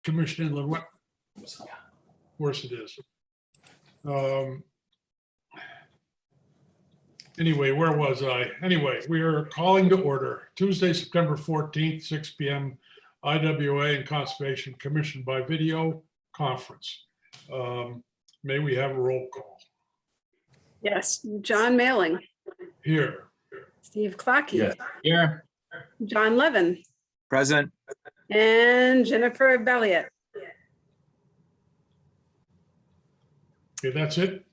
Commission Inland Wetlands. Of course it is. Anyway, where was I? Anyway, we are calling to order Tuesday, September 14th, 6 p.m. IWA and Conservation Commission by video conference. May we have a roll call? Yes, John Mailing, Here. Steve Clockey, Yes. Here. John Levin, Present. and Jennifer Belliot. Okay, that's it.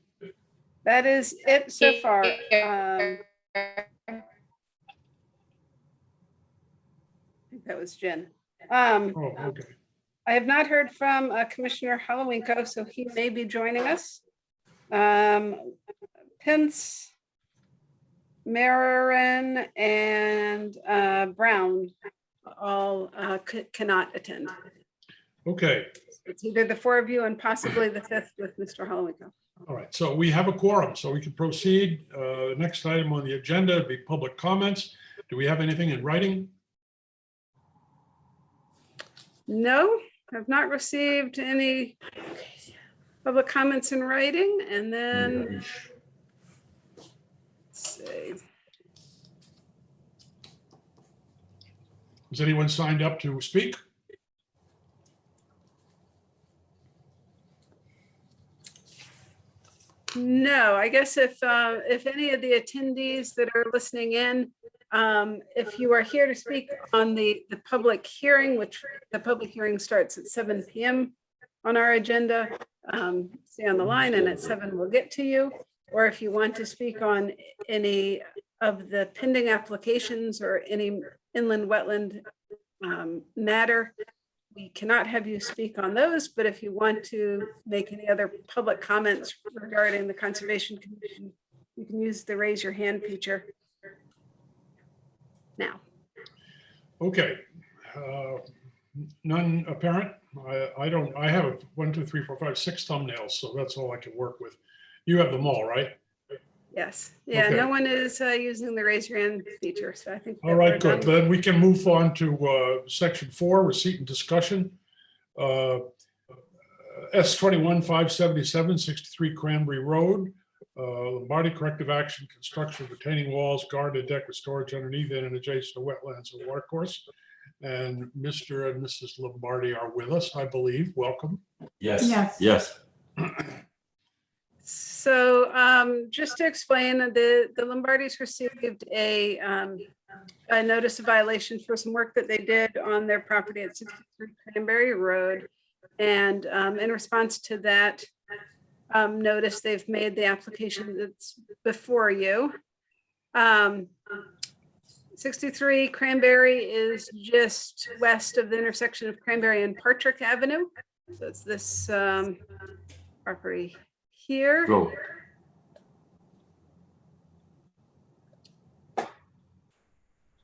That is it so far. I think that was Jen. Oh, okay. I have not heard from Commissioner Halowinko, so he may be joining us. Pence, Marin, and Brown all cannot attend. Okay. It's either the four of you and possibly the fifth with Mr. Halowinko. All right. So we have a quorum, so we can proceed. Next item on the agenda would be public comments. Do we have anything in writing? No, I've not received any public comments in writing. And then, let's see. Has anyone signed up to speak? No, I guess if any of the attendees that are listening in, if you are here to speak on the public hearing, which the public hearing starts at 7 p.m. on our agenda, stay on the line and at 7 we'll get to you. Or if you want to speak on any of the pending applications or any inland wetland matter, we cannot have you speak on those, but if you want to make any other public comments regarding the Conservation Commission, you can use the raise your hand feature now. Okay. None apparent. I have 1, 2, 3, 4, 5, 6 thumbnails, so that's all I can work with. You have them all, right? Yes. Yeah, Okay. no one is using the raise your hand feature, so I think. All right, good. Then we can move on to section 4, receipt and discussion. S21 577 63 Cranberry Road, Lombardi corrective action, construction of retaining walls, guarded deck with storage underneath it and adjacent to wetlands and watercourse. And Mr. and Mrs. Lombardi are with us, I believe. Welcome. Yes. Yes. Yes. So just to explain, the Lombardis received a notice of violation for some work that they did on their property at 63 Cranberry Road. And in response to that notice, they've made the application that's before you. 63 Cranberry is just west of the intersection of Cranberry and Partridge Avenue. So it's this property here. Go.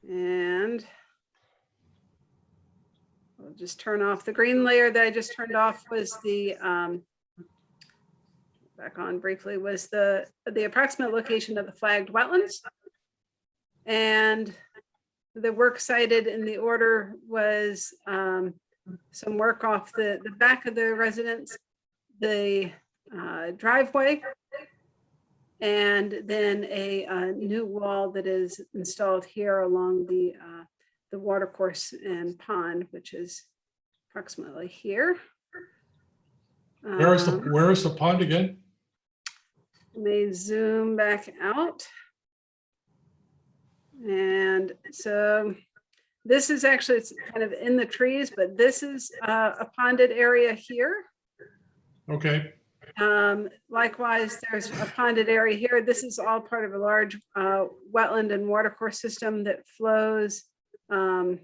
And I'll just turn off the green layer that I just turned off was the back on briefly was the approximate location of the flagged wetlands. And the work cited in the order was some work off the back of the residence, the driveway, and then a new wall that is installed here along the watercourse and pond, which is approximately here. Where is the pond again? Let me zoom back out. And so this is actually, it's kind of in the trees, but this is a ponded area here. Okay. Likewise, there's a ponded area here. This is all part of a large wetland and watercourse system that flows to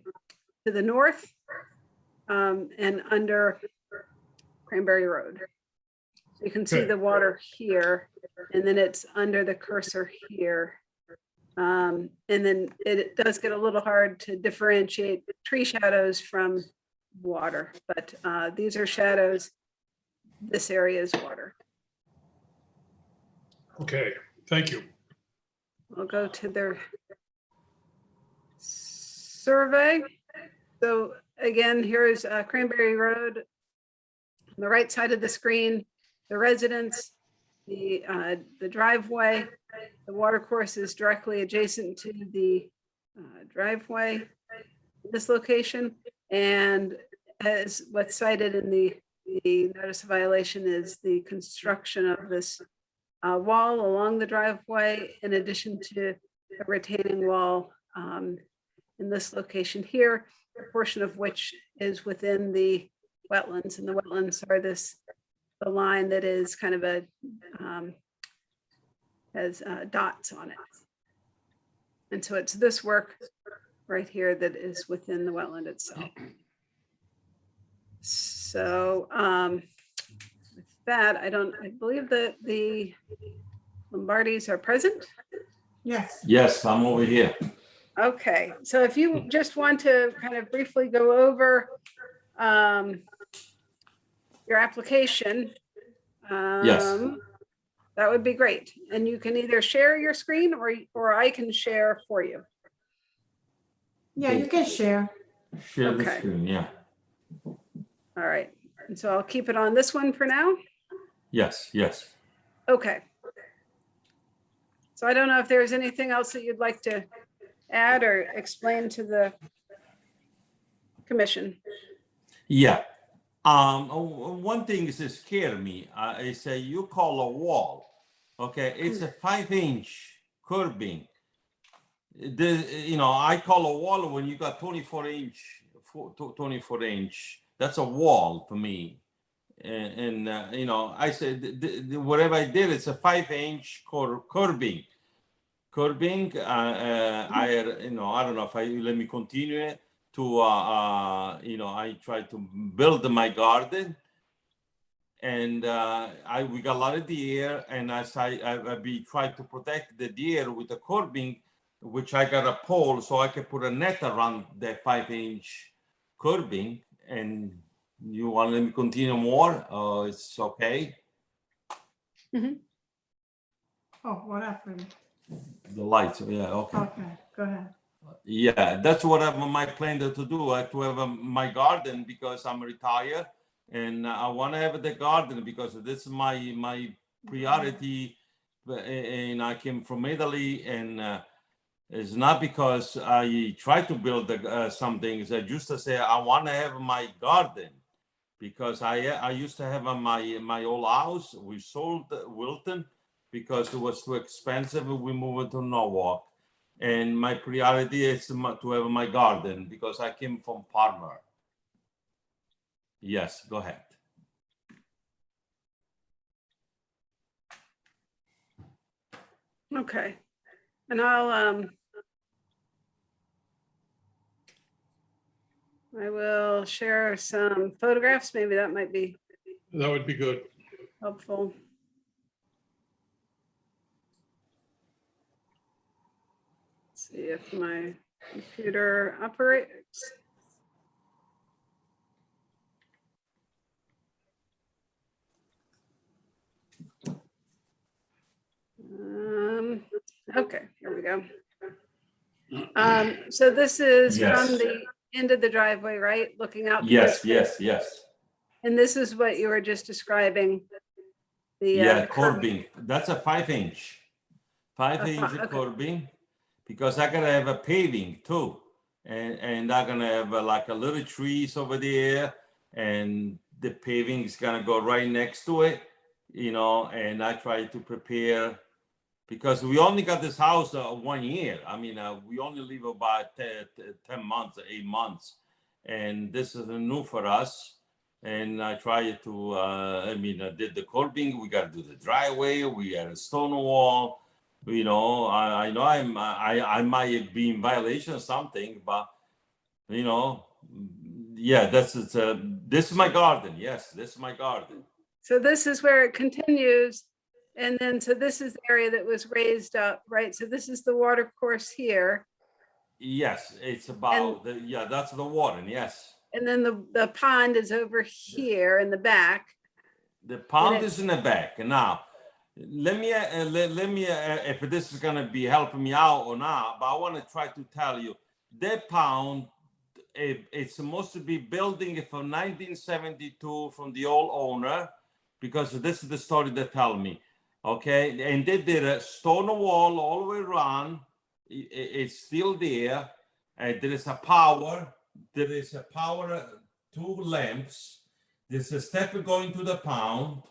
the north and under Cranberry Road. So you can see the water here, and then it's under the cursor here. And then it does get a little hard to differentiate tree shadows from water, but these are shadows. This area is water. Okay, thank you. We'll go to their survey. So again, here's Cranberry Road. On the right side of the screen, the residence, the driveway, the water course is directly adjacent to the driveway, this location. And as what's cited in the notice of violation is the construction of this wall along the driveway, in addition to a retaining wall in this location here, a portion of which is within the wetlands, and the wetlands are the line that is kind of a has dots on it. And so it's this work right here that is within the wetland itself. So with that, I believe that the Lombardis are present. Yes. Yes, I'm over here. Okay, so if you just want to kind of briefly go over your application, Yes. that would be great. And you can either share your screen or I can share for you. Yeah, you can share. Share the Okay. screen, yeah. All right, and so I'll keep it on this one for now. Yes, yes. Okay. So I don't know if there's anything else that you'd like to add or explain to the commission. Yeah. One thing is scare me. Is you call a wall. Okay, it's a 5-inch curbing. I call a wall when you got 24-inch, 24-inch. That's a wall for me. And I said whatever I did, it's a 5-inch curbing. I don't know if you let me continue it. I try to build my garden, and we got a lot of deer, and as I be trying to protect the deer with the curbing, which I got a pole so I can put a net around the 5-inch curbing. And you want to let me continue more? It's okay. Oh, what happened? The lights, yeah, okay. Okay, go ahead. Yeah, that's what my plan to do. To have my garden, because I'm retired, and I want to have the garden because this is my priority. And I came from Italy, and it's not because I try to build some things. I just to say I want to have my garden, because I used to have my old house. We sold Wilton because it was too expensive. We moved to Norwalk. And my priority is to have my garden because I came from farmer. Yes, go ahead. Okay, and I will share some photographs. Maybe that might be That would be good. helpful. See if my computer operates. Okay, here we go. So this is Yes. from the end of the driveway, right? Looking out. Yes, towards- yes. And this is what you were just describing. The Yeah, the curb. curbing. That's a 5-inch. 5-inch okay. curbing, because I gotta have a paving too, and I'm gonna have like a little trees over there, and the paving is gonna go right next to it, and I try to prepare. Because we only got this house 1 year. I mean, we only live about 10 months, 8 months. And this is new for us. And I try to, I did the curbing. We got to do the driveway. We got a stone wall. I know I might be in violation of something, but, yeah, this is my garden. Yes, this is my garden. So this is where it continues. And then, so this is the area that was raised up, right? So this is the water course here. Yes, it's about, that's the water, yes. And then the pond is over here in the back. The pond is in the back. Now, let me if this is gonna be helping me out or not, but I want to try to tell you, that pond it's supposed to be building from 1972 from the old owner, because this is the story they tell me. Okay, and they did a stone wall all the way around. It's still there. And there is a power. There is a power, 2 lamps. There's a step going to the pound.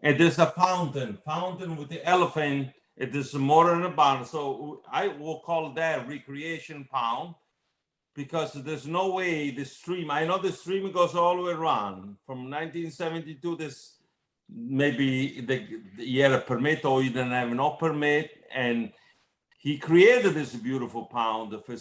And there's a fountain with the elephant. It is more than a barn. So I will call that recreation pound, because there's no way the stream, I know the stream goes all the way around. From 1972, this maybe he had a permit or he didn't have no permit. And he created this beautiful pound for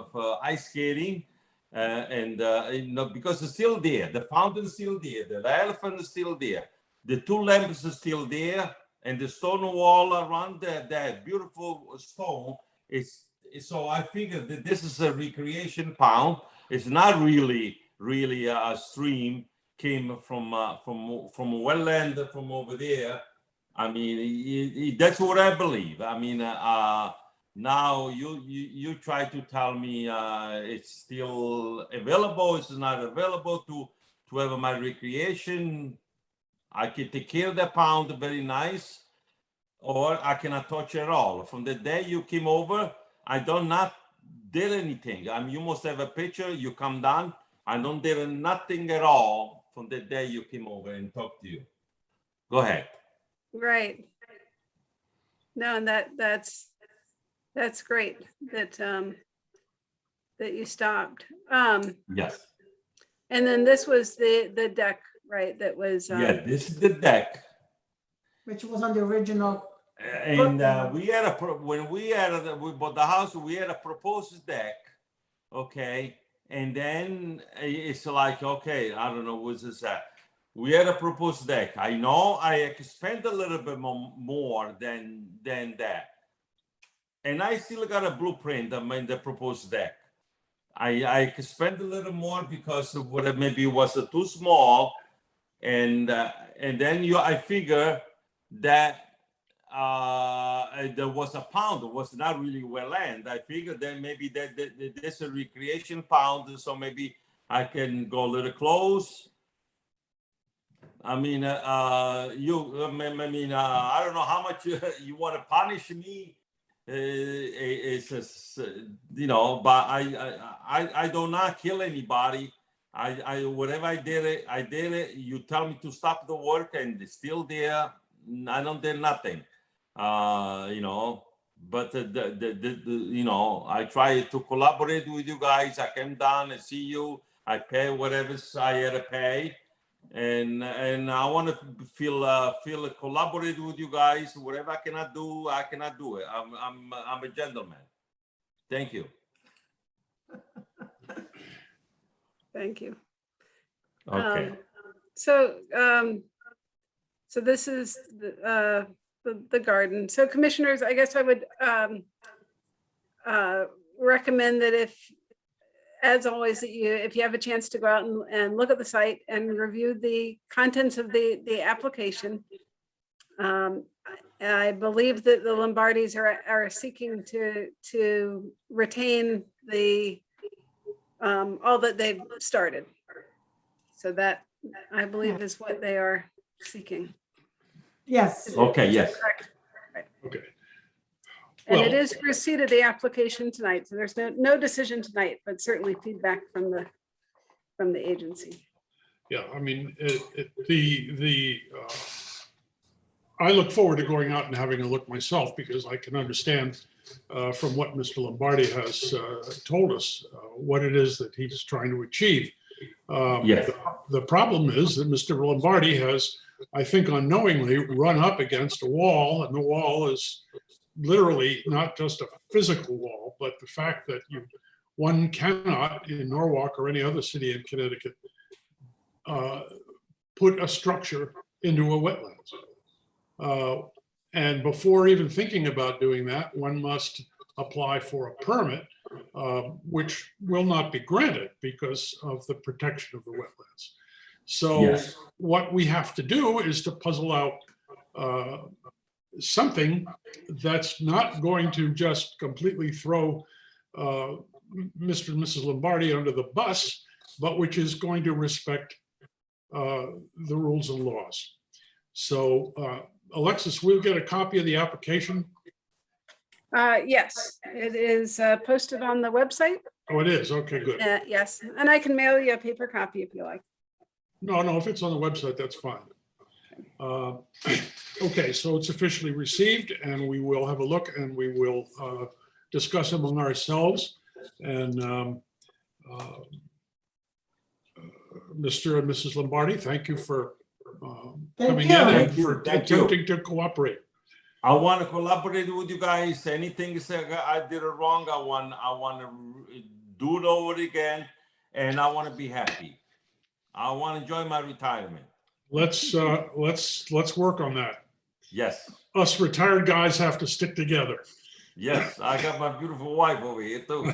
for ice skating. Because it's still there. The fountain is still there. The elephant is still there. The 2 lamps are still there. And the stone wall around that beautiful stone is. So I figured that this is a recreation pound. It's not really a stream came from wetland from over there. I mean, that's what I believe. I mean, now you try to tell me it's still available. It's not available to have my recreation. I can take care of the pound very nice, or I cannot touch it at all. From the day you came over, I don't not did anything. I mean, you must have a picture. You come down. I don't did nothing at all from the day you came over and talked to you. Go ahead. Right. No, and that's great that that you stopped. Yes. And then this was the deck, right? That was Yeah, this is the deck. Which was on the original. And we had when we bought the house, we had a proposed deck. Okay. And then it's like, okay, I don't know what's this at. We had a proposed deck. I know I spent a little bit more than that. And I still got a blueprint in the proposed deck. I spent a little more because of what maybe it was too small. And then I figure that there was a pound. It was not really wetland. I figured that maybe that there's a recreation pound, so maybe I can go a little close. I mean, I don't know how much you want to punish me. It's just, but I do not kill anybody. Whatever I did it. You tell me to stop the work, and it's still there. I don't do nothing. But I try to collaborate with you guys. I came down and see you. I pay whatever I had to pay. And I want to feel collaborate with you guys. Whatever I cannot do it. I'm a gentleman. Thank you. thank you. Okay. So this is the garden. So commissioners, I guess I would recommend that as always, that if you have a chance to go out and look at the site and review the contents of the application. I believe that the Lombardis are seeking to retain all that they've started. So that, I believe, is what they are seeking. Yes. Okay. Yes. Correct. Right. Okay. And it Well- is receipt of the application tonight, so there's no decision tonight, but certainly feedback from the agency. Yeah, I mean, I look forward to going out and having a look myself, because I can understand from what Mr. Lombardi has told us what it is that he's trying to achieve. Yes. The problem is that Mr. Lombardi has, I think, unknowingly run up against a wall, and the wall is literally not just a physical wall, but the fact that one cannot in Norwalk or any other city in Connecticut put a structure into a wetlands. And before even thinking about doing that, one must apply for a permit, which will not be granted because of the protection of the wetlands. So Yes. what we have to do is to puzzle out something that's not going to just completely throw Mr. and Mrs. Lombardi under the bus, but which is going to respect the rules and laws. So Alexis, we'll get a copy of the application. Yes, it is posted on the website. Oh, it is. Okay, good. Yes, and I can mail you a paper copy if you like. No, if it's on the website, that's fine. Okay, so it's officially received and we will have a look and we will discuss among ourselves. And Mr. and Mrs. Lombardi, thank you for coming in you. and Thank you. for Thank you. attempting to cooperate. I want to collaborate with you guys. Anything I did it wrong, I want to do it over again, and I want to be happy. I want to enjoy my retirement. Let's work on that. Yes, Us retired guys have to stick together. yes. I got my beautiful wife over here too.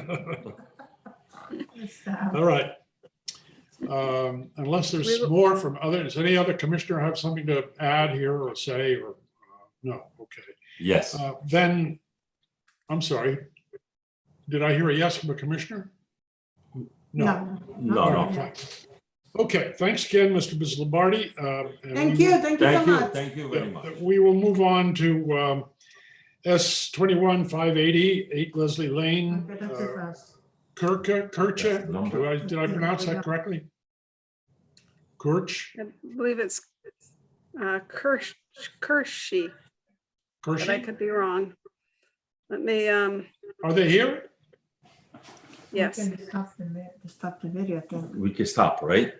All right. Unless there's more from others, any other commissioner have something to add here or say or no? Okay. Yes. Then, I'm sorry. Did I hear a yes from a commissioner? No. No. Fine. Okay, thanks again, Mr. and Mrs. Lombardi. And Thank we you, will- thank you so Thank you. much. Thank you very much. We will move on to S21 580, 8 Leslie Lane, Okay, that's it first. Kirche. That's the number. Did I pronounce that correctly? Kirch? I believe it's Kershey, but I Kirschy? could be wrong. Let me, Are they here? yes, We can stop the video thing. We can stop, right?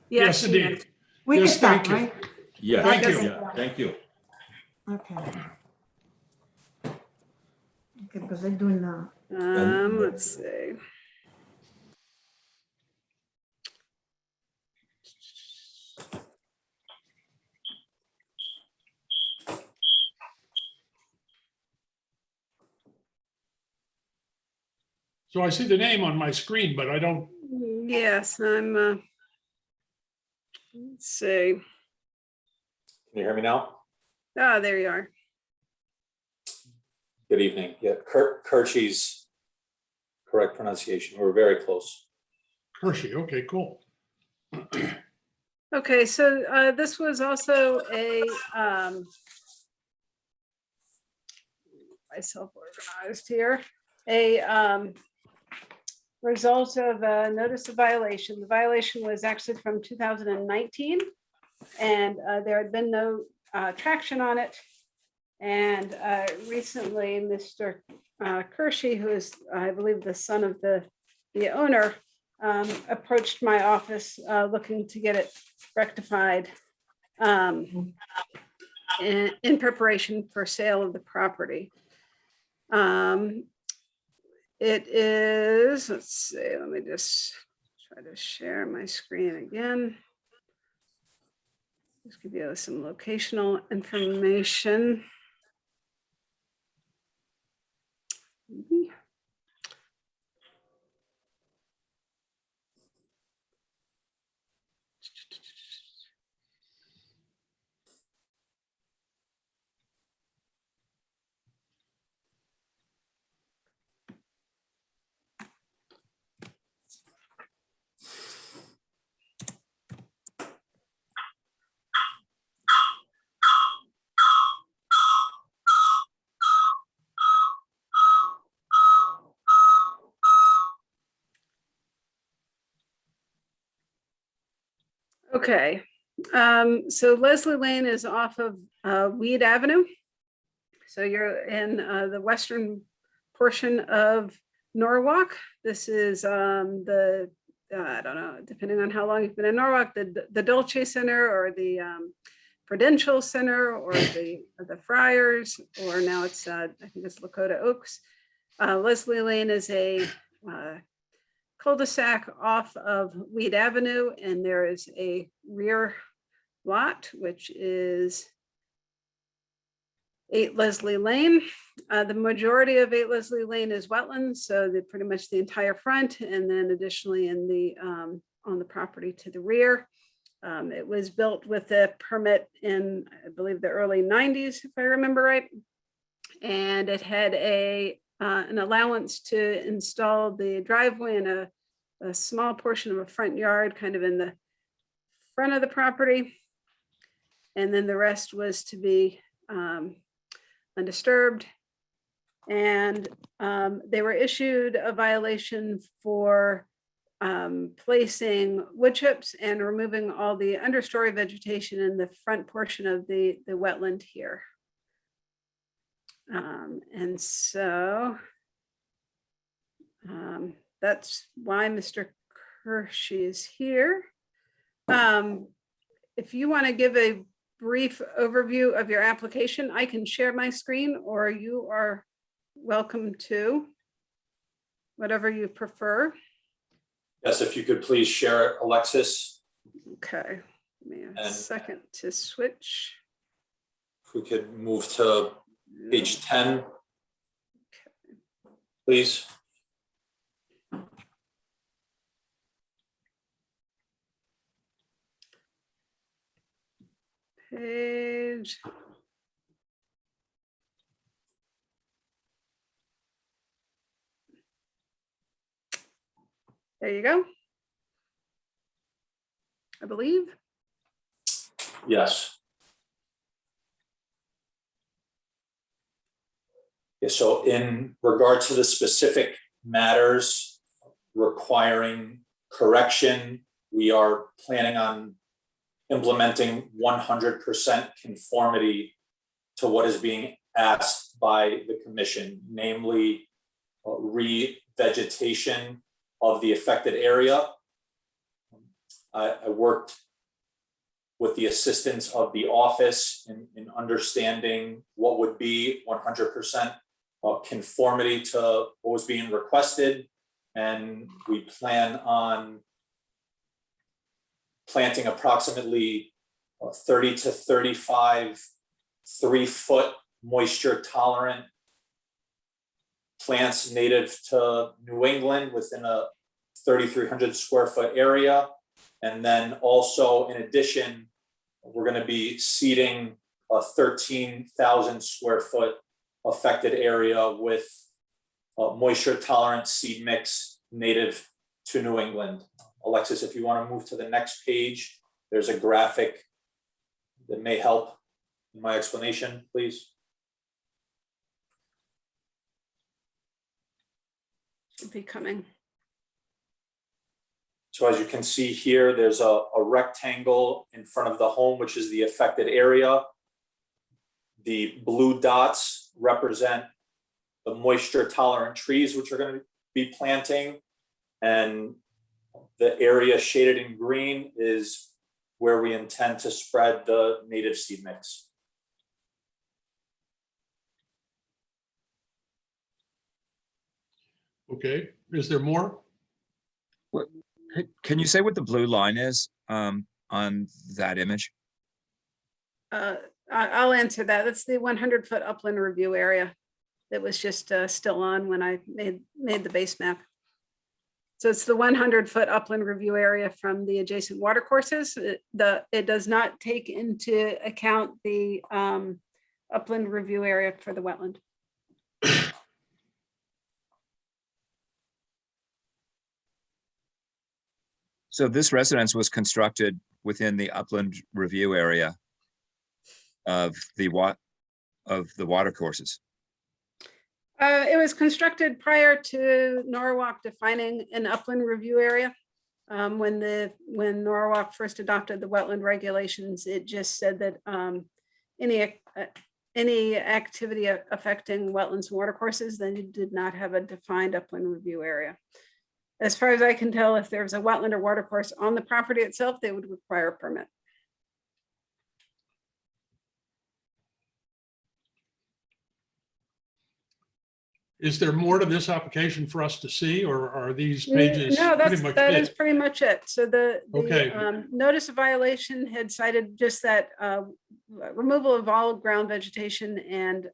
yes, Indeed. We can Yes, stop, thank you. right? Yeah. Thank you. Yeah. Thank you. Okay. Okay, because they're doing now. let's see. So I see the name on my screen, but I don't, Yes, I'm, let's see. Can you hear me now? Ah, there you are. Good evening. Yeah, Kirschy's correct pronunciation. We're very close. Hershey. Okay, cool. Okay, so this was also a myself organized here, a result of a notice of violation. The violation was actually from 2019, and there had been no traction on it. And recently, Mr. Kershey, who is, I believe, the son of the owner, approached my office looking to get it rectified in preparation for sale of the property. It is, let's see, let me just try to share my screen again. Just give you some locational information. Okay, so Leslie Lane is off of Weed Avenue. So you're in the western portion of Norwalk. This is the, I don't know, depending on how long you've been in Norwalk, the Dolce Center or the Prudential Center or the Friars, or now it's, I think it's Lakota Oaks. Leslie Lane is a cul-de-sac off of Weed Avenue, and there is a rear lot, which is 8 Leslie Lane. The majority of 8 Leslie Lane is wetlands, so pretty much the entire front, and then additionally in the on the property to the rear. It was built with a permit in, I believe, the early 90s, if I remember right. And it had a an allowance to install the driveway in a small portion of a front yard, kind of in the front of the property. And then the rest was to be undisturbed. And they were issued a violation for placing wood chips and removing all the understory vegetation in the front portion of the wetland here. And so that's why Mr. Hershey is here. If you want to give a brief overview of your application, I can share my screen, or you are welcome to, whatever you prefer. Yes, if you could please share it, Alexis. Okay, give me a And- second to switch. If we could move to page 10, please. Page. There you go. I believe. Yes. Yeah, so in regard to the specific matters requiring correction, we are planning on implementing 100% conformity to what is being asked by the commission, namely revegetation of the affected area. I worked with the assistance of the office in understanding what would be 100% conformity to what was being requested. And we plan on planting approximately 30 to 35 3-foot moisture tolerant plants native to New England within a 3,300 square foot area. And then also, in addition, we're going to be seeding a 13,000 square foot affected area with moisture tolerant seed mix native to New England. Alexis, if you want to move to the next page, there's a graphic that may help in my explanation, please. Should be coming. So as you can see here, there's a rectangle in front of the home, which is the affected area. The blue dots represent the moisture tolerant trees, which are going to be planting. And the area shaded in green is where we intend to spread the native seed mix. Okay, is there more? Can you say what the blue line is on that image? I'll answer that. That's the 100-foot upland review area that was just still on when I made the base map. So it's the 100-foot upland review area from the adjacent watercourses. It does not take into account the upland review area for the wetland. So this residence was constructed within the upland review area of the watercourses. It was constructed prior to Norwalk defining an upland review area. When Norwalk first adopted the wetland regulations, it just said that any activity affecting wetlands and watercourses, then you did not have a defined upland review area. As far as I can tell, if there's a wetland or watercourse on the property itself, they would require a permit. Is there more to this application for us to see, or are these pages No, pretty much that is it? pretty much it. So the Okay. notice of violation had cited just that removal of all ground vegetation and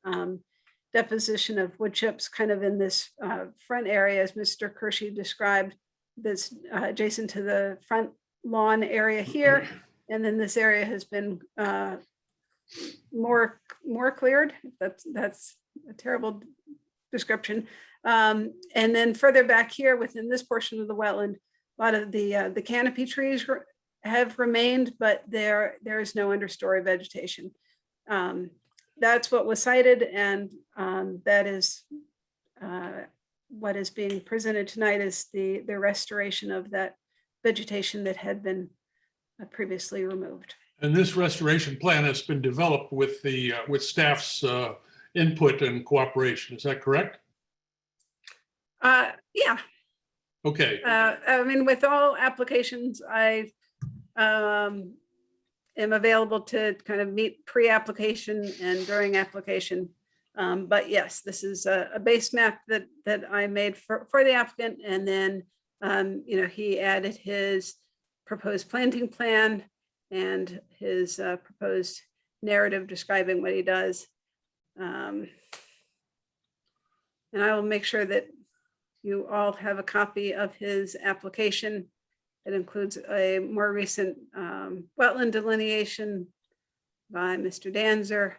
deposition of wood chips kind of in this front area, as Mr. Hershey described, that's adjacent to the front lawn area here. And then this area has been more cleared. That's a terrible description. And then further back here within this portion of the wetland, a lot of the canopy trees have remained, but there is no understory vegetation. That's what was cited, and that is what is being presented tonight is the restoration of that vegetation that had been previously removed. And this restoration plan has been developed with the with staff's input and cooperation. Is that correct? Yeah. Okay. I mean, with all applications, I am available to kind of meet pre-application and during application. But yes, this is a base map that I made for the applicant, and then you know, he added his proposed planting plan and his proposed narrative describing what he does. And I will make sure that you all have a copy of his application. It includes a more recent wetland delineation by Mr. Danzer,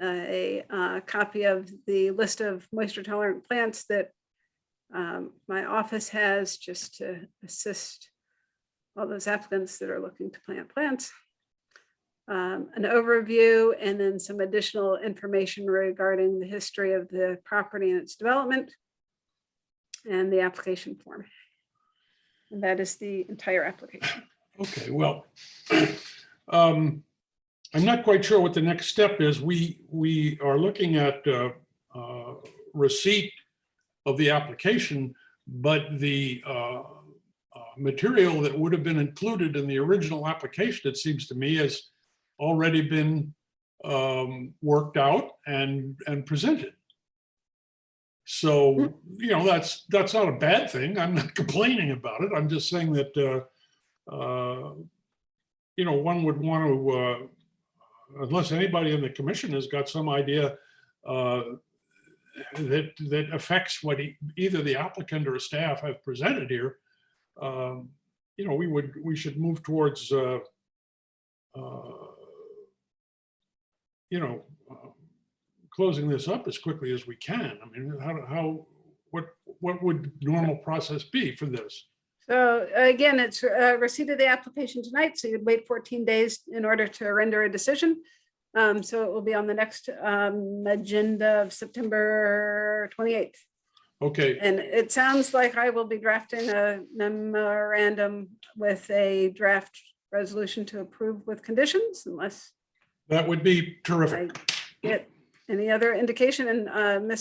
a copy of the list of moisture tolerant plants that my office has, just to assist all those applicants that are looking to plant plants. An overview, and then some additional information regarding the history of the property and its development, and the application form. And that is the entire application. Okay, well, I'm not quite sure what the next step is. We are looking at receipt of the application, but the material that would have been included in the original application, it seems to me, has already been worked out and presented. So, you know, that's not a bad thing. I'm not complaining about it. I'm just saying that, you know, one would want to, unless anybody in the commission has got some idea that affects what either the applicant or staff have presented here, you know, we should move towards, you know, closing this up as quickly as we can. I mean, what would normal process be for this? So again, it's receipt of the application tonight, so you'd wait 14 days in order to render a decision. So it will be on the next agenda of September 28th. Okay, And it sounds like I will be drafting a memorandum with a draft resolution to approve with conditions, unless that would be I terrific. get any other indication. And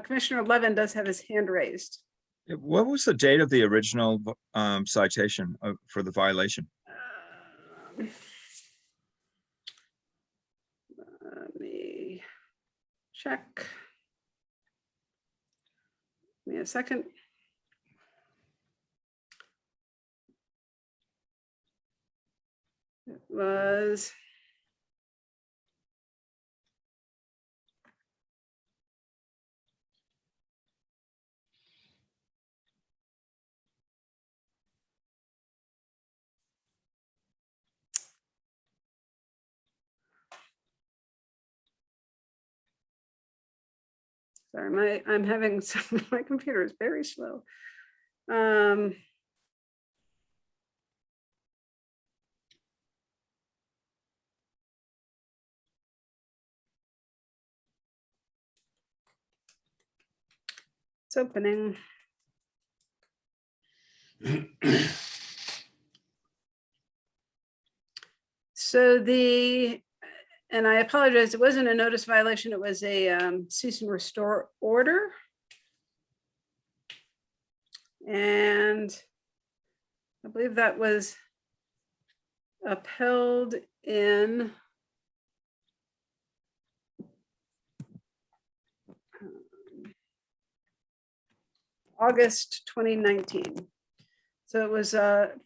Commissioner Levin does have his hand raised. What was the date of the original citation for the violation? Let me check. Give me a second. It was sorry, I'm having some, my computer is very slow. It's opening. So and I apologize, it wasn't a notice violation, it was a cease and restore order. And I believe that was upheld in August 2019. So it was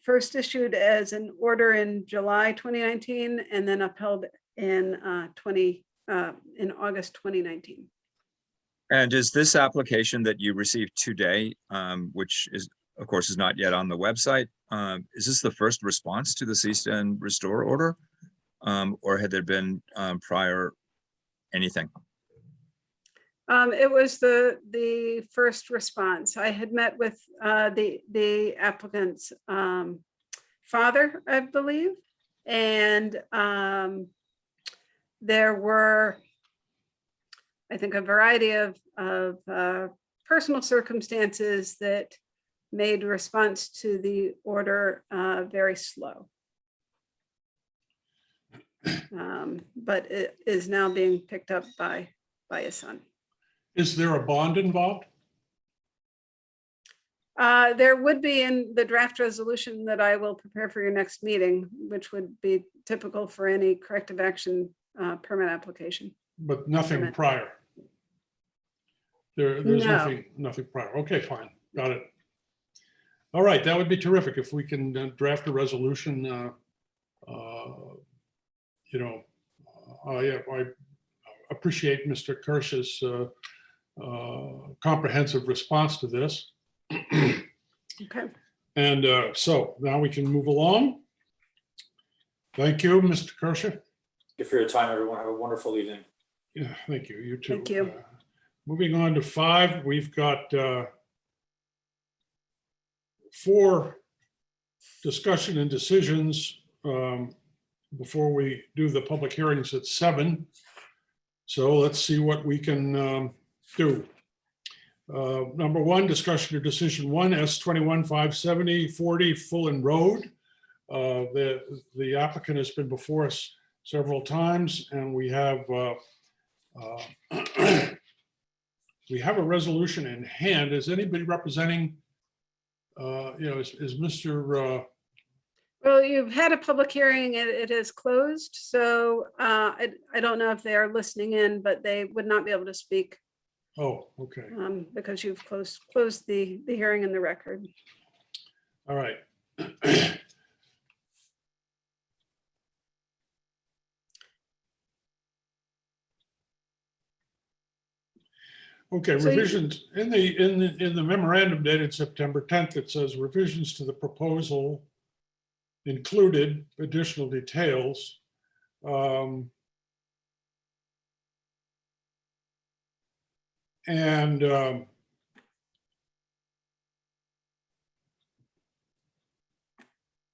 first issued as an order in July 2019 and then upheld in August 2019. And is this application that you received today, which is, of course, is not yet on the website, is this the first response to the cease and restore order? Or had there been prior anything? It was the first response. I had met with the applicant's father, I believe, and there were, I think, a variety of personal circumstances that made response to the order very slow. But it is now being picked up by his son. Is there a bond involved? There would be in the draft resolution that I will prepare for your next meeting, which would be typical for any corrective action permit application. But nothing Permit. prior? There's No. nothing prior. Okay, fine, got it. All right, that would be terrific if we can draft a resolution. You know, I appreciate Mr. Kirsch's comprehensive response to this. Okay. And so now we can move along. Thank you, Mr. Kirscher. Thank you for your time, everyone. Have a wonderful evening. Yeah, thank you. You too. Thank you. Moving on to 5, we've got 4 discussion and decisions before we do the public hearings at 7. So let's see what we can do. Number 1, discussion or decision 1, S21-570 40 Fullen Road. The applicant has been before us several times, and we have a resolution in hand. Is anybody representing, is Mr. Well, you've had a public hearing, it is closed, so I don't know if they are listening in, but they would not be able to speak Oh, okay. because you've closed the hearing in the record. All right. Okay, So you- revisions in the memorandum dated September 10th, it says revisions to the proposal included additional details. And the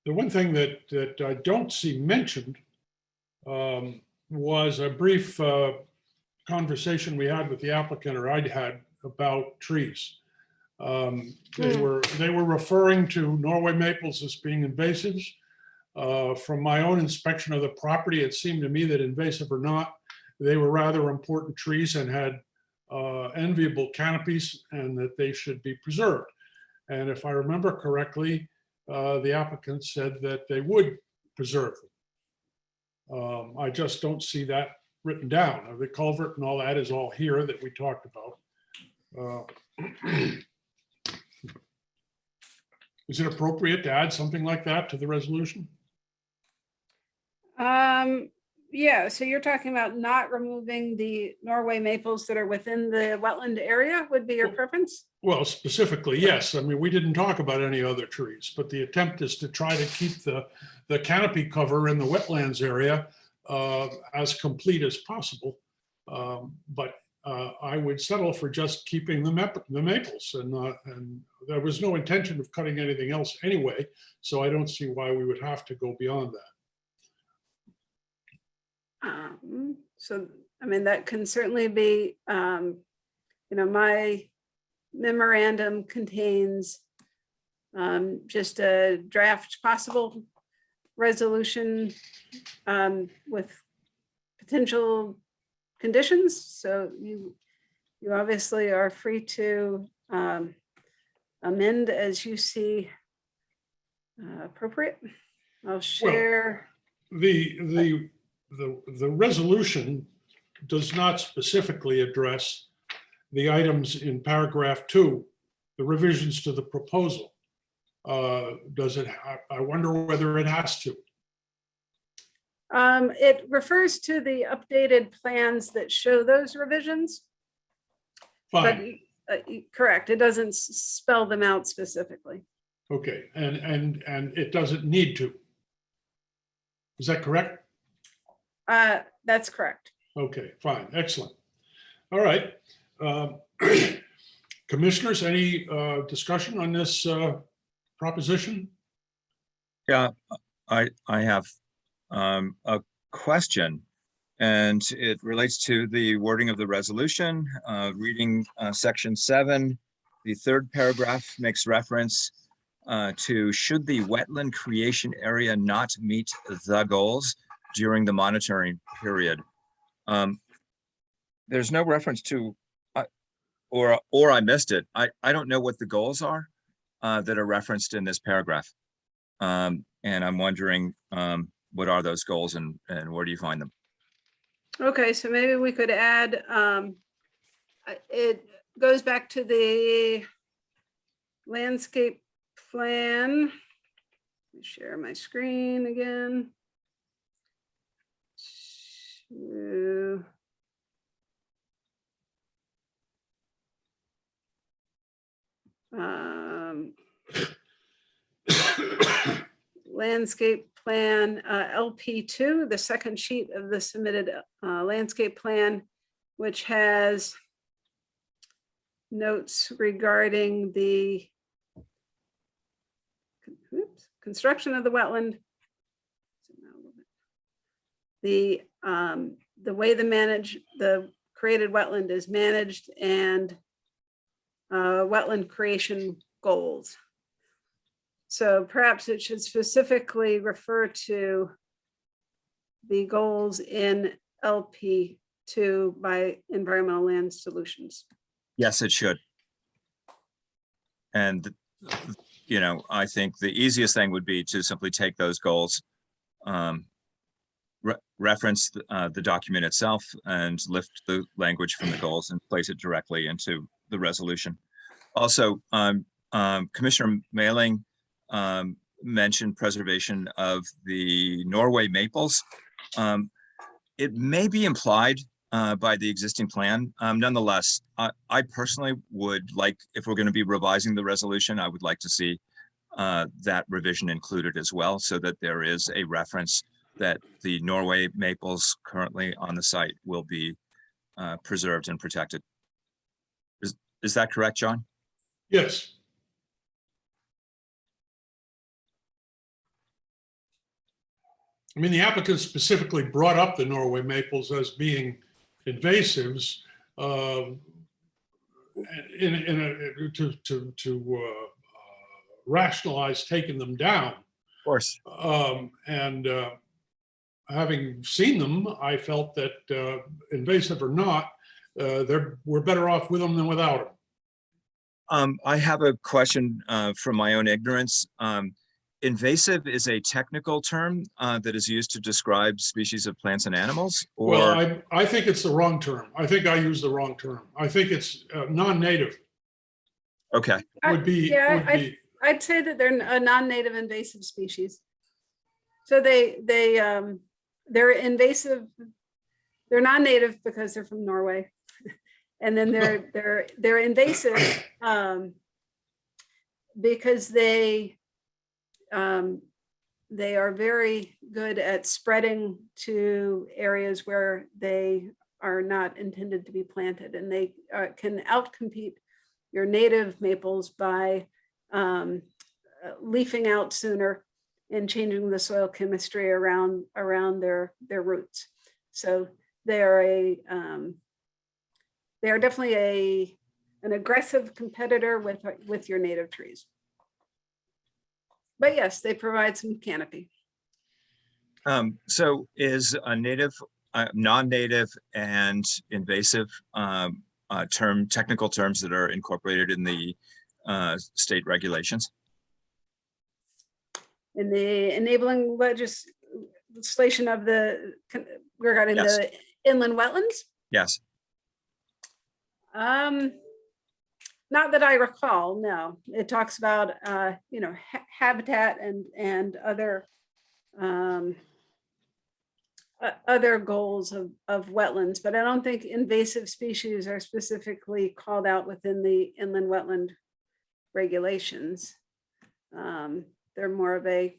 one thing that I don't see mentioned was a brief conversation we had with the applicant, or I'd had, about trees. They were referring to Norway maples as being invasives. From my own inspection of the property, it seemed to me that, invasive or not, they were rather important trees and had enviable canopies, and that they should be preserved. And if I remember correctly, the applicant said that they would preserve them. I just don't see that written down. The culvert and all that is all here that we talked about. Is it appropriate to add something like that to the resolution? Yeah, so you're talking about not removing the Norway maples that are within the wetland area would be your preference? Well, specifically, yes. I mean, we didn't talk about any other trees, but the attempt is to try to keep the canopy cover in the wetlands area as complete as possible. But I would settle for just keeping the maples, and there was no intention of cutting anything else anyway, so I don't see why we would have to go beyond that. So, I mean, that can certainly be, my memorandum contains just a draft possible resolution with potential conditions. So you obviously are free to amend as you see appropriate. I'll share. The resolution does not specifically address the items in paragraph 2, the revisions to the proposal. Does it? I wonder whether it has to. It refers to the updated plans that show those revisions. Fine. But correct, it doesn't spell them out specifically. Okay, and it doesn't need to. Is that correct? That's correct. Okay, fine, excellent. All right. Commissioners, any discussion on this proposition? Yeah, I have a question, and it relates to the wording of the resolution. Reading section 7, the third paragraph makes reference to should the wetland creation area not meet the goals during the monitoring period. There's no reference to, or I missed it. I don't know what the goals are that are referenced in this paragraph. And I'm wondering what are those goals and where do you find them? Okay, so maybe we could add, it goes back to the landscape plan. Let me share my screen again. Landscape plan, LP2, the second sheet of the submitted landscape plan, which has notes regarding the construction of the wetland, the way the created wetland is managed, and wetland creation goals. So perhaps it should specifically refer to the goals in LP2 by Environmental Land Solutions. Yes, it should. And, you know, I think the easiest thing would be to simply take those goals, reference the document itself and lift the language from the goals and place it directly into the resolution. Also, Commissioner Mailing mentioned preservation of the Norway maples. It may be implied by the existing plan. Nonetheless, I personally would like, if we're going to be revising the resolution, I would like to see that revision included as well, so that there is a reference that the Norway maples currently on the site will be preserved and protected. Is that correct, John? Yes. I mean, the applicant specifically brought up the Norway maples as being invasives to rationalize taking them down. Of course. Having seen them, I felt that invasive or not, we're better off with them than without them. I have a question from my own ignorance. Invasive is a technical term that is used to describe species of plants and animals, or? Well, I think it's the wrong term. I think I used the wrong term. I think it's non-native. Okay. I'd say that they're a non-native invasive species. So they're invasive. They're non-native because they're from Norway, and then they're invasive because they are very good at spreading to areas where they are not intended to be planted, and they can outcompete your native maples by leafing out sooner and changing the soil chemistry around their roots. So they are definitely an aggressive competitor with your native trees. But yes, they provide some canopy. So is a native, non-native, and invasive technical terms that are incorporated in the state regulations? In the enabling legislation of regarding Yes. the inland wetlands? Yes. Not that I recall, no. It talks about, habitat and other other goals of wetlands, but I don't think invasive species are specifically called out within the inland wetland regulations. They're more of a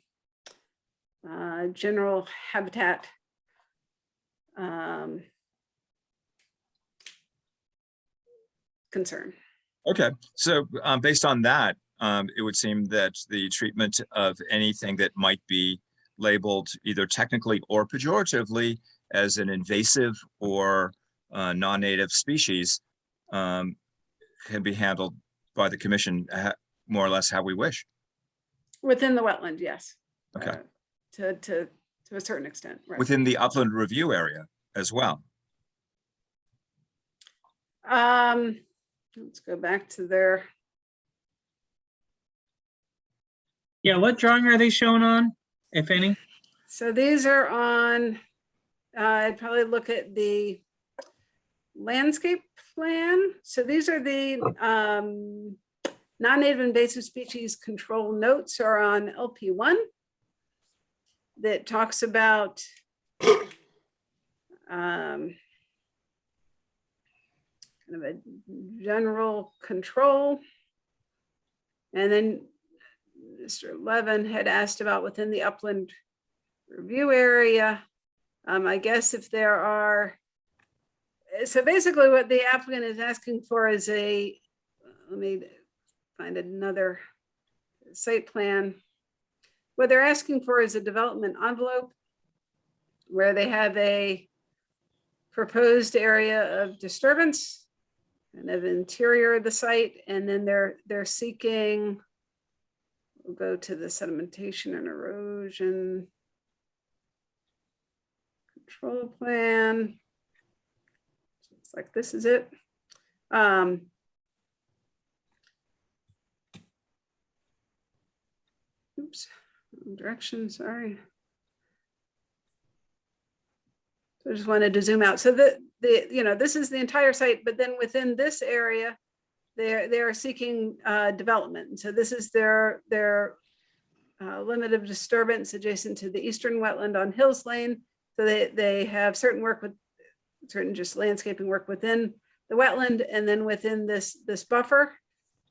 general habitat concern. Okay, so based on that, it would seem that the treatment of anything that might be labeled either technically or pejoratively as an invasive or non-native species can be handled by the commission more or less how we wish. Within the wetland, yes. Okay. To a certain extent, right. Within the upland review area as well. Let's go back to their, Yeah, what drawing are they shown on, if any? so these are on, I'd probably look at the landscape plan. So these are the non-native invasive species control notes are on LP1 that talks about kind of a general control. And then Mr. Levin had asked about within the upland review area. I guess if there are, so basically what the applicant is asking for is a, let me find another site plan. What they're asking for is a development envelope where they have a proposed area of disturbance and of interior of the site, and then they're seeking, we'll go to the sedimentation and erosion control plan. It's like, this is it. Oops, wrong direction, sorry. So I just wanted to zoom out. So this is the entire site, but then within this area, they are seeking development. So this is their limit of disturbance adjacent to the eastern wetland on Hills Lane. So they have certain work with certain just landscaping work within the wetland, and then within this buffer.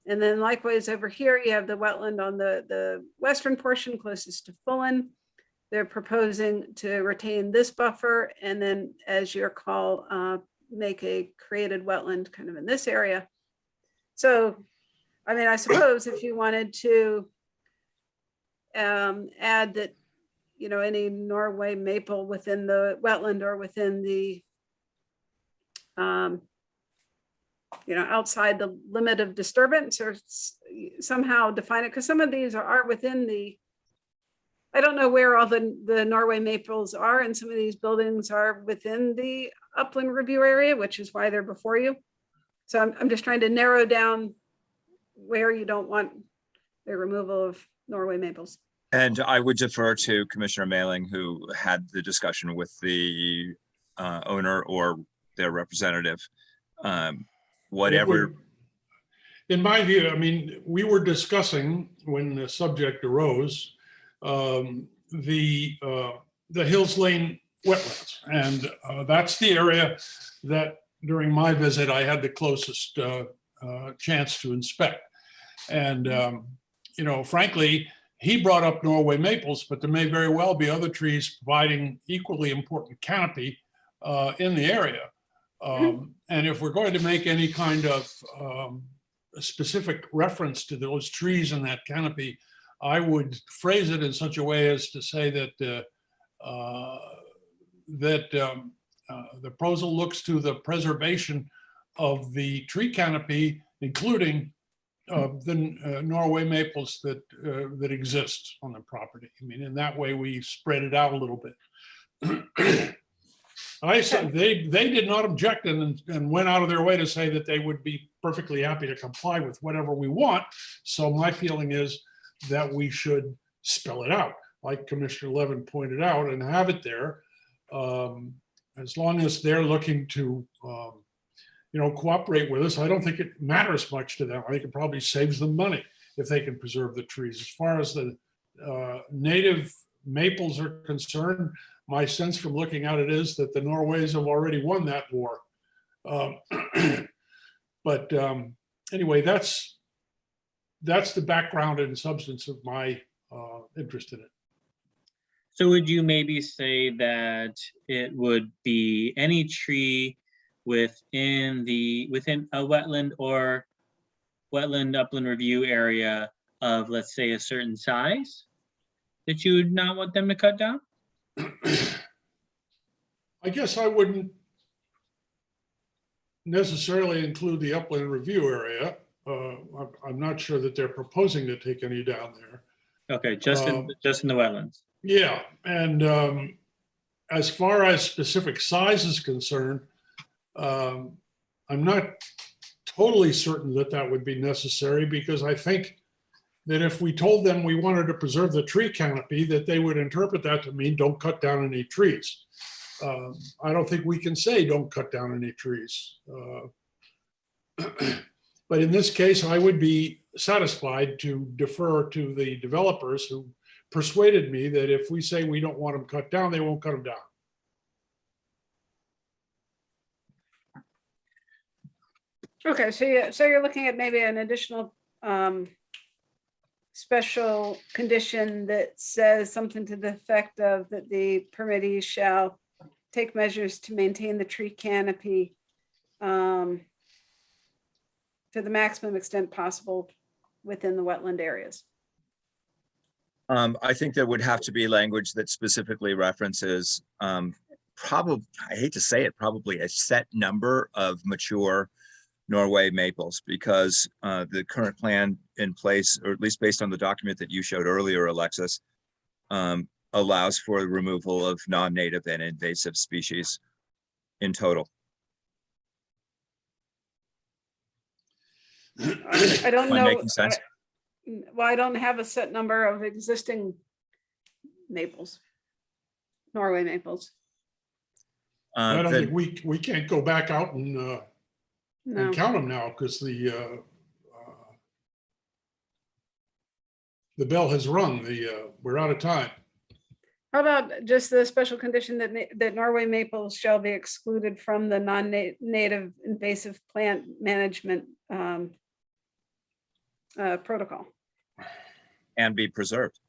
And then likewise over here, you have the wetland on the western portion closest to Fullen. They're proposing to retain this buffer, and then, as you recall, make a created wetland kind of in this area. So, I mean, I suppose if you wanted to add that, you know, any Norway maple within the wetland or within the, you know, outside the limit of disturbance, or somehow define it, because some of these are within the, I don't know where all the Norway maples are, and some of these buildings are within the upland review area, which is why they're before you. So I'm just trying to narrow down where you don't want the removal of Norway maples. And I would defer to Commissioner Mailing, who had the discussion with the owner or their representative. Whatever. In my view, I mean, we were discussing when the subject arose, the Hills Lane wetlands. And that's the area that during my visit, I had the closest chance to inspect. And, you know, frankly, he brought up Norway maples, but there may very well be other trees providing equally important canopy in the area. And if we're going to make any kind of specific reference to those trees in that canopy, I would phrase it in such a way as to say that the proposal looks to the preservation of the tree canopy, including the Norway maples that exist on the property. I mean, in that way, we spread it out a little bit. I said they did not object and went out of their way to say that they would be perfectly happy to comply with whatever we want. So my feeling is that we should spell it out, like Commissioner Levin pointed out, and have it there. As long as they're looking to, you know, cooperate with us, I don't think it matters much to them. I think it probably saves them money if they can preserve the trees. As far as the native maples are concerned, my sense from looking at it is that the Norways have already won that war. But anyway, that's the background and substance of my interest in it. So would you maybe say that it would be any tree within a wetland or wetland upland review area of, let's say, a certain size that you would not want them to cut down? I guess I wouldn't necessarily include the upland review area. I'm not sure that they're proposing to take any down there. Okay, just in the wetlands. Yeah, and as far as specific size is concerned, I'm not totally certain that that would be necessary, because I think that if we told them we wanted to preserve the tree canopy, that they would interpret that to mean don't cut down any trees. I don't think we can say don't cut down any trees. But in this case, I would be satisfied to defer to the developers who persuaded me that if we say we don't want them cut down, they won't cut them down. Okay, so you're looking at maybe an additional special condition that says something to the effect of that the permittee shall take measures to maintain the tree canopy to the maximum extent possible within the wetland areas. I think there would have to be language that specifically references, probably, I hate to say it, probably a set number of mature Norway maples, because the current plan in place, or at least based on the document that you showed earlier, Alexis, allows for the removal of non-native and invasive species in total. I don't Am I know. making sense? Well, I don't have a set number of existing maples, Norway maples. I don't Then- think we can't go back out and No. count them now, because the bell has rung. We're out of time. How about just the special condition that Norway maples shall be excluded from the non-native invasive plant management protocol? And be preserved.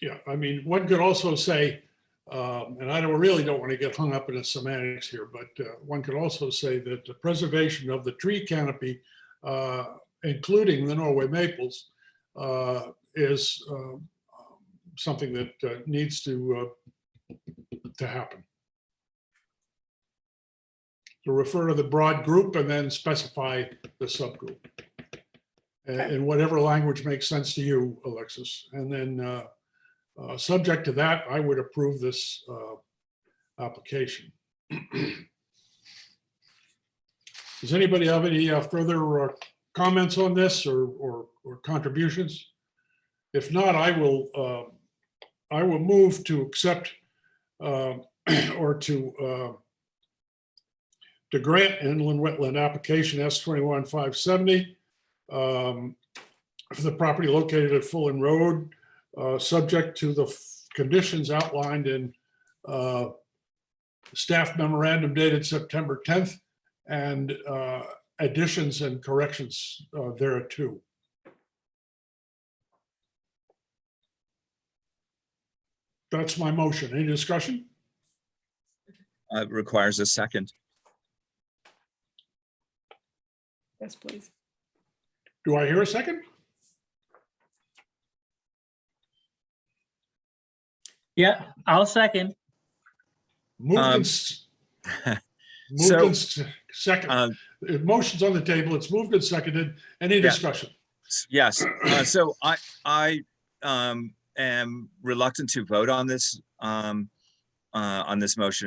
Yeah, I mean, one could also say, and I really don't want to get hung up in the semantics here, but one could also say that the preservation of the tree canopy, including the Norway maples, is something that needs to happen. To refer to the broad group and then specify the subgroup. In whatever language makes sense to you, Alexis. And then subject to that, I would approve this application. Does anybody have any further comments on this or contributions? If not, I will move to accept or to grant inland wetland application S21-570 for the property located at Fulton Road, subject to the conditions outlined in staff memorandum dated September 10th and additions and corrections thereto. That's my motion. Any discussion? Requires a second. Yes, please. Do I hear a second? Yeah, I'll second. Moved and second. Motion's on the table. It's moved and seconded. Any discussion? Yes, so I am reluctant to vote on this motion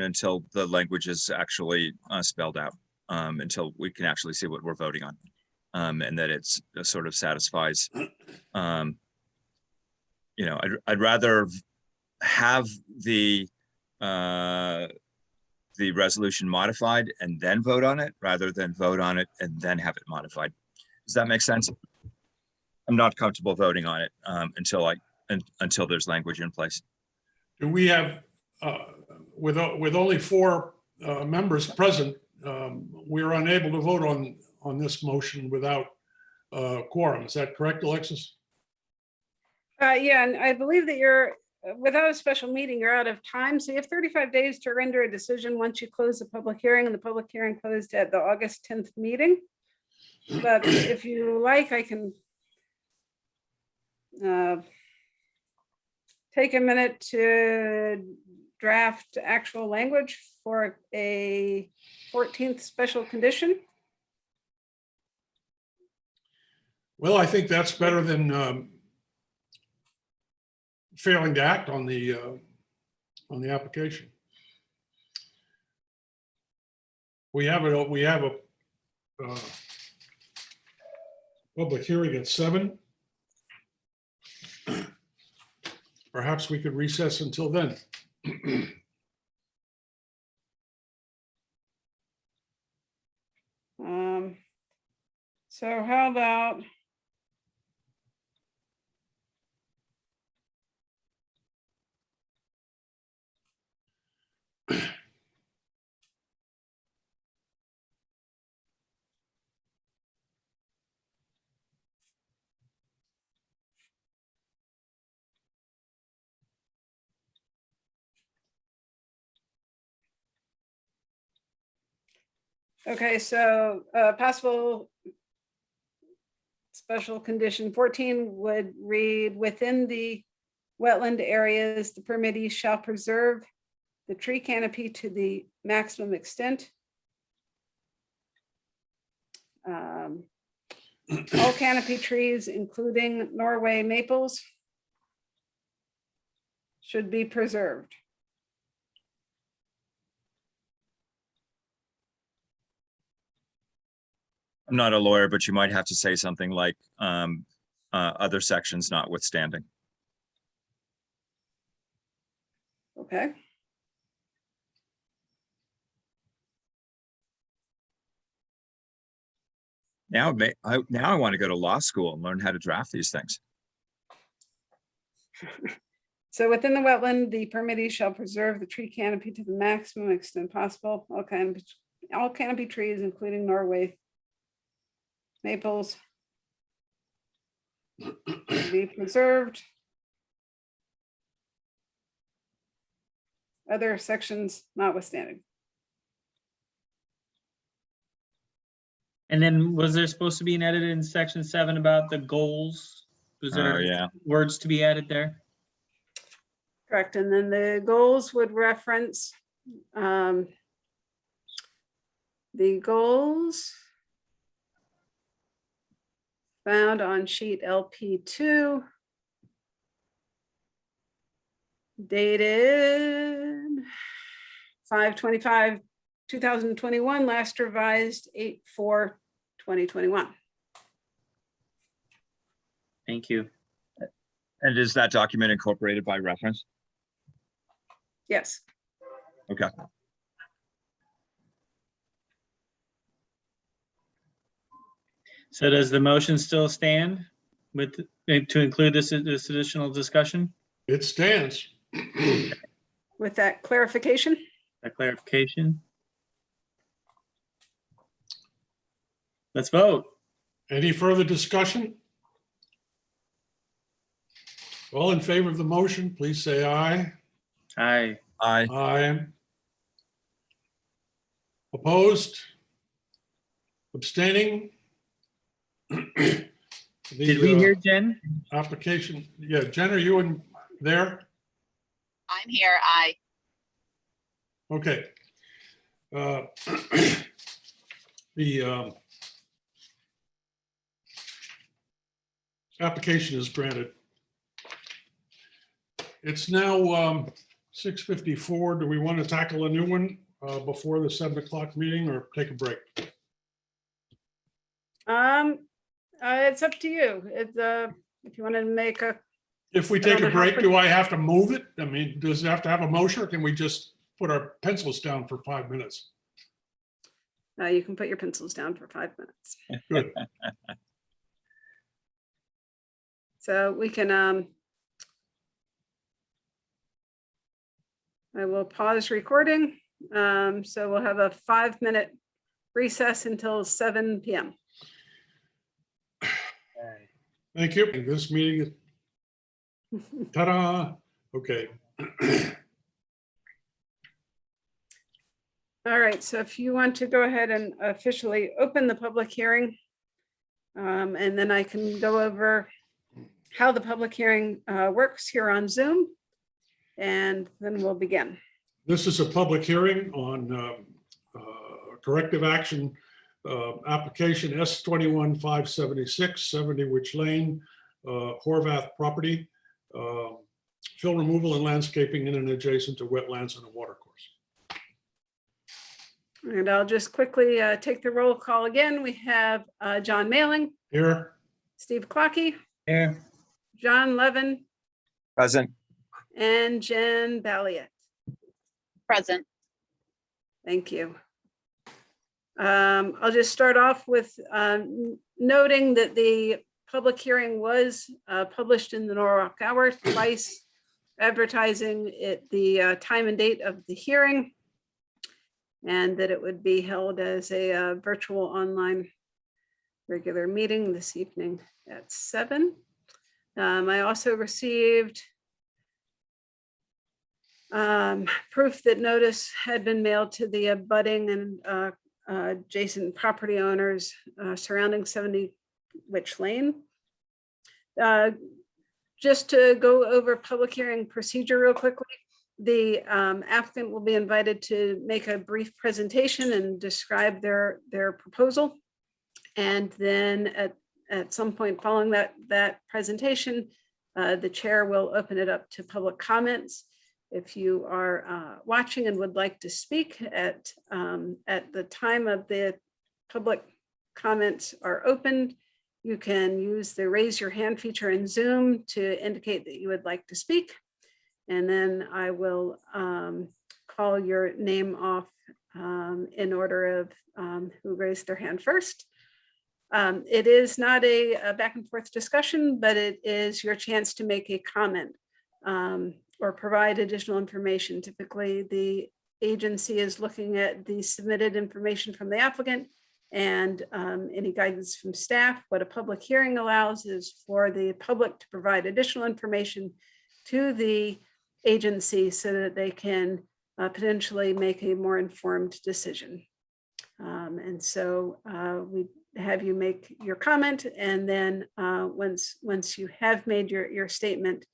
until the language is actually spelled out, until we can actually see what we're voting on, and that it's sort of satisfies. I'd rather have the resolution modified and then vote on it, rather than vote on it and then have it modified. Does that make sense? I'm not comfortable voting on it until there's language in place. Do we have, with only 4 members present, we're unable to vote on this motion without quorum. Is that correct, Alexis? Yeah, and I believe that without a special meeting, you're out of time. So you have 35 days to render a decision once you close the public hearing, and the public hearing closed at the August 10th meeting. But if you like, I can take a minute to draft actual language for a 14th special condition. Well, I think that's better than failing to act on the application. We have a public hearing at 7. Perhaps we could recess until then. So how about okay, so possible special condition 14 would read, within the wetland areas, the permittee shall preserve the tree canopy to the maximum extent. All canopy trees, including Norway maples, should be preserved. I'm not a lawyer, but you might have to say something like other sections notwithstanding. Okay. Now I want to go to law school and learn how to draft these things. So within the wetland, the permittee shall preserve the tree canopy to the maximum extent possible. All canopy trees, including Norway maples, should be preserved. Other sections notwithstanding. And then was there supposed to be an edit in section 7 about the goals? Was there Yeah. words to be added there? Correct, and then the goals would reference the goals found on sheet LP2, dated 5/25/2021, last revised 8/4/2021. Thank you. And is that document incorporated by reference? Yes. Okay. So does the motion still stand with, to include this additional discussion, It stands. With that clarification? that clarification? Let's vote. Any further discussion? All in favor of the motion, please say aye. Aye. Aye. Aye. Opposed? Abstaining? Did we hear Jen? Application, yeah, Jen, are you in there? I'm here. Aye. Okay. The application is granted. It's now 6:54. Do we want to tackle a new one before the 7 o'clock meeting or take a break? It's up to you. It's if you want to make a, If we I don't take know a how break, quick- do I have to move it? I mean, does it have to have a motion or can we just put our pencils down for 5 minutes? you can put your pencils down for 5 minutes. Good. So we can, I will pause recording. So we'll have a 5-minute recess until 7 p.m. Thank you. This meeting is, ta-da. Okay. All right, so if you want to go ahead and officially open the public hearing, and then I can go over how the public hearing works here on Zoom, and then we'll begin. This is a public hearing on corrective action application S21-576, 70 Witch Lane, Horvath property, fill removal and landscaping in and adjacent to wetlands and a watercourse. And I'll just quickly take the roll call again. We have John Mailing, Here, Steve Clocky, Here. John Levin, Present. and Jen Balliet. Present. Thank you. I'll just start off with noting that the public hearing was published in the Norwalk Hour twice, advertising it the time and date of the hearing, and that it would be held as a virtual online regular meeting this evening at 7. I also received proof that notice had been mailed to the abutting and adjacent property owners surrounding 70 Witch Lane. Just to go over public hearing procedure real quickly, the applicant will be invited to make a brief presentation and describe their proposal. And then at some point following that presentation, the chair will open it up to public comments. If you are watching and would like to speak at the time of the public comments are opened, you can use the raise your hand feature in Zoom to indicate that you would like to speak. And then I will call your name off in order of who raised their hand first. It is not a back and forth discussion, but it is your chance to make a comment or provide additional information. Typically, the agency is looking at the submitted information from the applicant and any guidance from staff. What a public hearing allows is for the public to provide additional information to the agency so that they can potentially make a more informed decision. And so we have you make your comment, and then once you have made your statement,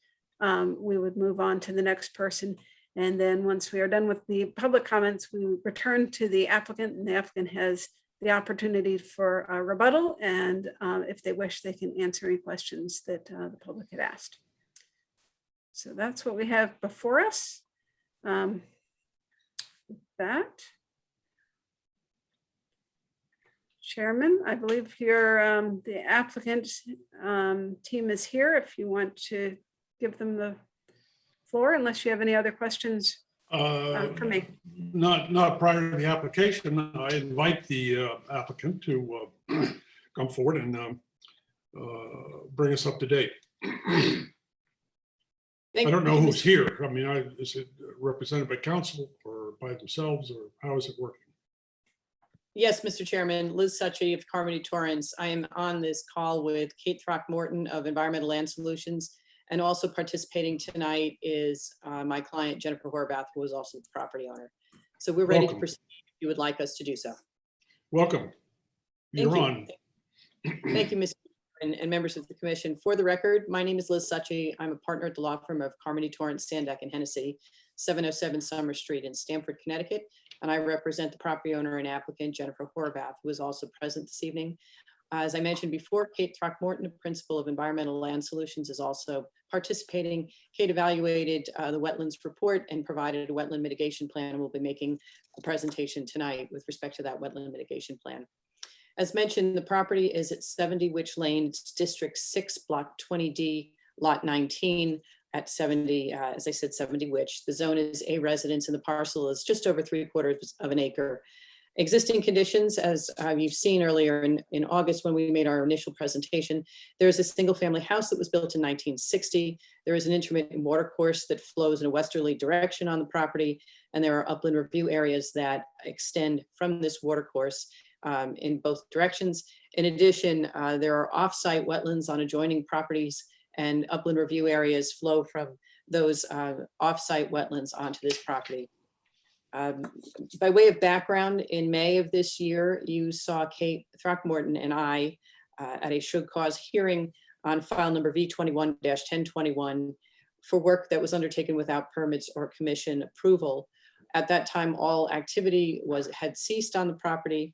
we would move on to the next person. And then once we are done with the public comments, we return to the applicant, and the applicant has the opportunity for a rebuttal. And if they wish, they can answer any questions that the public had asked. So that's what we have before us. With that, Chairman, I believe the applicant team is here if you want to give them the floor, unless you have any other questions for me. Not prior to the application. I invite the applicant to come forward and bring us up to date. I don't know who's here. I mean, is it represented by council or by themselves, or how is it working? Yes, Mr. Chairman, Liz Suchy of Carmody Torrance. I am on this call with Kate Throckmorton of Environmental Land Solutions, and also participating tonight is my client, Jennifer Horvath, who is also the property owner. So we're ready to proceed if you would like us to do so. Welcome. You're on. Thank you, Mr. and members of the commission. For the record, my name is Liz Suchy. I'm a partner at the law firm of Carmody Torrance, Sandak and Hennessy, 707 Summer Street in Stamford, Connecticut. And I represent the property owner and applicant, Jennifer Horvath, who is also present this evening. As I mentioned before, Kate Throckmorton, the principal of Environmental Land Solutions, is also participating. Kate evaluated the wetlands report and provided a wetland mitigation plan, and we'll be making a presentation tonight with respect to that wetland mitigation plan. As mentioned, the property is at 70 Witch Lane, it's District 6, Block 20D, Lot 19 at 70, as I said, 70 Witch. The zone is A residence and the parcel is just over 3/4 of an acre. Existing conditions, as you've seen earlier in August when we made our initial presentation, there's a single family house that was built in 1960. There is an intermittent water course that flows in a westerly direction on the property, and there are upland review areas that extend from this water course in both directions. In addition, there are off-site wetlands on adjoining properties, and upland review areas flow from those off-site wetlands onto this property. By way of background, in May of this year, you saw Kate Throckmorton and I at a show cause hearing on file number V21-1021 for work that was undertaken without permits or commission approval. At that time, all activity had ceased on the property.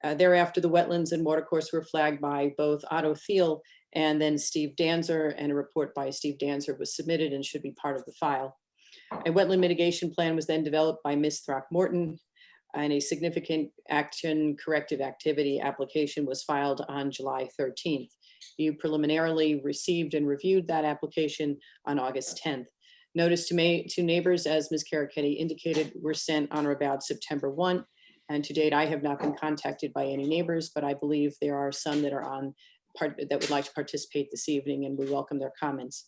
Thereafter, the wetlands and watercourse were flagged by both Otto Thiel and then Steve Danzer, and a report by Steve Danzer was submitted and should be part of the file. A wetland mitigation plan was then developed by Ms. Throckmorton, and a significant action corrective activity application was filed on July 13th. You preliminarily received and reviewed that application on August 10th. Notice to neighbors, as Ms. Carachetti indicated, were sent on or about September 1. And to date, I have not been contacted by any neighbors, but I believe there are some that are on that would like to participate this evening, and we welcome their comments.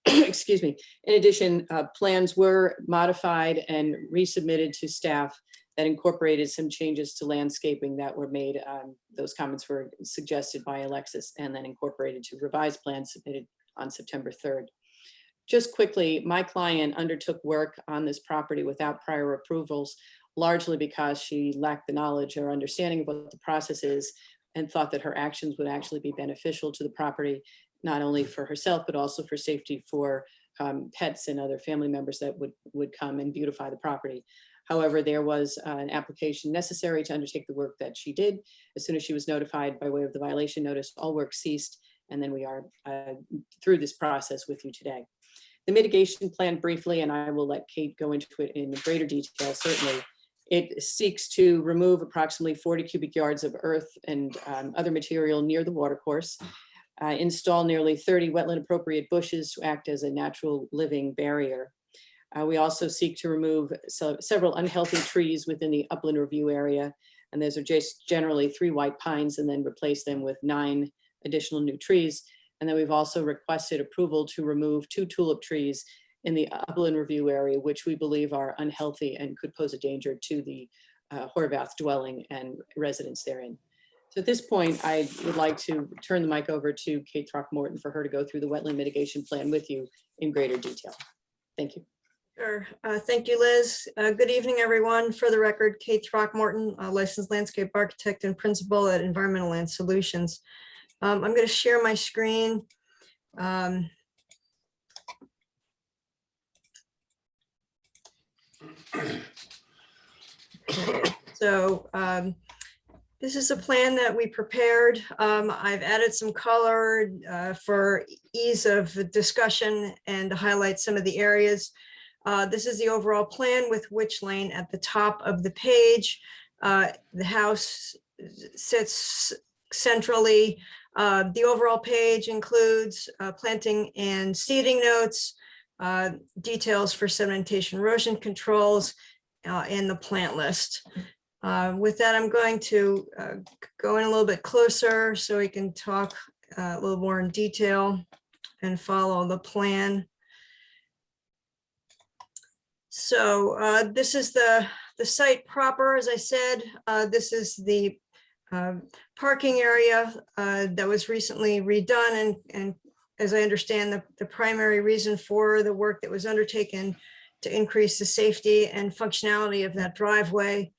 Excuse me. In addition, plans were modified and resubmitted to staff that incorporated some changes to landscaping that were made. Those comments were suggested by Alexis and then incorporated to revised plans submitted on September 3rd. Just quickly, my client undertook work on this property without prior approvals, largely because she lacked the knowledge or understanding of what the process is and thought that her actions would actually be beneficial to the property, not only for herself, but also for safety for pets and other family members that would come and beautify the property. However, there was an application necessary to undertake the work that she did. As soon as she was notified by way of the violation notice, all work ceased, and then we are through this process with you today. The mitigation plan briefly, and I will let Kate go into it in greater detail, certainly. It seeks to remove approximately 40 cubic yards of earth and other material near the watercourse, install nearly 30 wetland appropriate bushes to act as a natural living barrier. We also seek to remove several unhealthy trees within the upland review area, and those are just generally 3 white pines, and then replace them with 9 additional new trees. And then we've also requested approval to remove 2 tulip trees in the upland review area, which we believe are unhealthy and could pose a danger to the Horvath dwelling and residents therein. So at this point, I would like to turn the mic over to Kate Throckmorton for her to go through the wetland mitigation plan with you in greater detail. Thank you. Sure. Thank you, Liz. Good evening, everyone. For the record, Kate Throckmorton, licensed landscape architect and principal at Environmental Land Solutions. I'm going to share my screen. So this is a plan that we prepared. I've added some color for ease of discussion and to highlight some of the areas. This is the overall plan with Witch Lane at the top of the page. The house sits centrally. The overall page includes planting and seeding notes, details for sedimentation erosion controls, and the plant list. With that, I'm going to go in a little bit closer so we can talk a little more in detail and follow the plan. So this is the site proper. As I said, this is the parking area that was recently redone, and as I understand, the primary reason for the work that was undertaken to increase the safety and functionality of that driveway,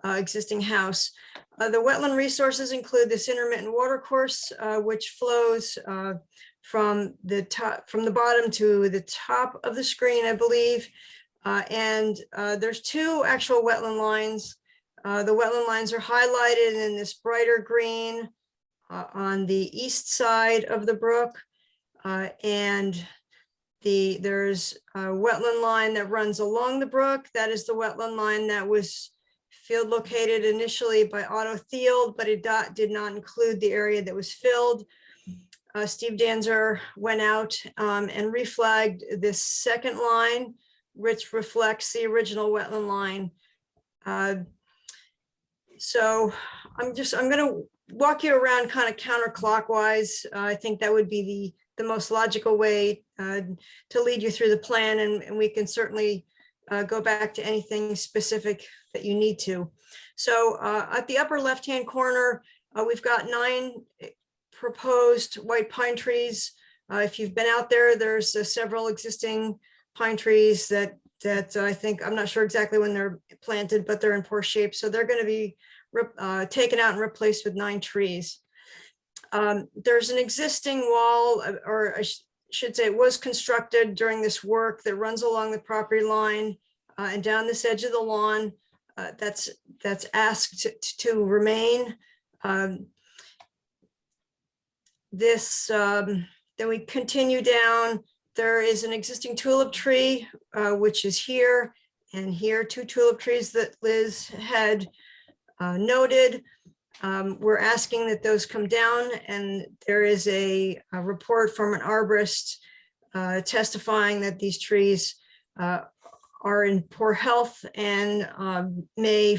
existing house. The wetland resources include this intermittent water course, which flows from the bottom to the top of the screen, I believe. And there's 2 actual wetland lines. The wetland lines are highlighted in this brighter green on the east side of the brook. And there's a wetland line that runs along the brook. That is the wetland line that was field located initially by Otto Thiel, but it did not include the area that was filled. Steve Danzer went out and reflagged this second line, which reflects the original wetland line. So I'm going to walk you around kind of counterclockwise. I think that would be the most logical way to lead you through the plan, and we can certainly go back to anything specific that you need to. So at the upper left-hand corner, we've got 9 proposed white pine trees If you've been out there, there's several existing pine trees that I think, I'm not sure exactly when they're planted, but they're in poor shape. So they're going to be taken out and replaced with 9 trees. There's an existing wall, or I should say it was constructed during this work, that runs along the property line and down this edge of the lawn. That's asked to remain. Then we continue down. There is an existing tulip tree, which is here, and here 2 tulip trees that Liz had noted. We're asking that those come down, and there is a report from an arborist testifying that these trees are in poor health and may,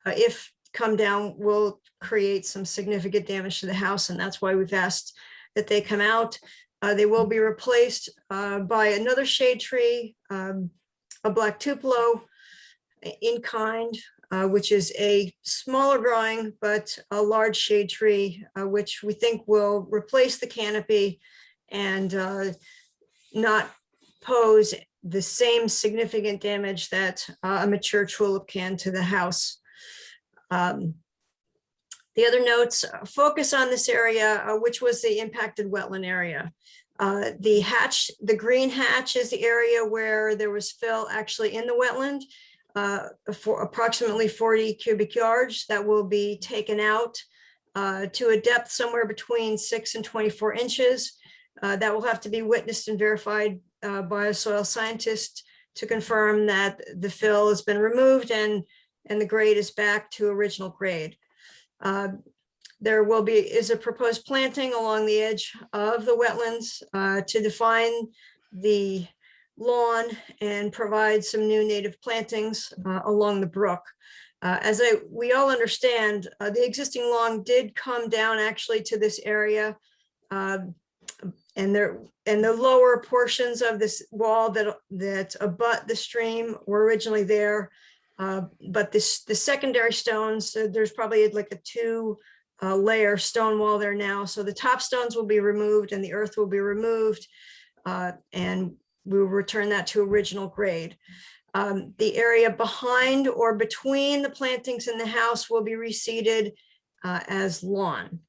if come down, will create some significant damage to the house, and that's why we've asked that they come out. They will be replaced by another shade tree, a black tupelo in kind, which is a smaller growing but a large shade tree, which we think will replace the canopy and not pose the same significant damage that a mature tulip can to the house. The other notes focus on this area, which was the impacted wetland area. The green hatch is the area where there was fill actually in the wetland, for approximately 40 cubic yards that will be taken out to a depth somewhere between 6 and 24 inches. That will have to be witnessed and verified by a soil scientist to confirm that the fill has been removed and the grade is back to original grade. There is a proposed planting along the edge of the wetlands to define the lawn and provide some new native plantings along the brook. As we all understand, the existing lawn did come down actually to this area, and the lower portions of this wall that abut the stream were originally there. But the secondary stones, there's probably like a 2 layer stone wall there now. So the top stones will be removed and the earth will be removed, and we will return that to original grade. The area behind or between the plantings in the house will be reseeded as lawn.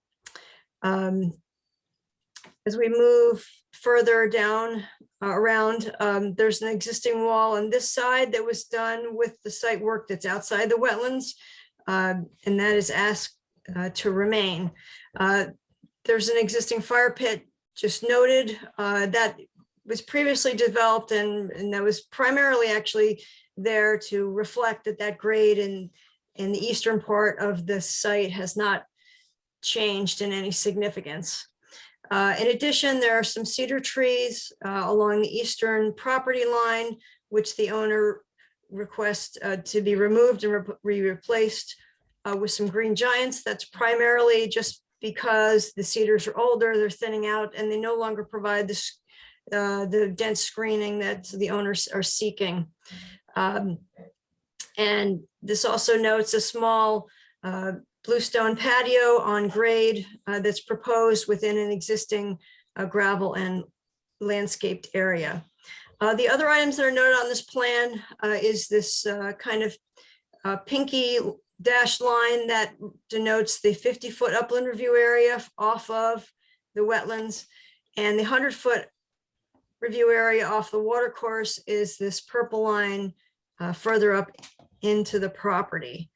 As we move further down around, there's an existing wall on this side that was done with the site work that's outside the wetlands, and that is asked to remain. There's an existing fire pit just noted that was previously developed, and that was primarily actually there to reflect that grade in the eastern part of the site has not changed in any significance. In addition, there are some cedar trees along the eastern property line, which the owner requests to be removed and replaced with some green giants. That's primarily just because the cedars are older, they're thinning out, and they no longer provide this, the dense screening that the owners are seeking. And this also notes a small bluestone patio on grade that's proposed within an existing gravel and landscaped area. The other items that are noted on this plan is this kind of pinky dashed line that denotes the 50-foot upland review area off of the wetlands, and the 100-foot review area off the watercourse is this purple line further up into the property.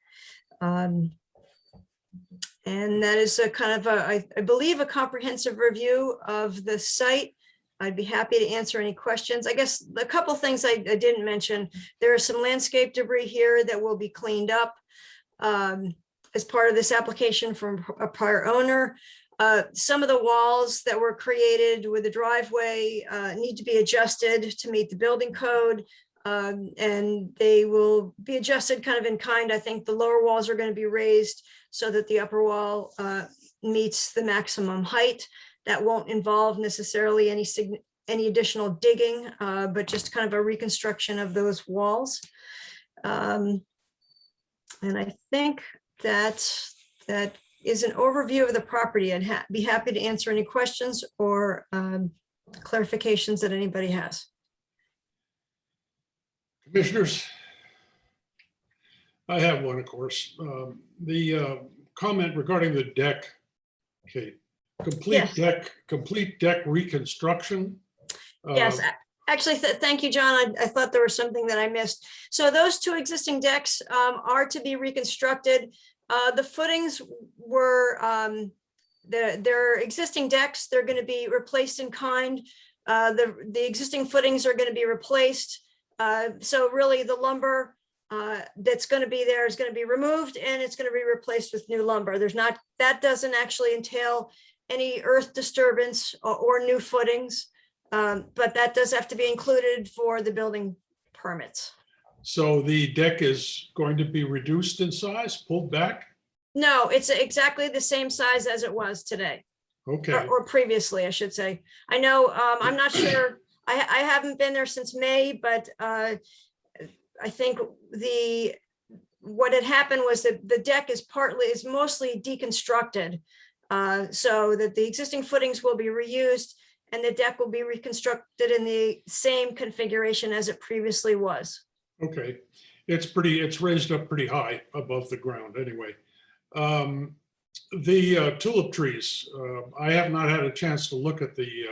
And that is a kind of I believe, a comprehensive review of the site. I'd be happy to answer any questions. I guess a couple of things I didn't mention. There is some landscape debris here that will be cleaned up as part of this application from a prior owner. Some of the walls that were created with the driveway need to be adjusted to meet the building code. And they will be adjusted kind of in kind. I think the lower walls are going to be raised so that the upper wall meets the maximum height. That won't involve necessarily any additional digging, but just kind of a reconstruction of those walls. And I think that is an overview of the property. I'd be happy to answer any questions or clarifications that anybody has. Commissioners? I have one, of course. The comment regarding the deck, Kate, complete deck reconstruction. Yes, actually, thank you, John. I thought there was something that I missed. So those two existing decks are to be reconstructed. The footings were, they're existing decks. They're going to be replaced in kind. The existing footings are going to be replaced. So really the lumber that's going to be there is going to be removed, and it's going to be replaced with new lumber. That doesn't actually entail any earth disturbance or new footings. But that does have to be included for the building permits. So the deck is going to be reduced in size, pulled back? No, it's exactly the same size as it was today, Okay, or previously, I should say. I know, I'm not sure, I haven't been there since May, but I think what had happened was that the deck is mostly deconstructed, so that the existing footings will be reused, and the deck will be reconstructed in the same configuration as it previously was. okay. It's raised up pretty high above the ground anyway. The tulip trees, I have not had a chance to look at the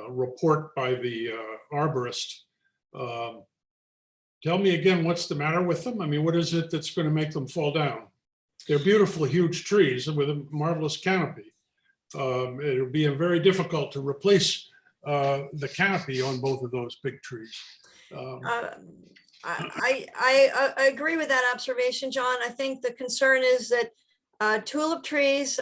report by the arborist. Tell me again, what's the matter with them? I mean, what is it that's going to make them fall down? They're beautiful, huge trees with a marvelous canopy. It'll be very difficult to replace the canopy on both of those big trees. I agree with that observation, John. I think the concern is that tulip trees,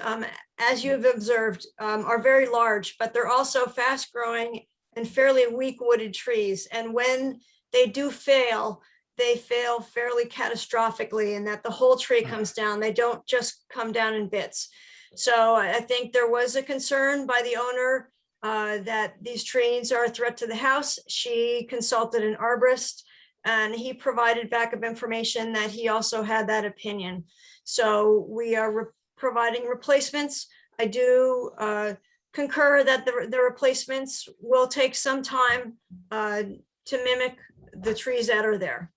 as you've observed, are very large, but they're also fast growing and fairly weak wooded trees. And when they do fail, they fail fairly catastrophically, and that the whole tree comes down. They don't just come down in bits. So I think there was a concern by the owner that these trees are a threat to the house. She consulted an arborist, and he provided backup information that he also had that opinion. So we are providing replacements. I do concur that the replacements will take some time to mimic the trees that are there.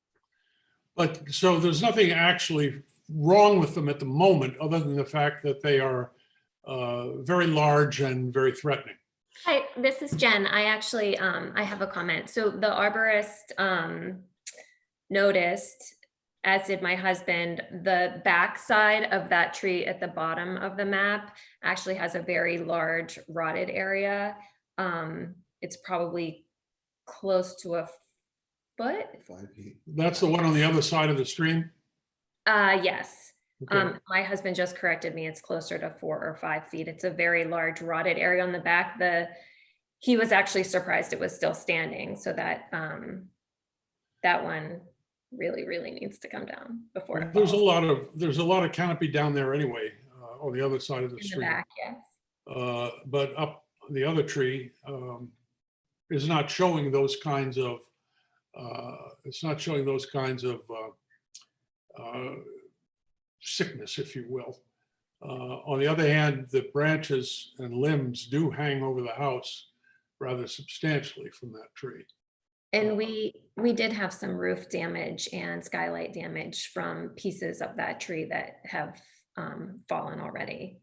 But so there's nothing actually wrong with them at the moment, other than the fact that they are very large and very threatening. Hi, this is Jen. I actually, I have a comment. So the arborist noticed, as did my husband, the backside of that tree at the bottom of the map actually has a very large rotted area. It's probably close to a foot. 5 feet. That's the one on the other side of the stream? Yes. Okay. My husband just corrected me. It's closer to 4 or 5 feet. It's a very large rotted area on the back. He was actually surprised it was still standing. So that that one really needs to come down before it There's falls. there's a lot of canopy down there anyway, on the other side of the In the stream. back, yes. But up the other tree is not showing those kinds of sickness, if you will. On the other hand, the branches and limbs do hang over the house rather substantially from that tree. And we did have some roof damage and skylight damage from pieces of that tree that have fallen already.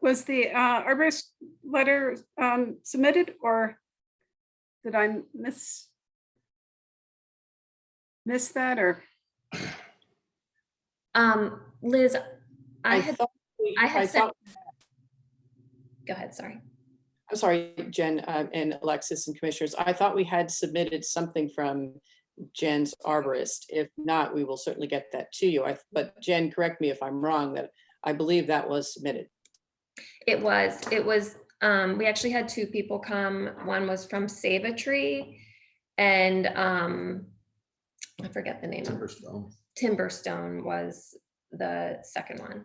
Was the arborist letter submitted, or did I miss that, or? Liz, I had thought- sent. Go ahead, sorry. I'm sorry, Jen and Alexis and commissioners. I thought we had submitted something from Jen's arborist. If not, we will certainly get that to you. But Jen, correct me if I'm wrong, that I believe that was submitted. It was, we actually had 2 people come. One was from Save a Tree, and I forget the name. Timberstone was the second one.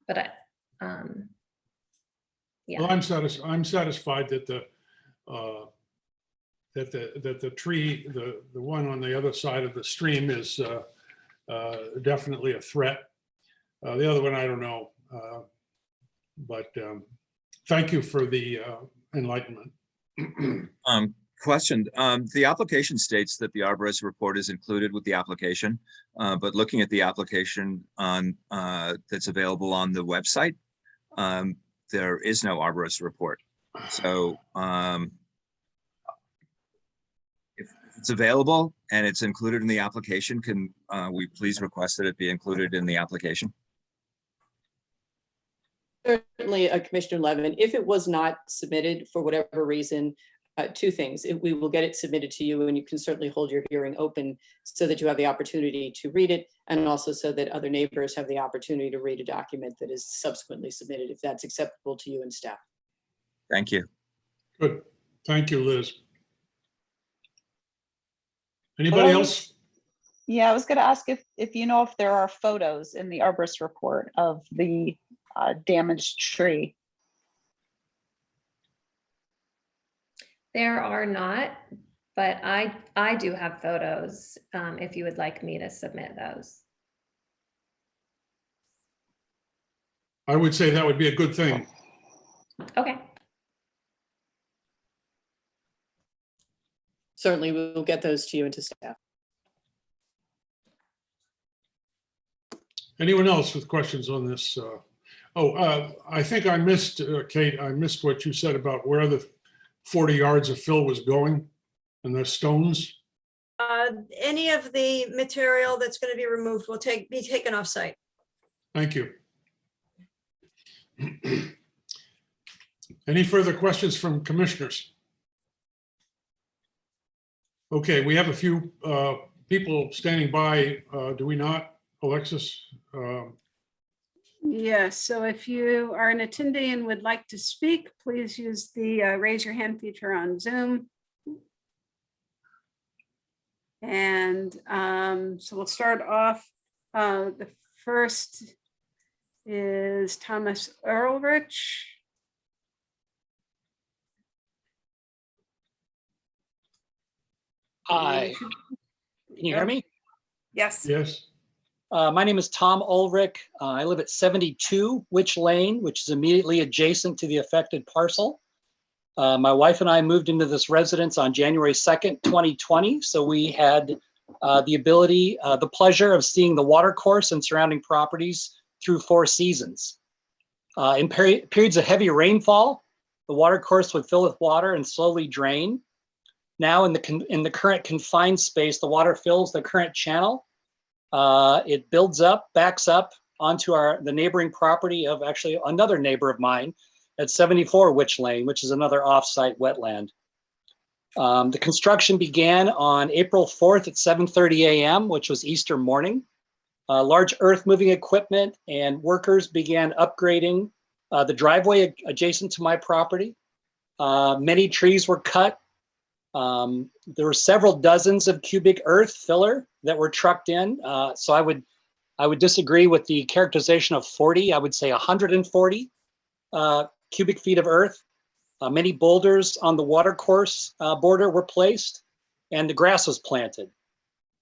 But yeah. Well, I'm satisfied that the tree, the one on the other side of the stream is definitely a threat. The other one, I don't know. But thank you for the enlightenment. Question, the application states that the arborist report is included with the application, but looking at the application on that's available on the website, there is no arborist report. So if it's available and it's included in the application, can we please request that it be included in the application? Certainly, Commissioner Levin, if it was not submitted for whatever reason, two things. We will get it submitted to you, and you can certainly hold your hearing open so that you have the opportunity to read it, and also so that other neighbors have the opportunity to read a document that is subsequently submitted, if that's acceptable to you and staff. Thank you. Good. Thank you, Liz. Anybody else? Yeah, I was going to ask if you know if there are photos in the arborist report of the damaged tree. There are not, but I do have photos, if you would like me to submit those. I would say that would be a good thing. Okay. Certainly, we will get those to you and to staff. Anyone else with questions on this? I think I missed, Kate, I missed what you said about where the 40 yards of fill was going and the stones. Any of the material that's going to be removed will be taken off site. Thank you. Any further questions from commissioners? Okay, we have a few people standing by, do we not, Alexis? Yes, so if you are an attendee and would like to speak, please use the raise your hand feature on Zoom. And so we'll start off. The first is Thomas Earlrich. Hi, can you hear me? Yes. Yes. My name is Tom Ulrich. I live at 72 Witch Lane, which is immediately adjacent to the affected parcel. My wife and I moved into this residence on January 2nd, 2020. So we had the pleasure of seeing the water course and surrounding properties through 4 seasons. In periods of heavy rainfall, the water course would fill with water and slowly drain. Now in the current confined space, the water fills the current channel. It builds up, backs up onto the neighboring property of actually another neighbor of mine at 74 Witch Lane, which is another off-site wetland. The construction began on April 4th at 7:30 a.m., which was Easter morning. Large earth-moving equipment and workers began upgrading the driveway adjacent to my property. Many trees were cut. There were several dozens of cubic earth filler that were trucked in. So I would disagree with the characterization of 40. I would say 140 cubic feet of earth. Many boulders on the water course border were placed, and the grass was planted.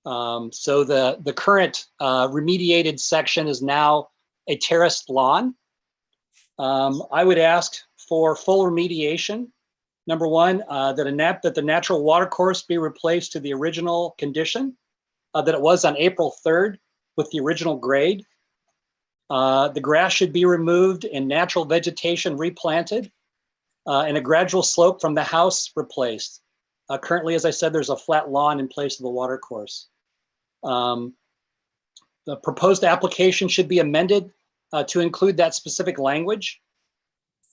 So the current remediated section is now a terraced lawn. I would ask for full remediation. Number one, that the natural water course be replaced to the original condition that it was on April 3rd with the original grade. The grass should be removed and natural vegetation replanted and a gradual slope from the house replaced. Currently, as I said, there's a flat lawn in place of the water course. The proposed application should be amended to include that specific language.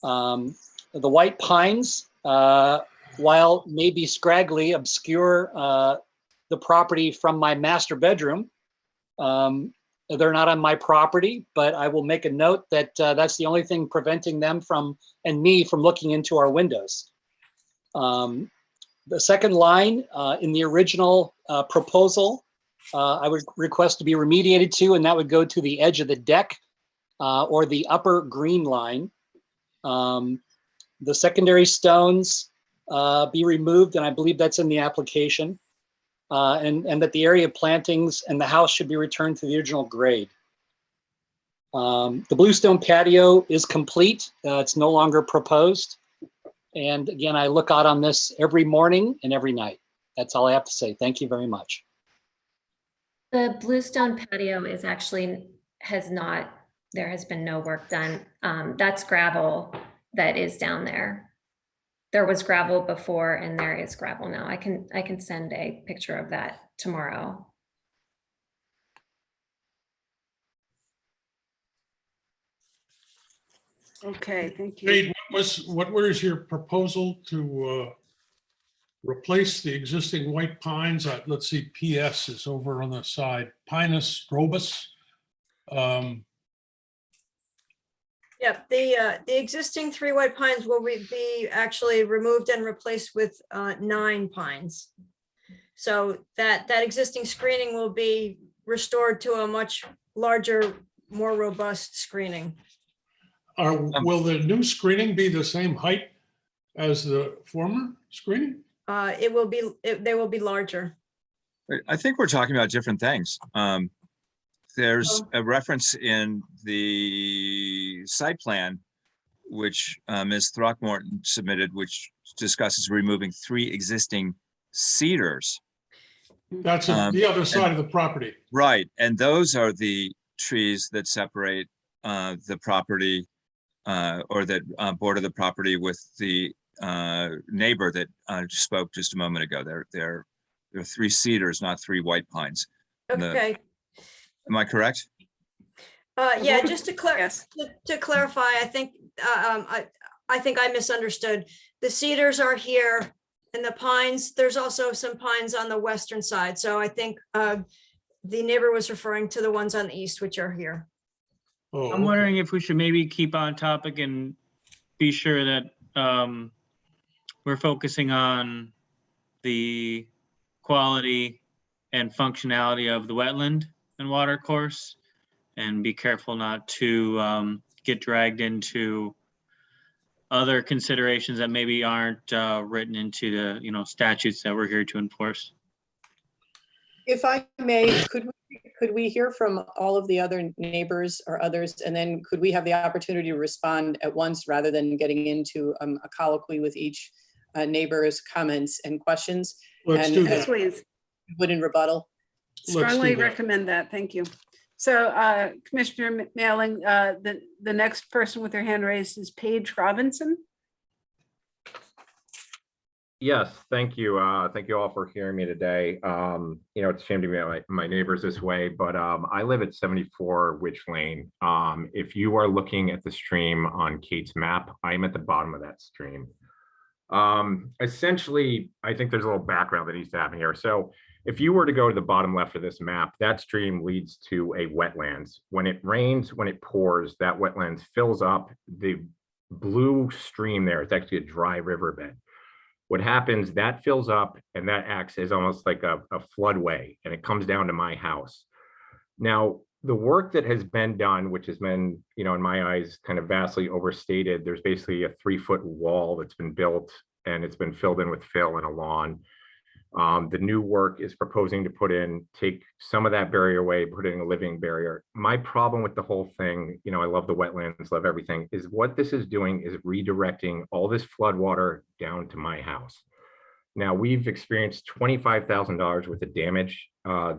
The white pines, while maybe scraggly, obscure the property from my master bedroom. They're not on my property, but I will make a note that that's the only thing preventing them and me from looking into our windows. The second line in the original proposal, I would request to be remediated to, and that would go to the edge of the deck or the upper green line. The secondary stones be removed, and I believe that's in the application, and that the area of plantings and the house should be returned to the original grade. The bluestone patio is complete. It's no longer proposed. And again, I look out on this every morning and every night. That's all I have to say. Thank you very much. The bluestone patio is actually, there has been no work done. That's gravel that is down there. There was gravel before and there is gravel now. I can send a picture of that tomorrow. Okay, thank you. Paige, what was your proposal to replace the existing white pines? Let's see, PS is over on the side, Pinus robus. Yeah, the existing 3 white pines will be actually removed and replaced with 9 pines. So that existing screening will be restored to a much larger, more robust screening. Will the new screening be the same height as the former screening? They will be larger. I think we're talking about different things. There's a reference in the site plan, which Ms. Throckmorton submitted, which discusses removing 3 existing cedars. That's the other side of the property. Right, and those are the trees that separate the property or that border the property with the neighbor that spoke just a moment ago. There are 3 cedars, not 3 white pines. Okay. Am I correct? Yeah, just to Yes. clarify, I think I misunderstood. The cedars are here and the pines, there's also some pines on the western side. So I think the neighbor was referring to the ones on the east, which are here. Oh, I'm wondering if we should maybe keep on topic and be sure that we're focusing on the quality and functionality of the wetland and water course, and be careful not to get dragged into other considerations that maybe aren't written into the statutes that we're here to enforce. If I may, could we hear from all of the other neighbors or others, and then could we have the opportunity to respond at once rather than getting into a colloquy with each neighbor's comments and questions? let's And do Yes, that. please. Would in rebuttal? Let's Strongly do that. recommend that. Thank you. So Commissioner Mailing, the next person with their hand raised is Paige Robinson. Yes, thank you. Thank you all for hearing me today. It's a shame to be my neighbors this way, but I live at 74 Witch Lane. If you are looking at the stream on Kate's map, I'm at the bottom of that stream. Essentially, I think there's a little background that needs to happen here. So if you were to go to the bottom left of this map, that stream leads to a wetlands. When it rains, when it pours, that wetlands fills up. The blue stream there, it's actually a dry riverbed. What happens, that fills up and that acts as almost like a floodway, and it comes down to my house. Now, the work that has been done, which has been, in my eyes, kind of vastly overstated, there's basically a 3-foot wall that's been built and it's been filled in with fill and a lawn. The new work is proposing to take some of that barrier away, put in a living barrier. My problem with the whole thing, I love the wetlands, love everything, is what this is doing is redirecting all this flood water down to my house. Now, we've experienced $25,000 worth of damage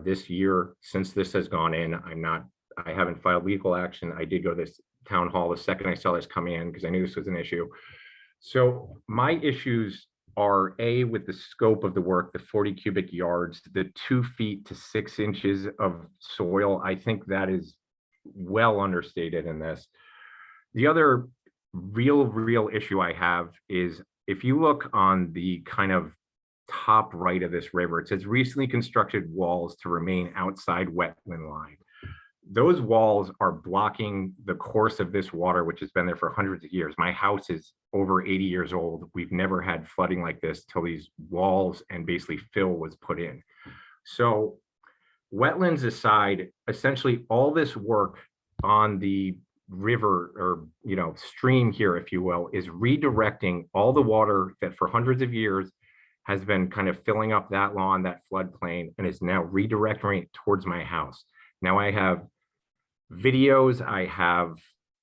this year since this has gone in. I haven't filed legal action. I did go to this town hall the second I saw this come in because I knew this was an issue. So my issues are with the scope of the work, the 40 cubic yards, the 2 feet to 6 inches of soil. I think that is well understated in this. The other real issue I have is if you look on the kind of top right of this river, it says recently constructed walls to remain outside wetland line. Those walls are blocking the course of this water, which has been there for hundreds of years. My house is over 80 years old. We've never had flooding like this till these walls and basically fill was put in. So wetlands aside, essentially all this work on the river or stream here, if you will, is redirecting all the water that for hundreds of years has been kind of filling up that lawn, that floodplain, and is now redirecting it towards my house. Now I have videos, I have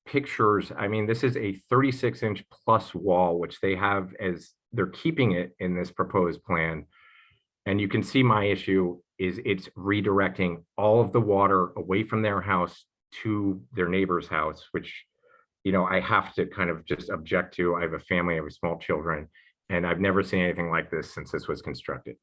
pictures. I mean, this is a 36-inch plus wall, which they have as they're keeping it in this proposed plan. And you can see my issue is it's redirecting all of the water away from their house to their neighbor's house, which, you know, I have to kind of just object to. I have a family, I have small children, and I've never seen anything like this since this was constructed.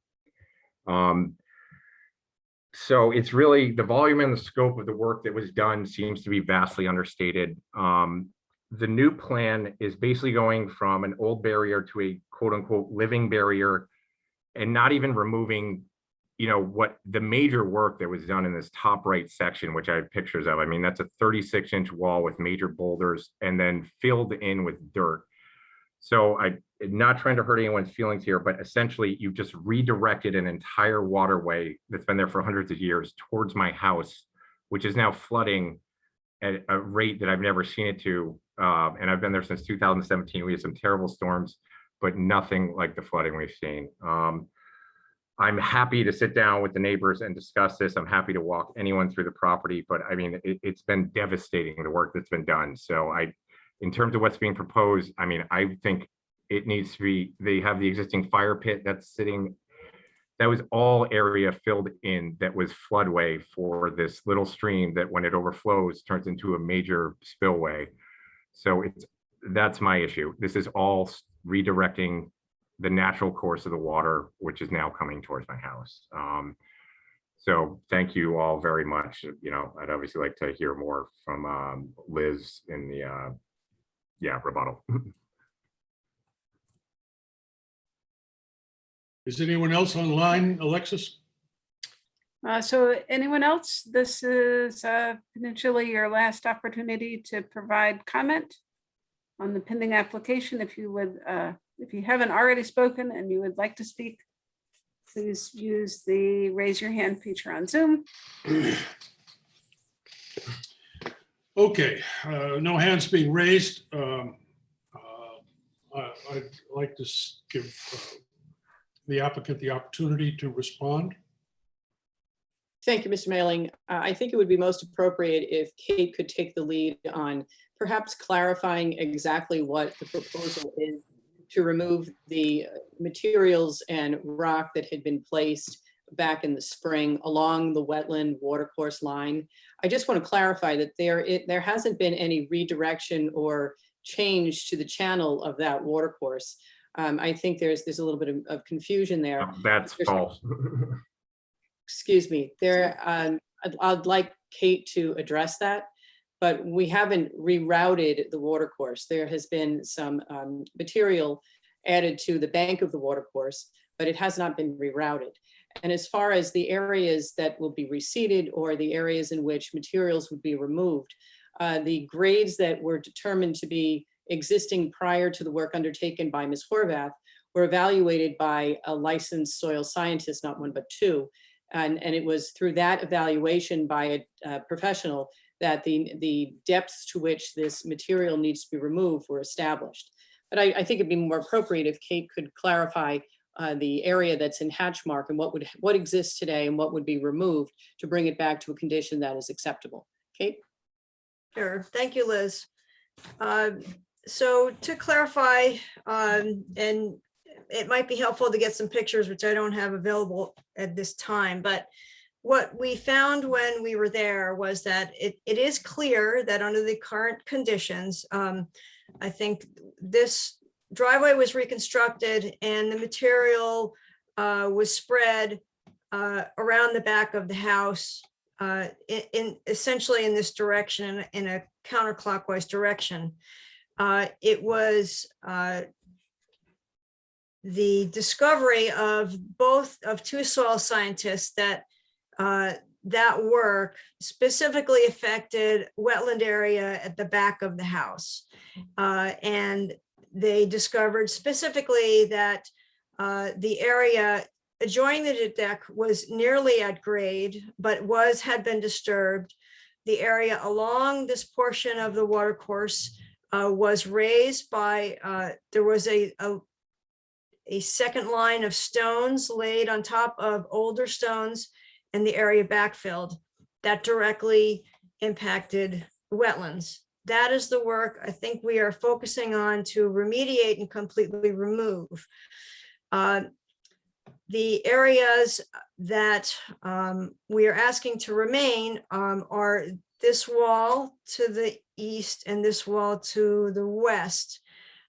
So it's really the volume and the scope of the work that was done seems to be vastly understated. The new plan is basically going from an old barrier to a quote unquote living barrier, and not even removing, you know, what the major work that was done in this top right section, which I have pictures of. I mean, that's a 36-inch wall with major boulders and then filled in with dirt. So I'm not trying to hurt anyone's feelings here, but essentially you just redirected an entire waterway that's been there for hundreds of years towards my house, which is now flooding at a rate that I've never seen it to. And I've been there since 2017. We had some terrible storms, but nothing like the flooding we've seen. I'm happy to sit down with the neighbors and discuss this. I'm happy to walk anyone through the property, but I mean, it's been devastating, the work that's been done. So in terms of what's being proposed, I mean, I think it needs to be, they have the existing fire pit that's sitting, that was all area filled in that was floodway for this little stream that when it overflows turns into a major spillway. So that's my issue. This is all redirecting the natural course of the water, which is now coming towards my house. So thank you all very much. You know, I'd obviously like to hear more from Liz in the rebuttal. Is anyone else online, Alexis? So anyone else? This is potentially your last opportunity to provide comment on the pending application. If you would, if you haven't already spoken and you would like to speak, please use the raise your hand feature on Zoom. Okay, no hands being raised. I'd like to give the applicant the opportunity to respond. Thank you, Mr. Mailing. I think it would be most appropriate if Kate could take the lead on perhaps clarifying exactly what the proposal is to remove the materials and rock that had been placed back in the spring along the wetland watercourse line. I just want to clarify that there hasn't been any redirection or change to the channel of that watercourse. I think there's a little bit of confusion there. That's false. Excuse me. I'd like Kate to address that, but we haven't rerouted the watercourse. There has been some material added to the bank of the watercourse, but it has not been rerouted. And as far as the areas that will be reseeded or the areas in which materials would be removed, the grades that were determined to be existing prior to the work undertaken by Ms. Horvath were evaluated by a licensed soil scientist, not one, but two. And it was through that evaluation by a professional that the depths to which this material needs to be removed were established. But I think it'd be more appropriate if Kate could clarify the area that's in hatch mark and what exists today and what would be removed to bring it back to a condition that is acceptable. Kate? Sure. Thank you, Liz. So to clarify, and it might be helpful to get some pictures, which I don't have available at this time, but what we found when we were there was that it is clear that under the current conditions, I think this driveway was reconstructed and the material was spread around the back of the house in essentially in this direction, in a counterclockwise direction. It was the discovery of two soil scientists that that work specifically affected wetland area at the back of the house. And they discovered specifically that the area adjoining the deck was nearly at grade, but had been disturbed. The area along this portion of the watercourse was raised by, there was a second line of stones laid on top of older stones and the area backfilled that directly impacted wetlands. that is the work I think we are focusing on to remediate and completely remove. The areas that we are asking to remain are this wall to the east and this wall to the west.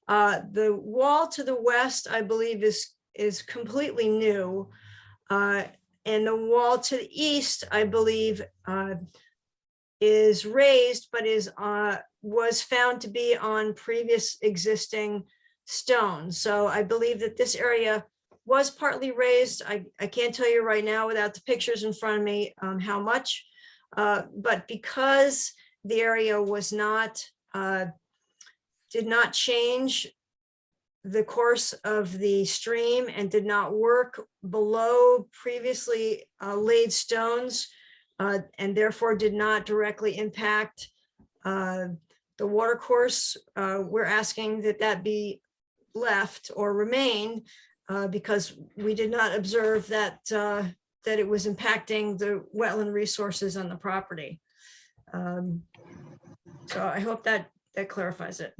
The wall to the west, I believe, is completely new. And the wall to the east, I believe, is raised, but was found to be on previous existing stones. So I believe that this area was partly raised. I can't tell you right now without the pictures in front of me how much, but because the area was not, did not change the course of the stream and did not work below previously laid stones, and therefore did not directly impact the water course, we're asking that that be left or remain, because we did not observe that that it was impacting the wetland resources on the property. So I hope that clarifies it.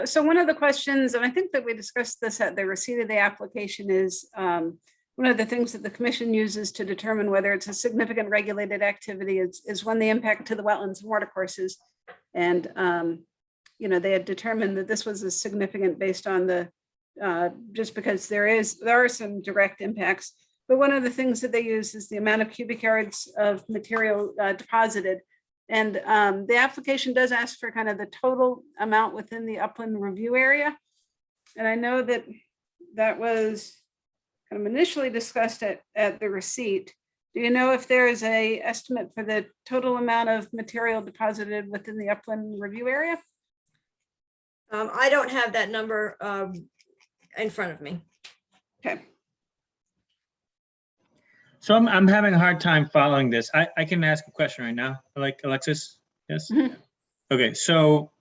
So one of the questions, and I think that we discussed this at the receipt of the application, is one of the things that the commission uses to determine whether it's a significant regulated activity is when the impact to the wetlands and watercourses. And, you know, they had determined that this was a significant based on the, just because there are some direct impacts. But one of the things that they use is the amount of cubic yards of material deposited. And the application does ask for kind of the total amount within the upland review area. And I know that that was kind of initially discussed at the receipt. Do you know if there is a estimate for the total amount of material deposited within the upland review area? I don't have that number in front of me. Okay. So I'm having a hard time following this. I can ask a question right now, like Alexis, yes? Mhm. Okay, so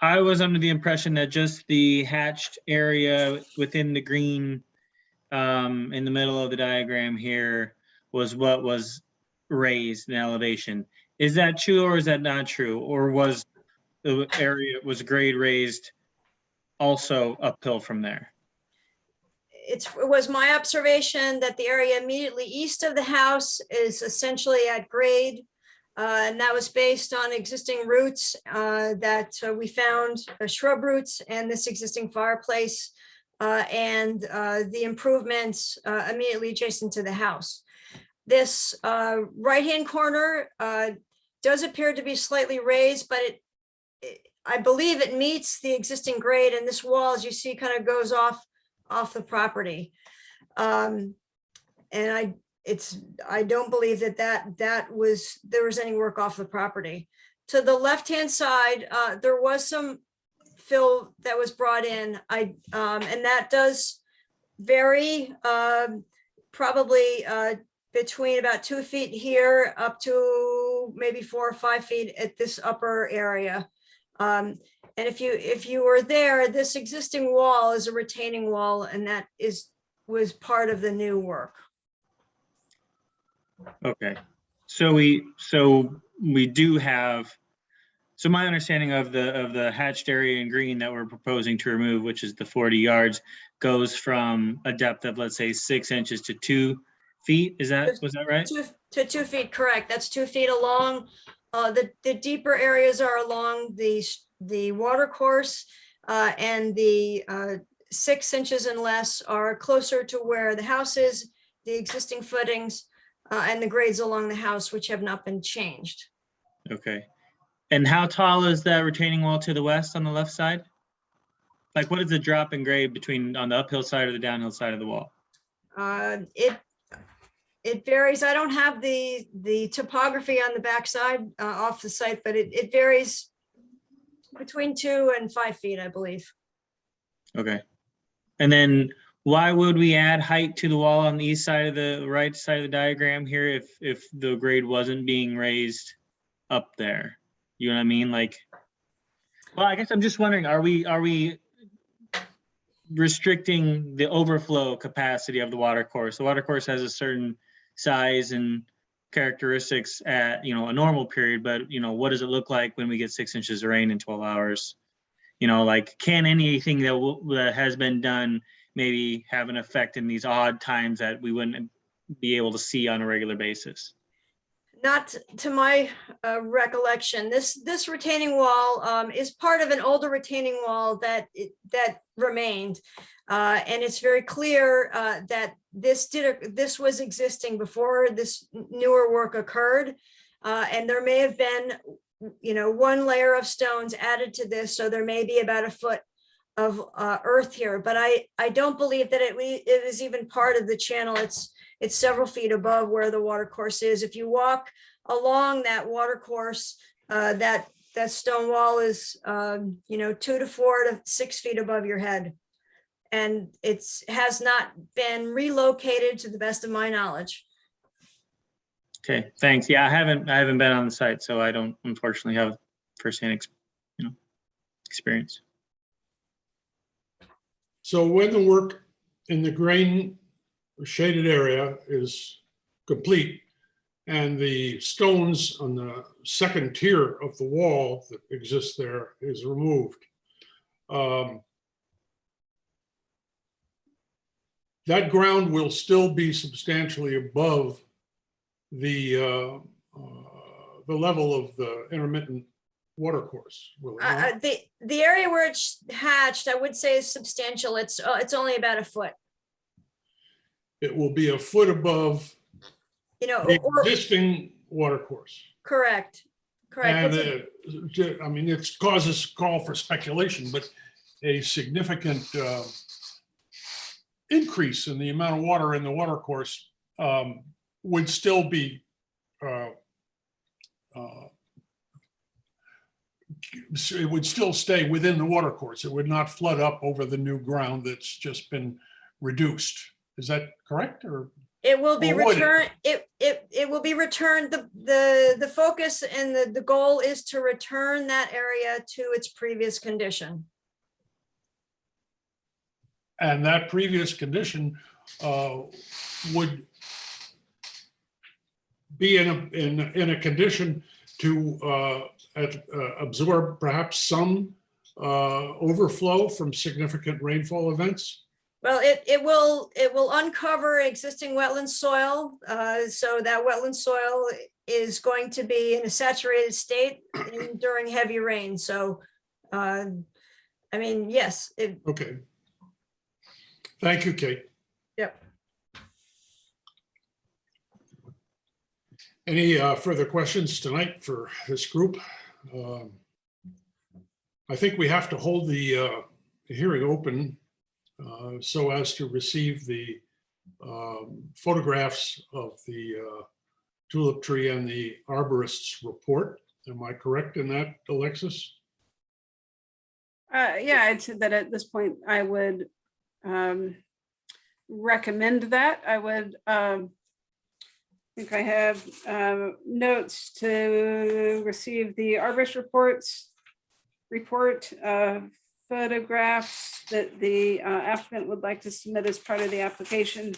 I was under the impression that just the hatched area within the green in the middle of the diagram here was what was raised in elevation. Is that true or is that not true? Or was the area, was grade raised also uphill from there? It was my observation that the area immediately east of the house is essentially at grade. And that was based on existing roots that we found, shrub roots and this existing fireplace and the improvements immediately adjacent to the house. This right-hand corner does appear to be slightly raised, but I believe it meets the existing grade, and this wall, as you see, kind of goes off the property. And I don't believe that there was any work off the property. To the left-hand side, there was some fill that was brought in. And that does vary, probably between about 2 feet here up to maybe 4 or 5 feet at this upper area. And if you were there, this existing wall is a retaining wall, and that was part of the new work. Okay, so we do have, so my understanding of the hatched area in green that we're proposing to remove, which is the 40 yards, goes from a depth of, let's say, 6 inches to 2 feet. Was that right? 2 feet, correct. That's 2 feet along. The deeper areas are along the water course, and the 6 inches and less are closer to where the house is, the existing footings, and the grades along the house, which have not been changed. Okay. And how tall is that retaining wall to the west on the left side? Like, what is the drop in grade between on the uphill side or the downhill side of the wall? It varies. I don't have the topography on the backside off the site, but it varies between 2 and 5 feet, I believe. Okay. And then why would we add height to the wall on the east side of the right side of the diagram here if the grade wasn't being raised up there? You know what I mean? Like, well, I guess I'm just wondering, are we restricting the overflow capacity of the water course? The water course has a certain size, and characteristics at, a normal period, but, what does it look like when we get 6 inches of rain in 12 hours? Like, can anything that has been done maybe have an effect in these odd times that we wouldn't be able to see on a regular basis? Not to my recollection. This retaining wall is part of an older retaining wall that remained. And it's very clear that this was existing before this newer work occurred. And there may have been, one layer of stones added to this, so there may be about a foot of earth here. But I don't believe that it was even part of the channel. It's several feet above where the water course is. If you walk along that water course, that stone wall is 2 to 4 to 6 feet above your head. And has not been relocated to the best of my knowledge. Okay, thanks. Yeah, I haven't been on the site, so I don't unfortunately have firsthand experience. So when the work in the grain shaded area is complete and the stones on the second tier of the wall that exists there is removed, that ground will still be substantially above the level of the intermittent water course, will it not? The area where it's hatched, I would say, is substantial. It's only about a foot. It will be a foot above the existing water course. Correct. And it causes call for speculation, but a significant increase in the amount of water in the water course would still be it would still stay within the water course. It would not flood up over the new ground that's just been reduced. Is that correct? Or it will be or would returned. It will be returned. The focus and the goal is to return that area to its previous condition. And that previous condition would be in a condition to absorb perhaps some overflow from significant rainfall events? Well, it will uncover existing wetland soil. So that wetland soil is going to be in a saturated state during heavy rain. So, yes. Okay. Thank you, Kate. Yep. Any further questions tonight for this group? I think we have to hold the hearing open so as to receive the photographs of the tulip tree and the arborist's report. Am I correct in that, Alexis? Yeah, I'd say that at this point, I would recommend that. I would think I have notes to receive the arborist report, photographs that the applicant would like to submit as part of the application.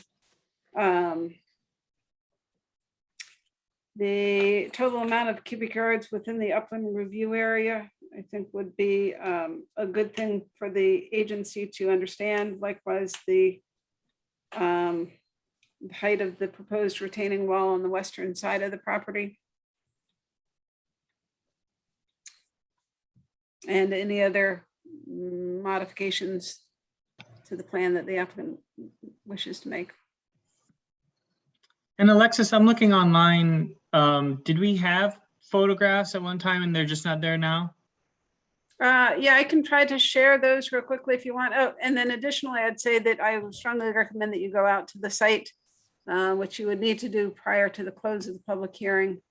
The total amount of cubic yards within the upland review area, I think would be a good thing for the agency to understand. Likewise, the height of the proposed retaining wall on the western side of the property. And any other modifications to the plan that the applicant wishes to make. And Alexis, I'm looking online. Did we have photographs at one time and they're just not there now? Yeah, I can try to share those real quickly if you want. Oh, and then additionally, I'd say that I would strongly recommend that you go out to the site, which you would need to do prior to the close of the public hearing.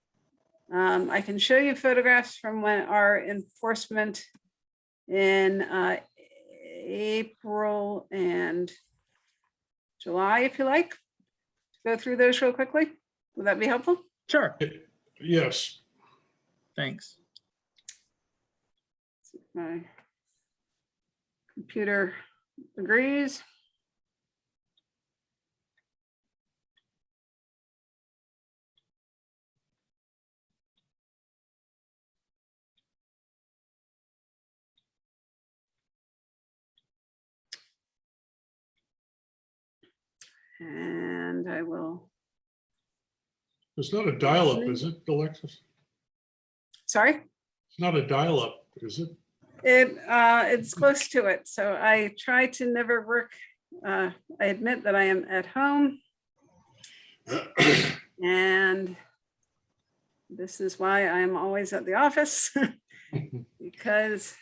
I can show you photographs from when our enforcement in April and July, if you like. Go through those real quickly. Would that be helpful? Sure. Yes. Thanks. My computer agrees. And I will, It's not a dial-up, is it, Alexis? sorry, It's not a dial-up, is it? it's close to it. So I try to never work. I admit that I am at home. And this is why I'm always at the office, because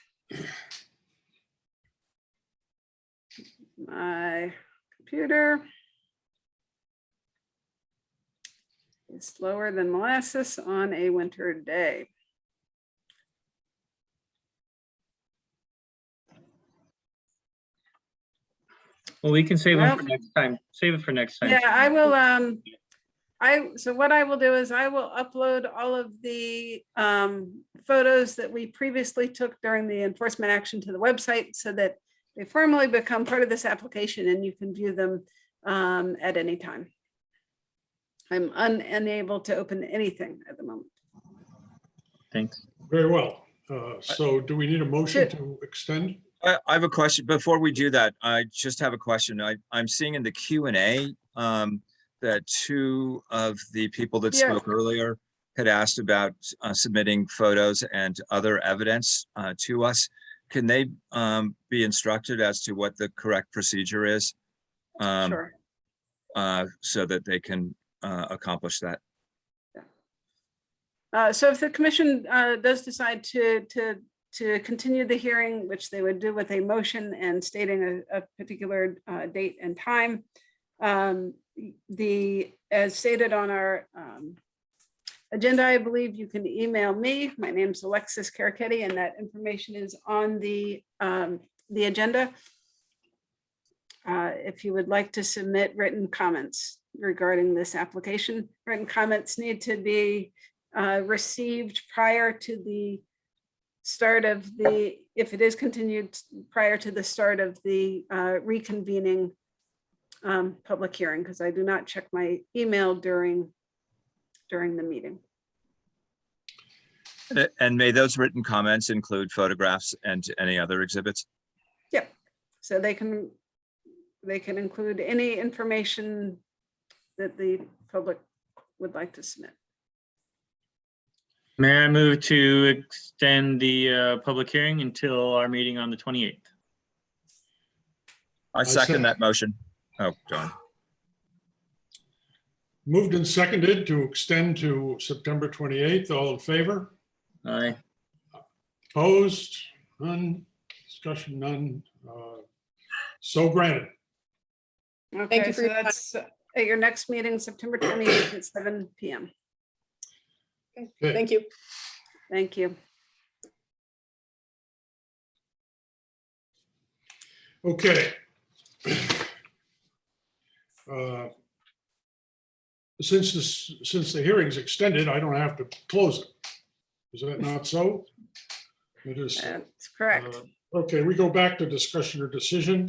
my computer is slower than molasses on a winter day. Well, we can save them for Well- next time. Save it for next time. Yeah, I will, so what I will do is I will upload all of the photos that we previously took during the enforcement action to the website so that they formally become part of this application and you can view them at any time. I'm unable to open anything at the moment. Thanks. Very well. So do we need a motion to extend? I have a question. Before we do that, I just have a question. I'm seeing in the Q&A that two of the people that Yeah. spoke earlier had asked about submitting photos and other evidence to us. Can they be instructed as to what the correct procedure is? Sure. So that they can accomplish that. So if the commission does decide to continue the hearing, which they would do with a motion and stating a particular date and time, as stated on our agenda, I believe you can email me. My name's Alexis Carachetti, and that information is on the agenda. If you would like to submit written comments regarding this application, written comments need to be received prior to the start of the, if it is continued prior to the start of the reconvening public hearing, because I do not check my email during the meeting. And may those written comments include photographs and any other exhibits? Yep. So they can include any information that the public would like to submit. May I move to extend the public hearing until our meeting on the 28th? I second that motion. Oh, John. Moved and seconded to extend to September 28th. All in favor? Aye. Opposed? None. Discussion none. So granted. Okay, you for so your time. that's at your next meeting, September 28th at 7 p.m. Okay. Thank you. Thank you. Okay. Since the hearing's extended, I don't have to close it. Is that not so? It is. That's correct. Okay, we go back to discussion or decision.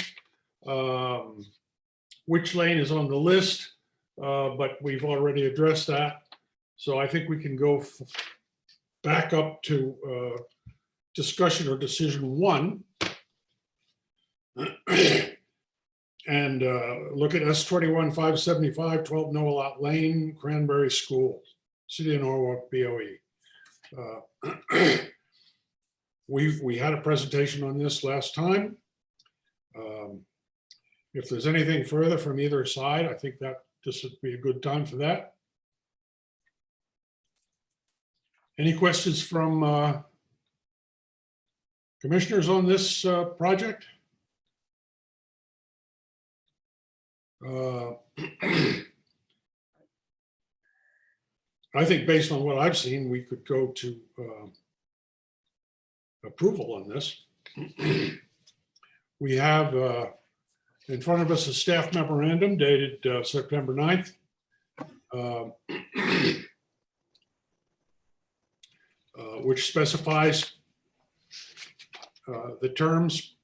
Which lane is on the list, but we've already addressed that. So I think we can go back up to discussion or decision 1. And look at S21-575, 12 Noah Lot Lane, Cranberry School, City of Norwalk, BOE. We had a presentation on this last time. If there's anything further from either side, I think that this would be a good time for that. Any questions from commissioners on this project? I think based on what I've seen, we could go to approval on this. We have in front of us a staff memorandum dated September 9th. Which specifies the terms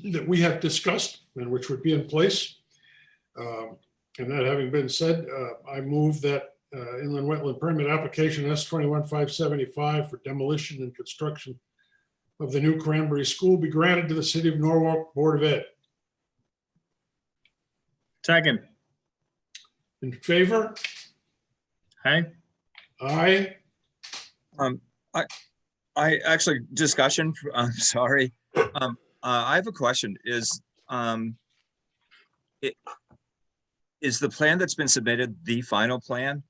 that we have discussed and which would be in place. And that having been said, I move that inland wetland permit application S21-575 for demolition and construction of the new Cranberry School be granted to the City of Norwalk Board of Ed. Second. In favor? Hi. Aye. I actually discussion, I'm sorry. I have a question. Is the plan that's been submitted the final plan?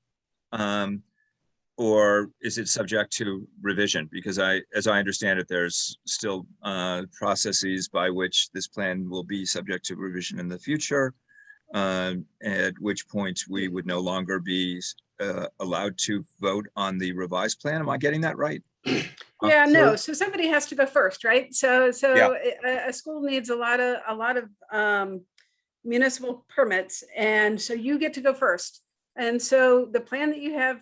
Or is it subject to revision? Because as I understand it, there's still processes by which this plan will be subject to revision in the future. At which point we would no longer be allowed to vote on the revised plan. Am I getting that right? Yeah, no, Sure. so somebody has to go first, right? So Yeah. a school needs a lot of municipal permits, and so you get to go first. And so the plan that you have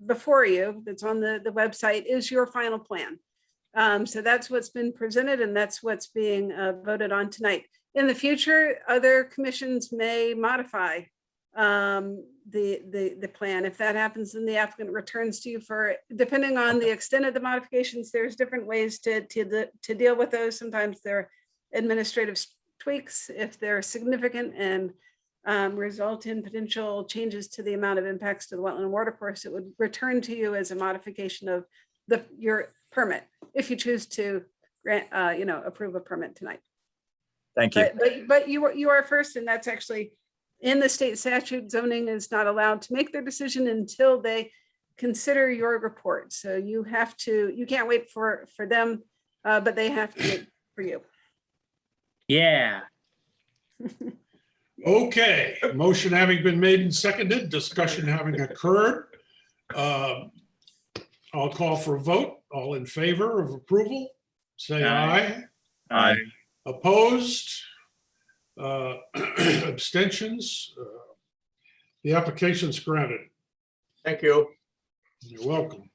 before you, that's on the website, is your final plan. So that's what's been presented, and that's what's being voted on tonight. In the future, other commissions may modify the plan. If that happens, then the applicant returns to you for, depending on the extent of the modifications, there's different ways to deal with those. Sometimes they're administrative tweaks if they're significant and result in potential changes to the amount of impacts to the wetland watercourse. It would return to you as a modification of your permit if you choose to grant, approve a permit tonight. Thank you. But you are first, and that's actually in the state statute. Zoning is not allowed to make their decision until they consider your report. So you can't wait for them, but they have to wait for you. Yeah. Okay, motion having been made and seconded, discussion having occurred. I'll call for a vote. All in favor of approval, say aye. Aye. Opposed? Abstentions? The application's granted. Thank you. You're welcome.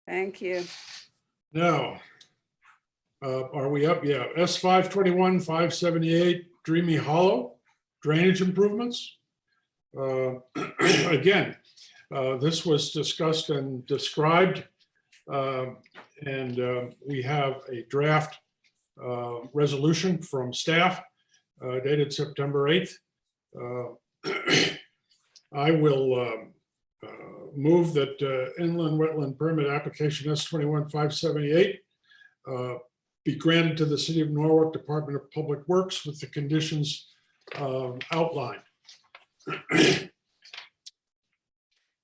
Thank you. Now, are we up? Yeah, S 521-578 Dreamy Hollow drainage improvements. Again, this was discussed and described, and we have a draft resolution from staff dated September 8th. I will move that inland wetland permit application S 21-578 be granted to the City of Norwalk Department of Public Works with the conditions outlined.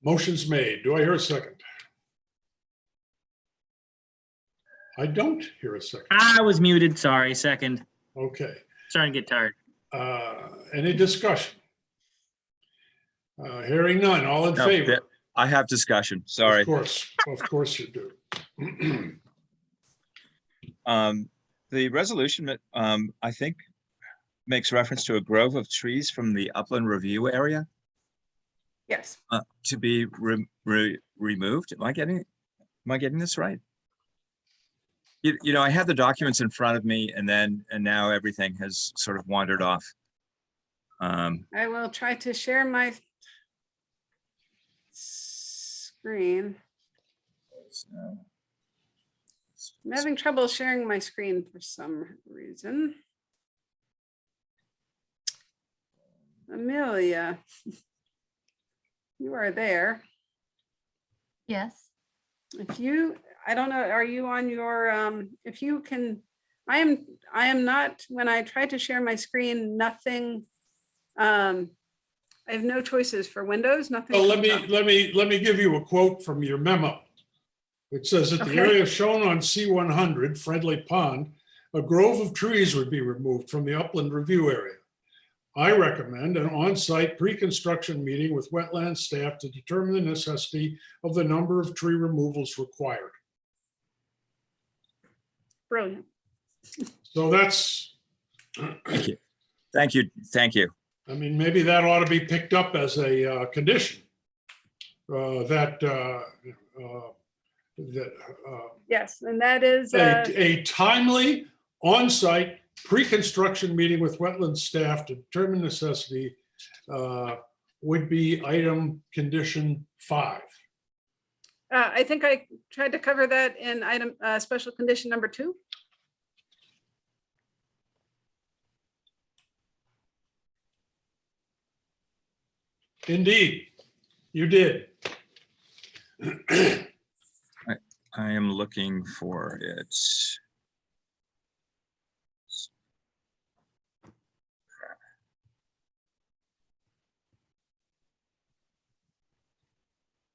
Motion's made. Do I hear a second? I don't hear a second. I was muted. Sorry. Second. Okay. Starting to get tired. Any discussion? Hearing none. All in No, favor? I have discussion. Sorry. Of course you do. The resolution, I think, makes reference to a grove of trees from the upland review area Yes. to be removed. Am I getting this right? You know, I had the documents in front of me, and now everything has sort of wandered off. I will try to share my screen. I'm having trouble sharing my screen for some reason. Amelia, you are there. Yes. I don't know, are you on your, if you can, I am not, when I tried to share my screen, nothing, I have no choices for Windows, nothing. Well, comes up. let me give you a quote from your memo. It says that the Okay. area shown on C100 Friendly Pond, a grove of trees would be removed from the upland review area. I recommend an on-site pre-construction meeting with wetland staff to determine the necessity of the number of tree removals required. Brilliant. So that's, Thank you. I mean, maybe that ought to be picked up as a condition Yes, and that is, a timely on-site pre-construction meeting with wetland staff to determine necessity would be item condition 5. I think I tried to cover that in item, special condition number 2. Indeed, you did. I am looking for it.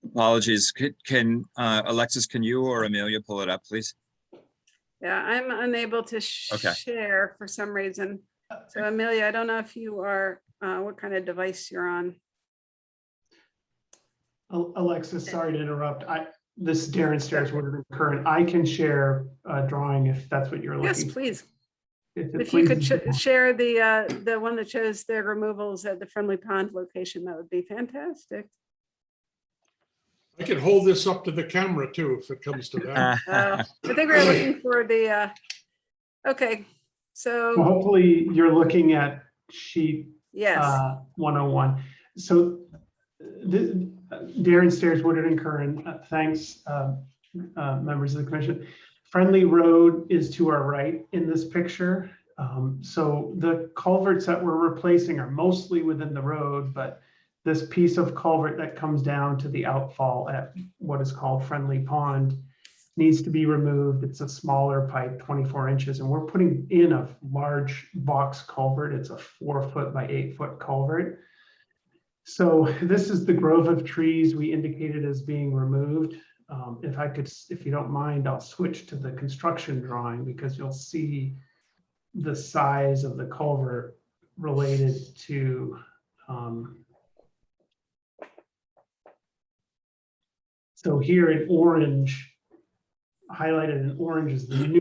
Apologies. Can Alexis, can you or Amelia pull it up, please? Yeah, I'm unable to Okay. share for some reason. So Amelia, I don't know if you are, what kind of device you're on. Alexis, sorry to interrupt. This Darren Stairs Woodard Current. I can share a drawing if that's what you're looking. Yes, please. If it If you could pleases share the one that shows the removals at the Friendly Pond location, that would be fantastic. I can hold this up to the camera too, if it comes to that. I think we're looking for the, okay, Well, so, hopefully you're looking at sheet yes, 101. So Darren Stairs, Woodard and Curran, thanks, members of the commission. Friendly Road is to our right in this picture. So the culverts that we're replacing are mostly within the road, but this piece of culvert that comes down to the outfall at what is called Friendly Pond needs to be removed. It's a smaller pipe, 24 inches, and we're putting in a large box culvert. It's a 4-foot by 8-foot culvert. So this is the grove of trees we indicated as being removed. If you don't mind, I'll switch to the construction drawing because you'll see the size of the culvert related to so here in orange, highlighted in orange is the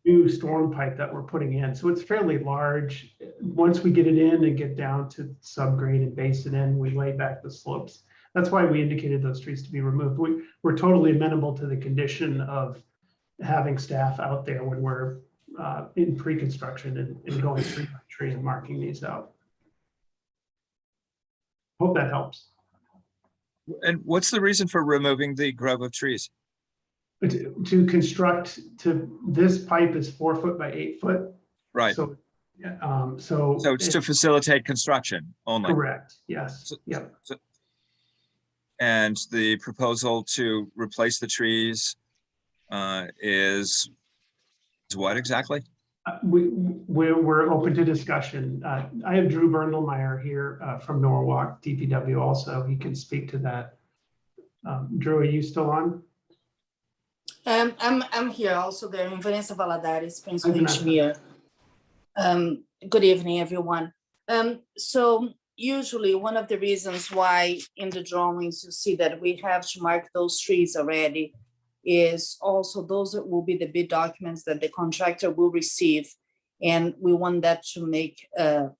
new storm pipe that we're putting in. So it's fairly large. Once we get it in and get down to subgrade and base it in, we lay back the slopes. That's why we indicated those trees to be removed. We're totally amenable to the condition of having staff out there when we're in pre-construction and going tree by tree and marking these out. Hope that helps. And what's the reason for removing the grove of trees? To construct this pipe is 4-foot by 8-foot. Right. So, so it's to facilitate construction only. Correct. Yes. Yep. And the proposal to replace the trees is what exactly? We're open to discussion. I have Drew Berndelmeyer here from Norwalk DPW also. He can speak to that. Drew, are you still on? I'm here also there in Vanessa Valadares, principal engineer. Good evening, everyone. So usually one of the reasons why in the drawings you see that we have to mark those trees already is also those that will be the bid documents that the contractor will receive. And we want that to make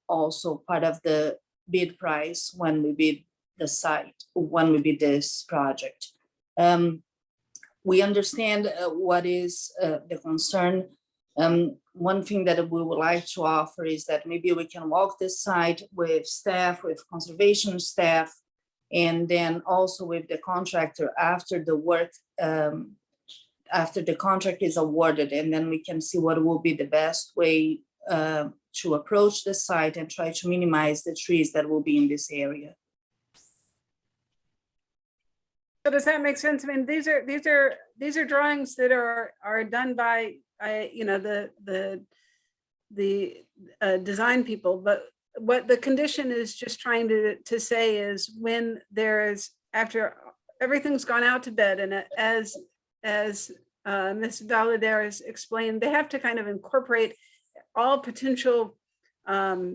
also part of the bid price when we bid the site, when we bid this project. We understand what is the concern. One thing that we would like to offer is that maybe we can walk this site with staff, with conservation staff, and then also with the contractor after the work, after the contract is awarded, and then we can see what will be the best way to approach the site and try to minimize the trees that will be in this area. so does that make sense? I mean, these are drawings that are done by, the design people, but what the condition is just trying to say is when there is, after everything's gone out to bed, and as Ms. Valadares explained, they have to kind of incorporate all potential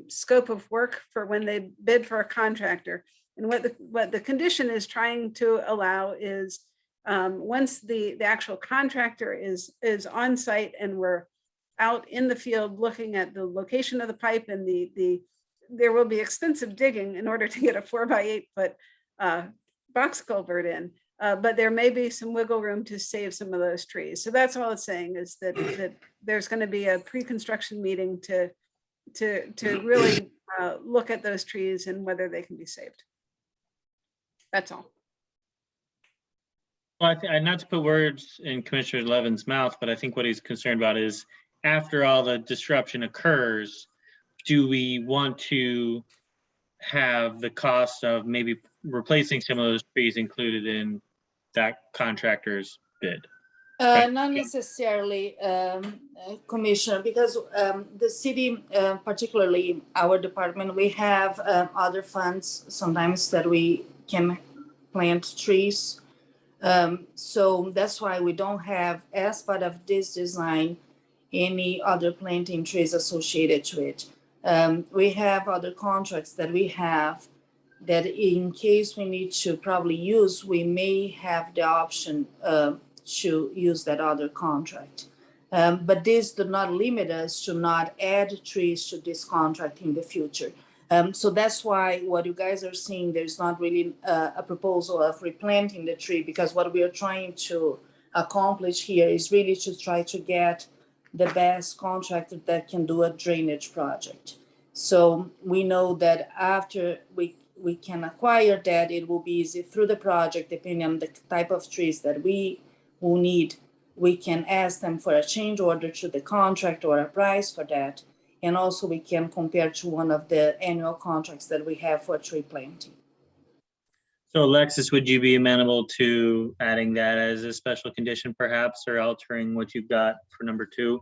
scope of work for when they bid for a contractor. And what the condition is trying to allow is once the actual contractor is on site and we're out in the field looking at the location of the pipe, and there will be extensive digging in order to get a 4 by 8 foot box culvert in. But there may be some wiggle room to save some of those trees. So that's all it's saying, is that there's going to be a pre-construction meeting to really look at those trees and whether they can be saved. That's all. Well, not to put words in Commissioner Levin's mouth, but I think what he's concerned about is after all the disruption occurs, do we want to have the cost of maybe replacing some of those trees included in that contractor's bid? Not necessarily, Commissioner, because the city, particularly our department, we have other funds sometimes that we can plant trees. So that's why we don't have, as part of this design, any other planting trees associated to it. We have other contracts that we have that in case we need to probably use, we may have the option to use that other contract. But this do not limit us to not add trees to this contract in the future. So that's why what you guys are seeing, there's not really a proposal of replanting the tree, because what we are trying to accomplish here is really to try to get the best contractor that can do a drainage project. So we know that after we can acquire that, it will be easy through the project, depending on the type of trees that we will need. We can ask them for a change order to the contract or a price for that. And also we can compare to one of the annual contracts that we have for tree planting. So Alexis, would you be amenable to adding that as a special condition perhaps, or altering what you've got for number 2?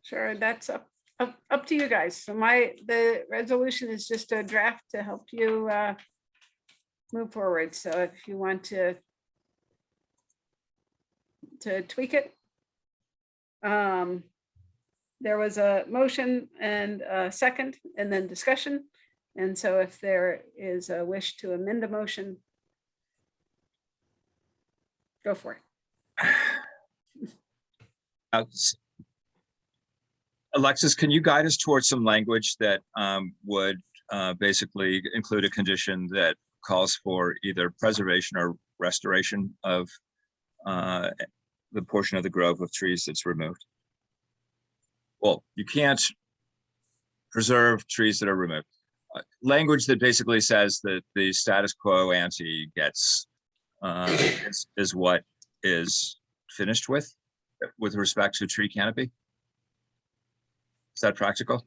Sure, that's up to you guys. So the resolution is just a draft to help you move forward. So if you want to tweak it. There was a motion and a second and then discussion. And so if there is a wish to amend the motion, go for it. Alexis, can you guide us towards some language that would basically include a condition that calls for either preservation or restoration of the portion of the grove of trees that's removed? Well, you can't preserve trees that are removed. Language that basically says that the status quo ante gets is what is finished with respect to tree canopy. Is that practical?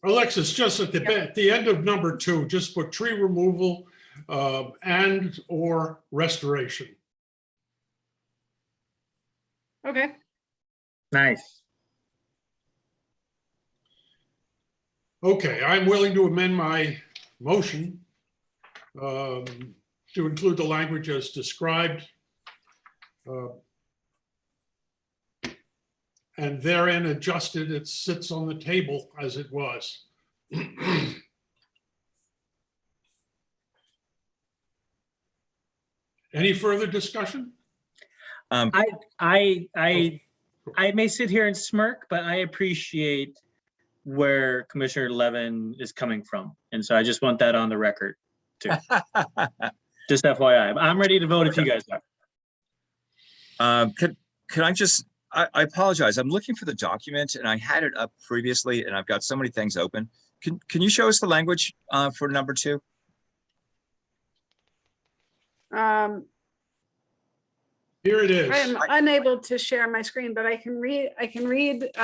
Alexis, just at the end of number 2, just put tree removal and or restoration. Okay. Nice. Okay, I'm willing to amend my motion to include the language as described. And therein adjusted, it sits on the table as it was. Any further discussion? I may sit here and smirk, but I appreciate where Commissioner Levin is coming from. And so I just want that on the record too. Just FYI, I'm ready to vote if you guys are. Can I just, I apologize. I'm looking for the document and I had it up previously and I've got so many things open. Can you show us the language for number 2? Here it is. I am unable to share my screen, but I can read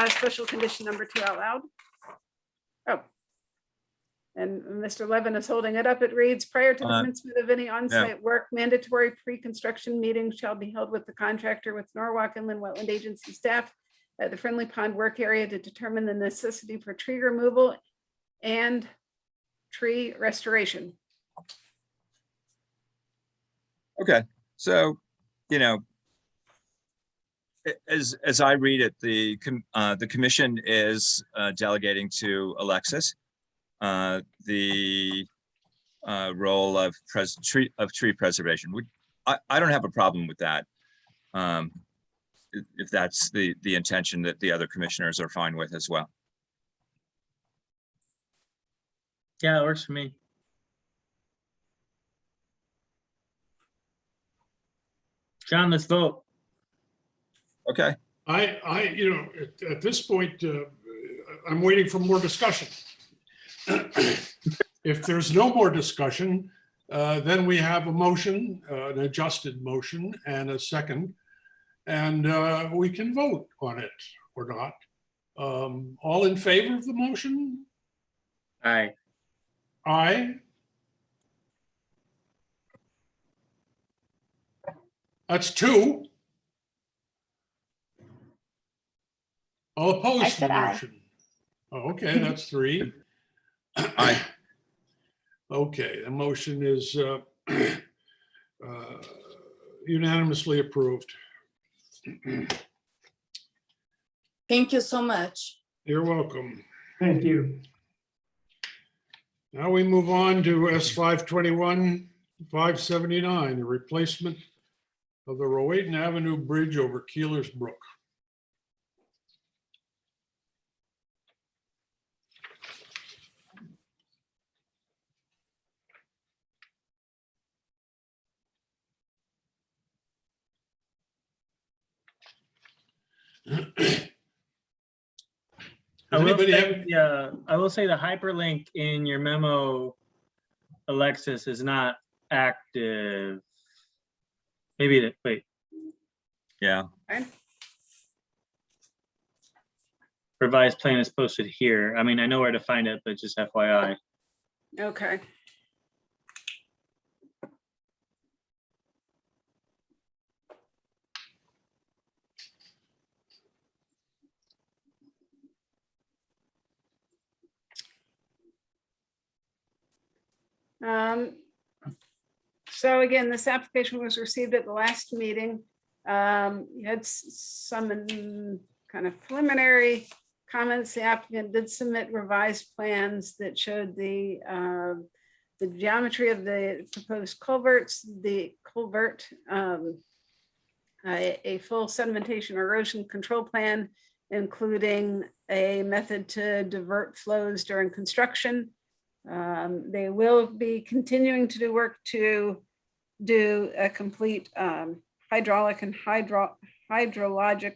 special condition number 2 out loud. Oh. And Mr. Levin is holding it up. It reads, prior to the commencement of any on-site work, mandatory pre-construction meetings shall be held with the contractor with Norwalk Inland Wetland Agency staff at the Friendly Pond work area to determine the necessity for tree removal and tree restoration. Okay, so, you know, as I read it, the commission is delegating to Alexis the role of tree preservation. I don't have a problem with that. If that's the intention that the other commissioners are fine with as well. Yeah, it works for me. John, let's vote. Okay. You know, at this point, I'm waiting for more discussion. If there's no more discussion, then we have a motion, an adjusted motion and a second, and we can vote on it or not. All in favor of the motion? Aye. Aye. That's two. All I opposed to said the aye. motion? Oh, okay, that's three. Aye. Okay, the motion is unanimously approved. Thank you so much. You're welcome. Thank you. Now we move on to S 521-579, the replacement of the Rowiton Avenue Bridge over Keelersbrook. I Does will anybody say, have, I will say the hyperlink in your memo, Alexis, is not active. Maybe that, wait, Yeah. revised plan is posted here. I mean, I know where to find it, but just FYI. Okay. So again, this application was received at the last meeting. You had some kind of preliminary comments. The applicant did submit revised plans that showed the geometry of the proposed culverts, the culvert, a full sedimentation erosion control plan, including a method to divert flows during construction. They will be continuing to do work to do a complete hydraulic and hydrologic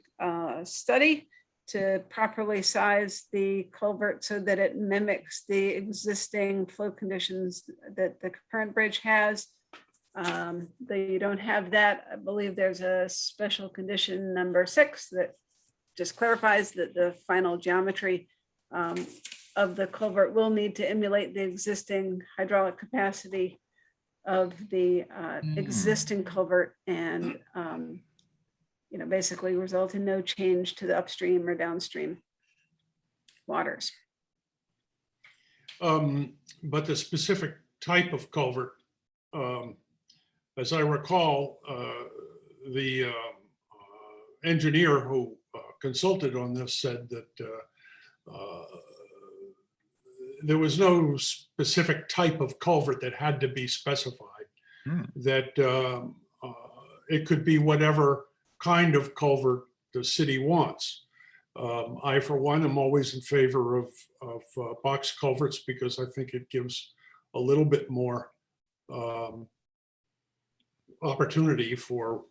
study to properly size the culvert so that it mimics the existing flow conditions that the current bridge has. They don't have that. I believe there's a special condition number 6 that just clarifies that the final geometry of the culvert will need to emulate the existing hydraulic capacity of the existing culvert and basically result in no change to the upstream or downstream waters. but the specific type of culvert, as I recall, the engineer who consulted on this said that there was no specific type of culvert that had to be specified, that it could be whatever kind of culvert the city wants. I, for one, am always in favor of box culverts because I think it gives a little bit more opportunity for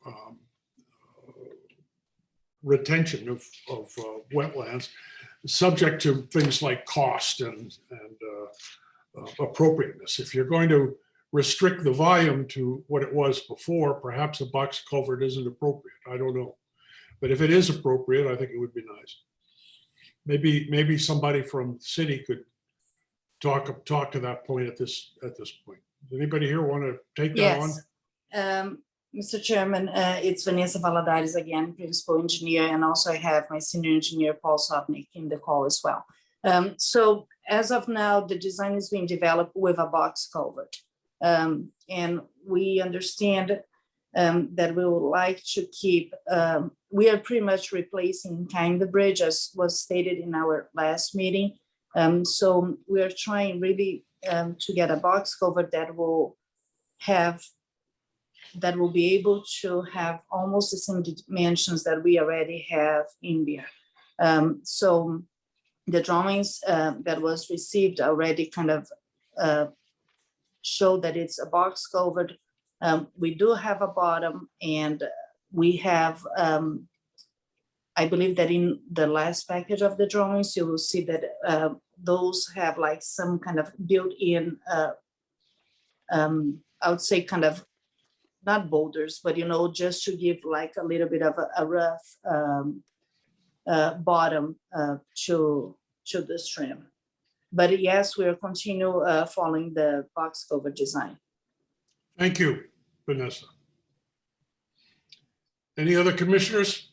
retention of wetlands, subject to things like cost and appropriateness. If you're going to restrict the volume to what it was before, perhaps a box culvert isn't appropriate. I don't know. But if it is appropriate, I think it would be nice. Maybe somebody from the city could talk to that point at this point. Does anybody here want to take that on? Yes. Mr. Chairman, it's Vanessa Valadares again, principal engineer, and also I have my senior engineer, Paul Sopnick, in the call as well. So as of now, the design is being developed with a box culvert. And we understand that we would like to keep, we are pretty much replacing kind the bridge as was stated in our last meeting. So we are trying really to get a box culvert that will be able to have almost the same dimensions that we already have in there. So the drawings that was received already kind of show that it's a box culvert. We do have a bottom, and we have, I believe that in the last package of the drawings, you will see that those have like some kind of built-in, I would say kind of, not boulders, but just to give like a little bit of a rough bottom to the stream. But yes, we'll continue following the box culvert design. Thank you, Vanessa. Any other commissioners?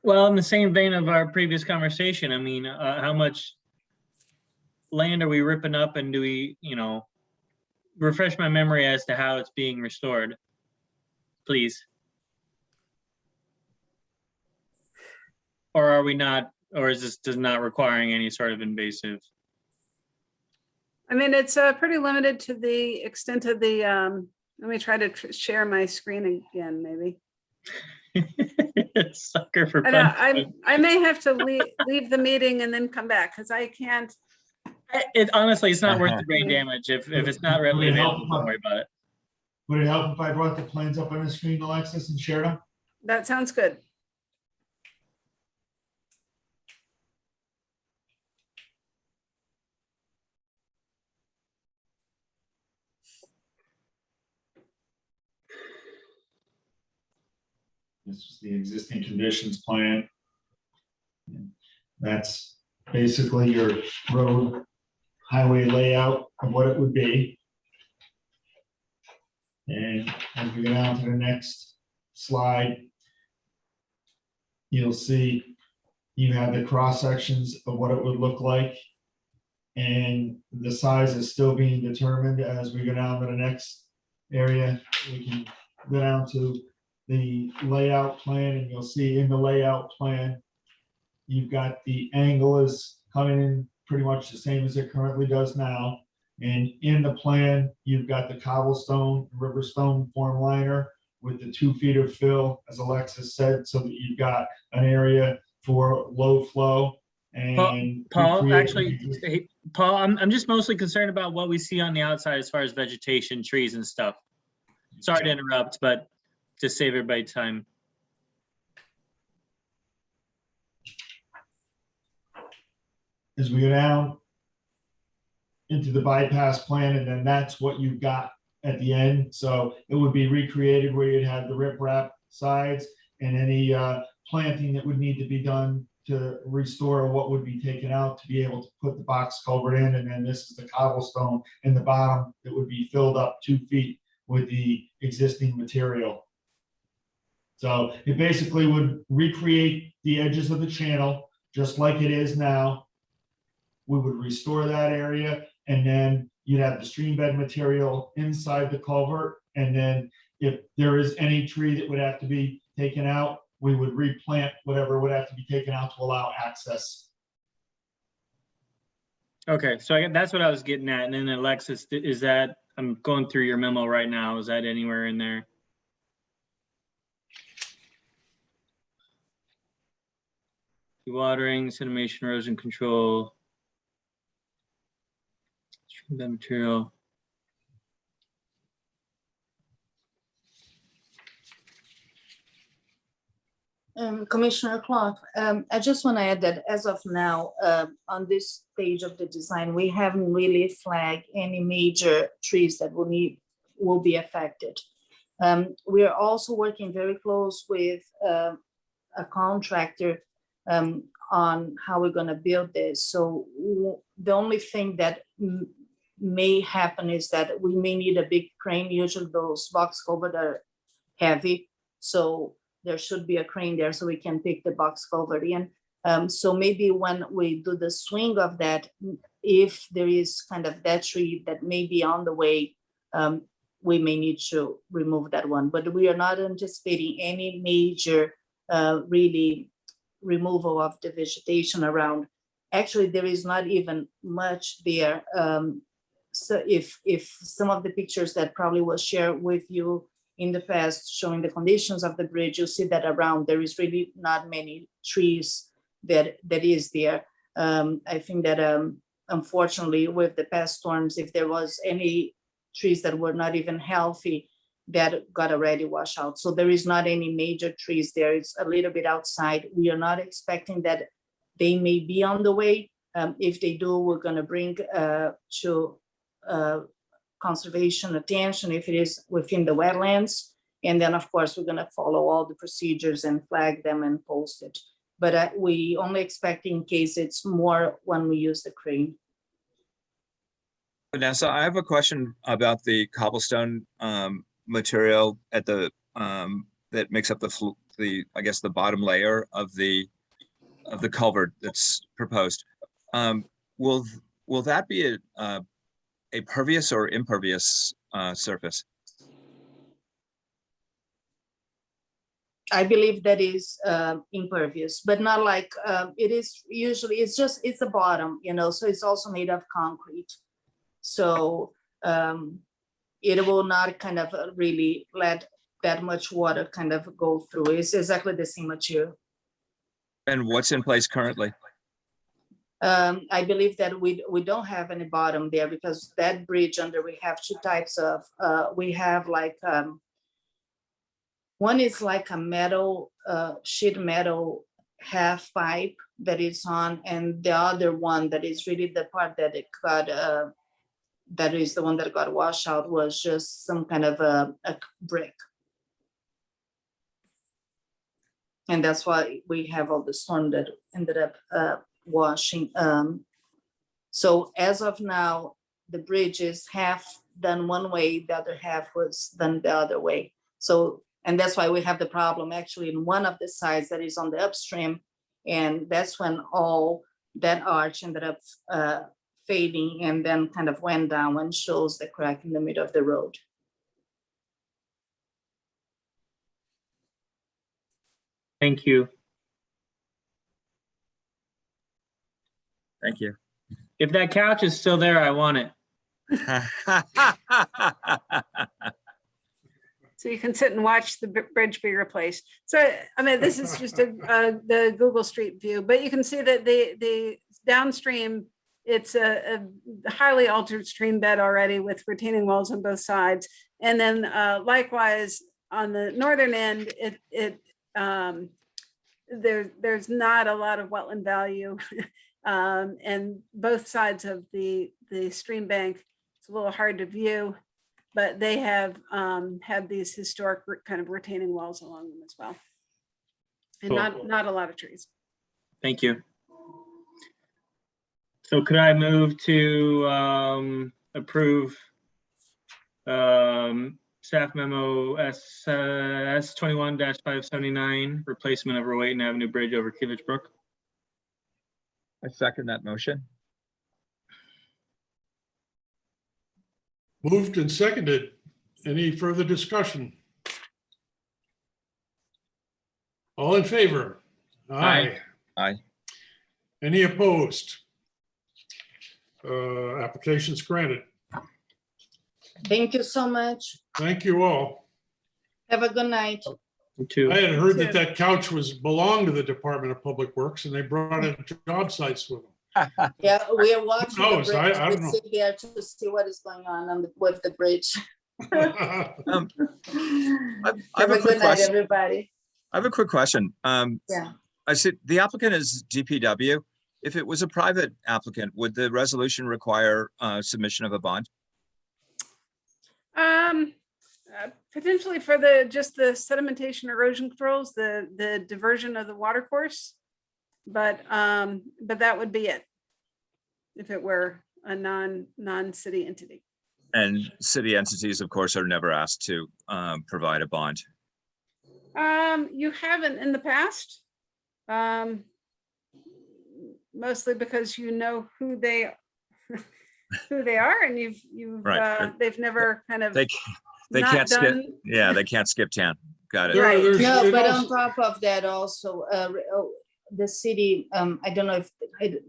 Well, in the same vein of our previous conversation, I mean, how much land are we ripping up, and do we, refresh my memory as to how it's being restored, please? Or are we not, or is this does not requiring any sort of invasive? I mean, it's pretty limited to the extent of the, let me try to share my screen again, maybe. Sucker for I know, punishment. I may have to leave the meeting and then come back because I can't. Honestly, it's not worth the brain damage if it's not readily available. Don't worry about it. Would it help if I brought the plans up on the screen, Alexis, and shared them? That sounds good. This is the existing conditions plan. That's basically your road highway layout of what it would be. And as we go down to the next slide, you'll see you have the cross sections of what it would look like. And the size is still being determined as we go down to the next area. We can go down to the layout plan, and you'll see in the layout plan, you've got the angle is coming in pretty much the same as it currently does now. And in the plan, you've got the cobblestone, riverstone form liner with the 2 feet of fill, as Alexis said, so that you've got an area for low flow. And Paul, actually, hey, Paul, I'm just mostly concerned about what we see on the outside as far as vegetation, trees and stuff. Sorry to interrupt, but just save everybody time. As we go down into the bypass plan, and then that's what you've got at the end. So it would be recreated where you'd have the riprap sides and any planting that would need to be done to restore what would be taken out to be able to put the box culvert in. And then this is the cobblestone in the bottom that would be filled up 2 feet with the existing material. So it basically would recreate the edges of the channel just like it is now. We would restore that area, and then you'd have the stream bed material inside the culvert. And then if there is any tree that would have to be taken out, we would replant whatever would have to be taken out to allow access. Okay, so that's what I was getting at. And then Alexis, is that, I'm going through your memo right now, is that anywhere in there? Dewatering, sedimation, erosion control, stream bed material. Commissioner Clark, I just want to add that as of now, on this stage of the design, we haven't really flagged any major trees that will be affected. We are also working very close with a contractor on how we're going to build this. So the only thing that may happen is that we may need a big crane. Usually those box culvert are heavy, so there should be a crane there so we can pick the box culvert in. So maybe when we do the swing of that, if there is kind of that tree that may be on the way, we may need to remove that one. But we are not anticipating any major really removal of the vegetation around. Actually, there is not even much there. So if some of the pictures that probably was shared with you in the past showing the conditions of the bridge, you'll see that around there is really not many trees that is there. I think that unfortunately with the past storms, if there was any trees that were not even healthy, that got already washed out. So there is not any major trees there. It's a little bit outside. We are not expecting that they may be on the way. If they do, we're gonna bring to conservation attention if it is within the wetlands. And then, of course, we're gonna follow all the procedures and flag them and post it. But we only expect in case it's more when we use the crane. Vanessa, I have a question about the cobblestone material at the that makes up the I guess the bottom layer of the culvert that's proposed. Will that be a pervious or impervious surface? I believe that is impervious, but not like it is usually. It's the bottom, you know. So it's also made of concrete. So it will not kind of really let that much water kind of go through. It's exactly the same material. And what's in place currently? I believe that we don't have any bottom there because that bridge under we have two types of. We have like one is like a metal sheet metal half pipe that is on, and the other one that is really the part that it got. That is the one that got washed out was just some kind of a brick. And that's why we have all the storm that ended up washing. So as of now, the bridge is half done one way, the other half was done the other way. So, and that's why we have the problem actually in one of the sides that is on the upstream. And that's when all that arch ended up fading and then kind of went down and shows the crack in the middle of the road. Thank you. Thank you. If that couch is still there, I want it. So you can sit and watch the bridge be replaced. So, I mean, this is just the Google Street View, but you can see that the downstream, it's a highly altered stream bed already with retaining walls on both sides. And then likewise on the northern end, there's not a lot of wetland value. And both sides of the stream bank, it's a little hard to view, but they have had these historic kind of retaining walls along them as well. And Cool. not a lot of trees. Thank you. So could I move to approve staff memo S21-579, replacement of Rowiton Avenue Bridge over Keelersbrook? I second that motion. Moved and seconded. Any further discussion? All in favor? Aye. Aye. Any opposed? Applications granted. Thank you so much. Thank you all. Have a good night. You too. I had heard that couch belonged to the Department of Public Works and they brought it to job sites with them. Yeah, we are watching the knows? bridge. I We don't know. sit there to see what is going on with the bridge. I have Have a a quick good night, question. everybody. I have a quick question. Yeah. I said the applicant is DPW. If it was a private applicant, would the resolution require submission of a bond? Potentially for just the sedimentation erosion controls, the diversion of the water course, but that would be it if it were a non-city entity. And city entities, of course, are never asked to provide a bond. You haven't in the past, mostly because you know who they are, and you've Right. they've never kind of They not can't skip. done. Yeah, they can't skip town. Got it. Right. No, It but also- on top of that also, the city, I don't know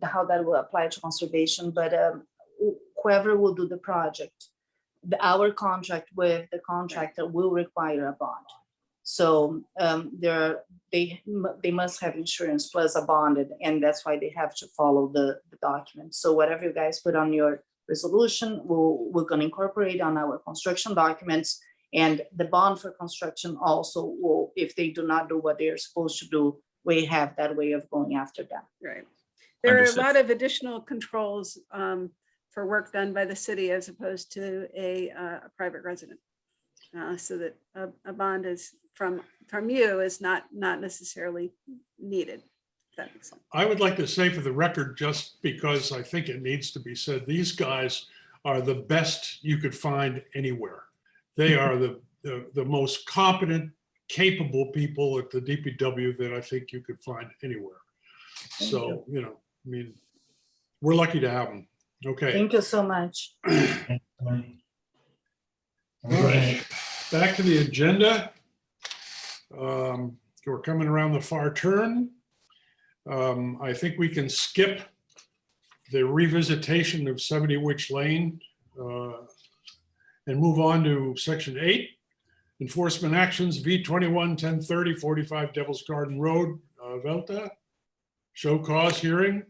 how that will apply to conservation, but whoever will do the project, our contract with the contractor will require a bond. So they must have insurance plus a bond, and that's why they have to follow the document. So whatever you guys put on your resolution, we're going to incorporate on our construction documents, and the bond for construction also will, if they do not do what they are supposed to do, we have that way of going after them. Right. There Understood. are a lot of additional controls for work done by the city as opposed to a private resident. So that a bond is from you is not necessarily needed. If that makes sense. I would like to say for the record, just because I think it needs to be said, these guys are the best you could find anywhere. They are the most competent, capable people at the DPW that I think you could find anywhere. So, you know, I mean, we're lucky to have them. Okay. Thank you so much. All right, back to the agenda. We're coming around the far turn. I think we can skip the revisitation of 70 Witch Lane and move on to section 8. Enforcement actions, V21, 1030, 45 Devil's Garden Road, Velta. Show cause hearing.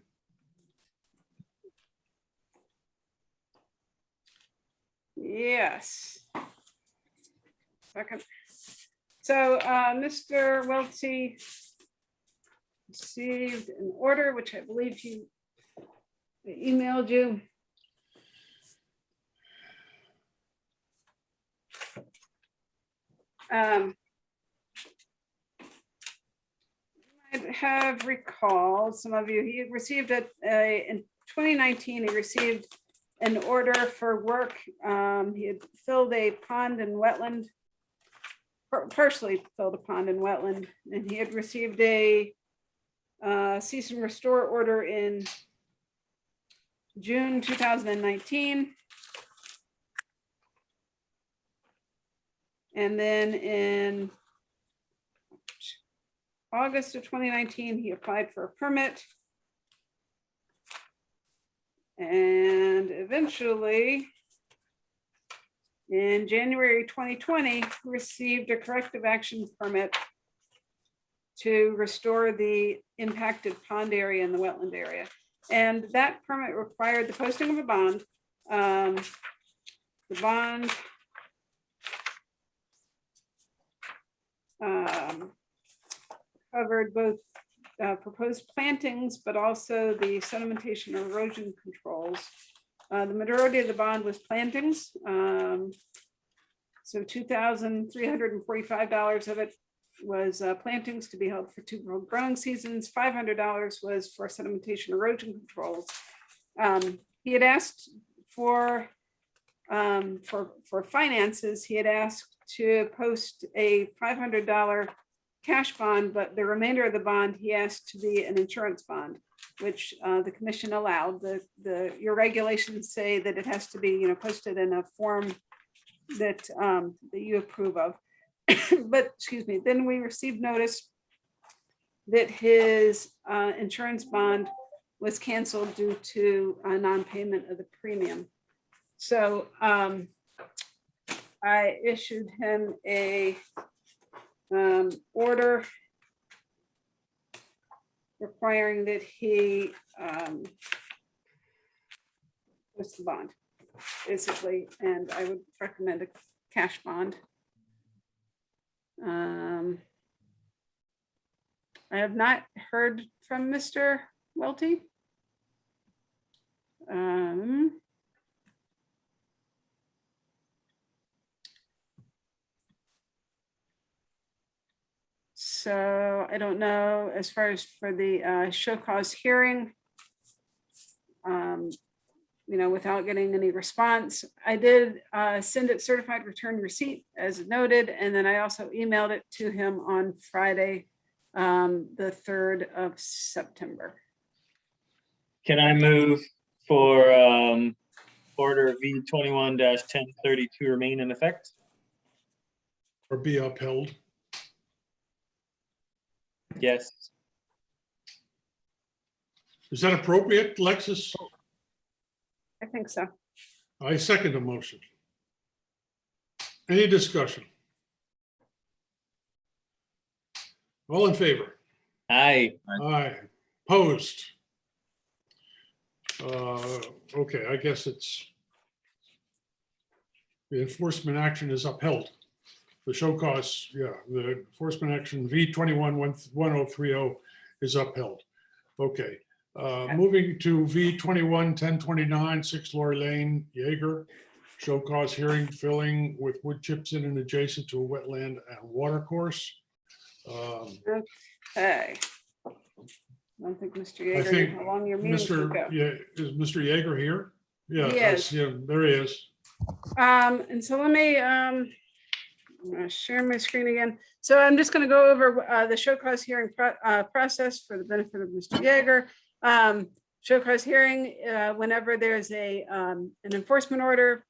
Yes. Second. So Mr. Welty received an order, which I believe he emailed you. You might have recalled, some of you, he received in 2019, he received an order for work. He had filled a pond and wetland, partially filled a pond and wetland, and he had received a cease and restore order in June 2019. And then in August of 2019, he applied for a permit. And eventually, in January 2020, received a corrective action permit to restore the impacted pond area in the wetland area. And that permit required the posting of a bond. The bond covered both proposed plantings, but also the sedimentation and erosion controls. The majority of the bond was plantings. So $2,345 of it was plantings to be held for 2 growing seasons. $500 was for sedimentation erosion controls. He had asked for finances. He had asked to post a $500 cash bond, but the remainder of the bond he asked to be an insurance bond, which the commission allowed. Your regulations say that it has to be, posted in a form that that you approve of. But excuse me, then we received notice that his insurance bond was canceled due to a non-payment of the premium. So I issued him a order requiring that he post the bond, basically, and I would recommend a cash bond. I have not heard from Mr. Welty. So I don't know, as far as for the show cause hearing, without getting any response, I did send it certified return receipt as noted, and then I also emailed it to him on Friday, the 3rd of September. Can I move for order V21-1032 remain in effect? Or be upheld? Yes. Is that appropriate, Alexis? I think so. I second the motion. Any discussion? All in favor? Aye. Aye. Opposed? Okay, I guess it's the enforcement action is upheld. The show cause, yeah, the enforcement action V21-1030 is upheld. Okay, Moving to V 21-1029, 6 Lori Lane, Jaeger. Show cause hearing filling with wood chips in and adjacent to a wetland and water course. Okay. I don't think Mr. I Yeager think knew how long your meeting should go. Is Mr. Jaeger here? Yeah, He I is. see him. There he is. And so let me, I'm gonna share my screen again. So I'm just gonna go over the show cause hearing process for the benefit of Mr. Yeager. Show cause hearing, whenever there's an enforcement order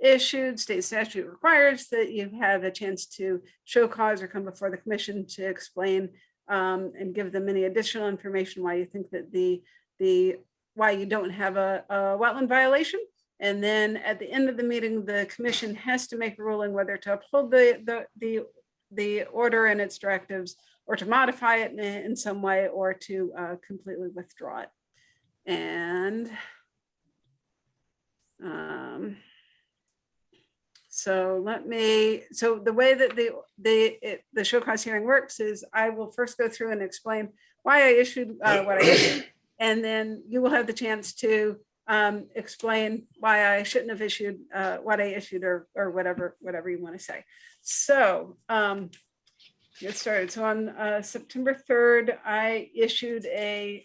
issued, state statute requires that you have a chance to show cause or come before the commission to explain and give them any additional information why you think that why you don't have a wetland violation. And then at the end of the meeting, the commission has to make a ruling whether to uphold the order and its directives, or to modify it in some way, or to completely withdraw it. And so the way that the show cause hearing works is I will first go through and explain why I issued what I issued, and then you will have the chance to explain why I shouldn't have issued what I issued, or whatever you want to say. So get started. So on September 3rd, I issued a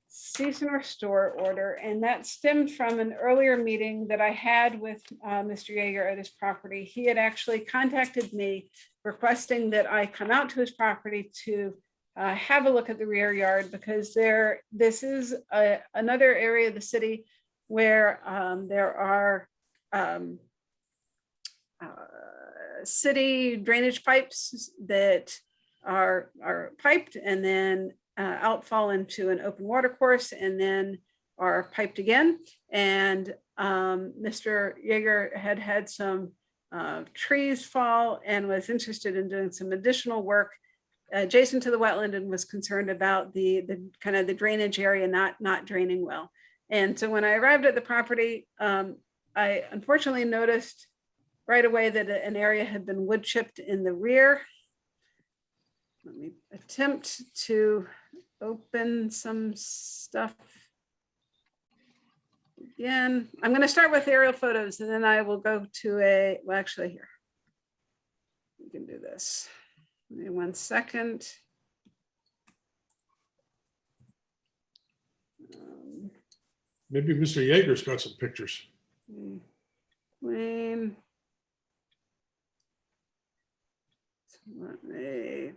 cease and restore order, and that stemmed from an earlier meeting that I had with Mr. Yeager at his property. He had actually contacted me requesting that I come out to his property to have a look at the rear yard, because this is another area of the city where there are city drainage pipes that are piped and then outfall into an open water course and then are piped again. And Mr. Yeager had some trees fall and was interested in doing some additional work adjacent to the wetland, and was concerned about the kind of the drainage area not draining well. And so when I arrived at the property, I unfortunately noticed right away that an area had been wood chipped in the rear. Let me attempt to open some stuff again. I'm going to start with aerial photos, and then I will go to well, actually here, we can do this. Give me 1 second. Maybe Mr. Yeager's got some pictures. Let me.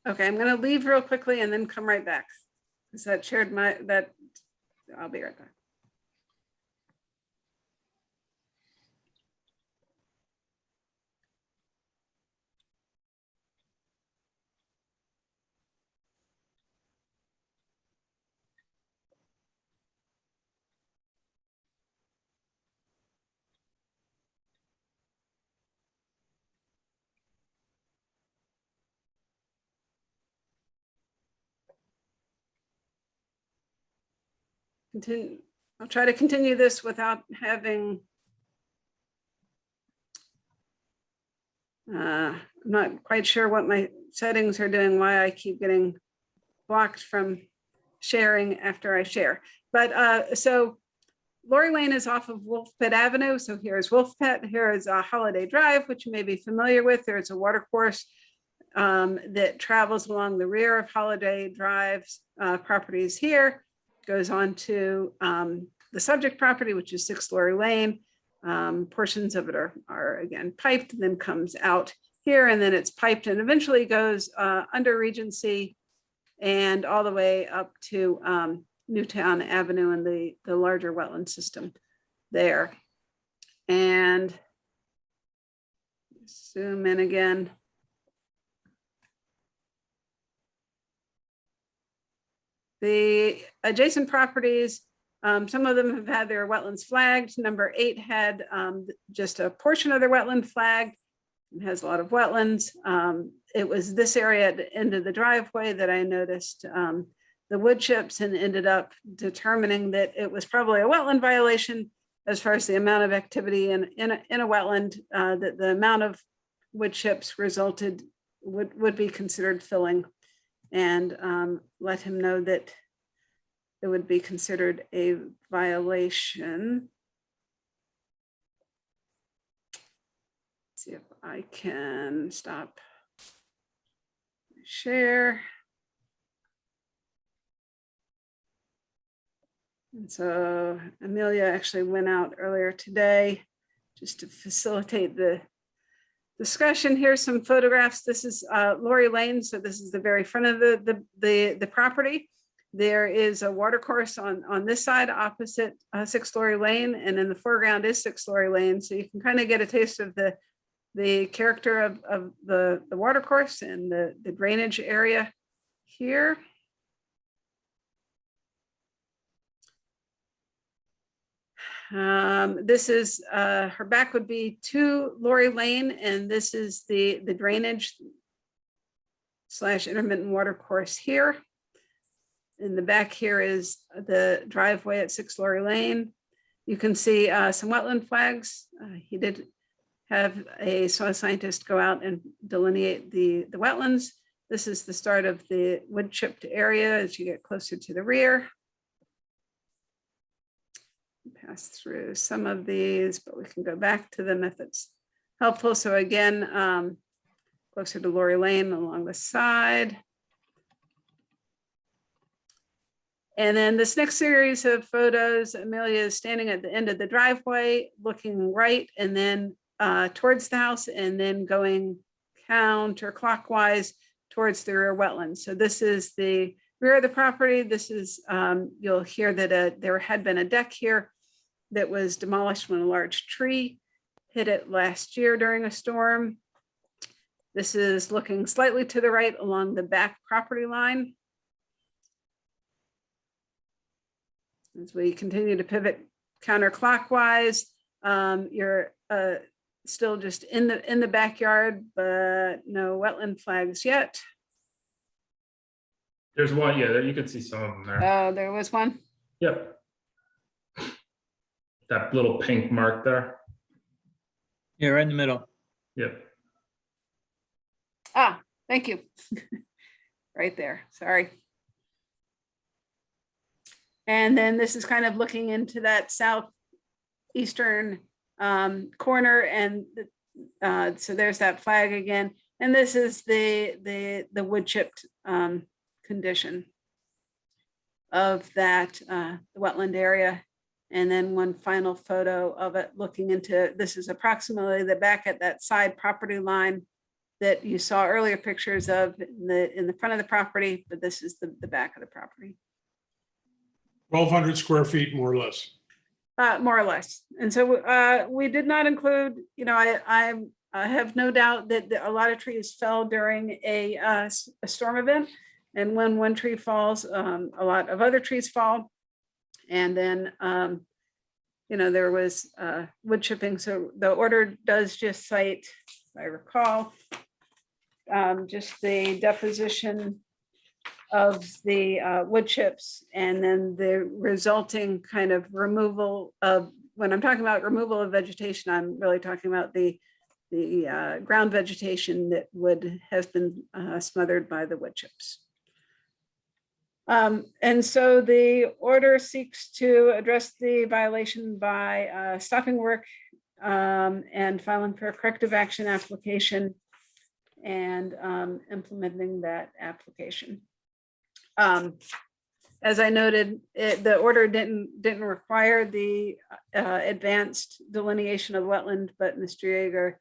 Okay, I'm going to leave real quickly and then come right back. Because that shared I'll be right back. I'll try to continue this without having, I'm not quite sure what my settings are doing, why I keep getting blocked from sharing after I share. But so Lori Lane is off of Wolf Pit Avenue. So here's Wolf Pit, here is Holiday Drive, which you may be familiar with. There's a water course that travels along the rear of Holiday Drive's properties here. Goes on to the subject property, which is 6 Lori Lane. Portions of it are again piped, and then comes out here, and then it's piped and eventually goes under Regency and all the way up to Newtown Avenue and the larger wetland system there. And zoom in again. The adjacent properties, some of them have had their wetlands flagged. Number 8 had just a portion of their wetland flagged. It has a lot of wetlands. It was this area at the end of the driveway that I noticed the wood chips and ended up determining that it was probably a wetland violation as far as the amount of activity in a wetland, that the amount of wood chips resulted would be considered filling, and let him know that it would be considered a violation. Let's see if I can stop share. And so Amelia actually went out earlier today just to facilitate the discussion. Here's some photographs. This is Lori Lane. So this is the very front of the property. There is a water course on this side opposite 6 Lori Lane, and in the foreground is 6 Lori Lane. So you can kind of get a taste of the character of the water course and the drainage area here. This is her back would be to Lori Lane, and this is the drainage / intermittent water course here. In the back here is the driveway at 6 Lori Lane. You can see some wetland flags. He did have a soil scientist go out and delineate the wetlands. This is the start of the wood chipped area as you get closer to the rear. Pass through some of these, but we can go back to them if it's helpful. So again, closer to Lori Lane along the side. And then this next series of photos, Amelia is standing at the end of the driveway, looking right and then towards the house, and then going counterclockwise towards the rear wetlands. So this is the rear of the property. This is, you'll hear that there had been a deck here that was demolished when a large tree hit it last year during a storm. This is looking slightly to the right along the back property line. As we continue to pivot counterclockwise, you're still just in the backyard, but no wetland flags yet. There's one, yeah, you can see some of them there. Oh, there was one. Yep. That little pink mark there. Yeah, right in the middle. Yep. Ah, thank you. Right there, sorry. And then this is kind of looking into that southeastern corner, and so there's that flag again. And this is the wood chipped condition of that wetland area. And then one final photo of it looking into, this is approximately the back at that side property line that you saw earlier pictures of in the front of the property, but this is the back of the property. 1,200 square feet, more or less. More or less. And so we did not include, you know, I have no doubt that a lot of trees fell during a storm event. And when one tree falls, a lot of other trees fall. And then, you know, there was wood chipping. So the order does just cite, if I recall, just the deposition of the wood chips, and then the resulting kind of removal of, when I'm talking about removal of vegetation, I'm really talking about the ground vegetation that would have been smothered by the wood chips. And so the order seeks to address the violation by stopping work and filing for a corrective action application and implementing that application. As I noted, the order didn't require the advanced delineation of wetland, but Mr. Yeager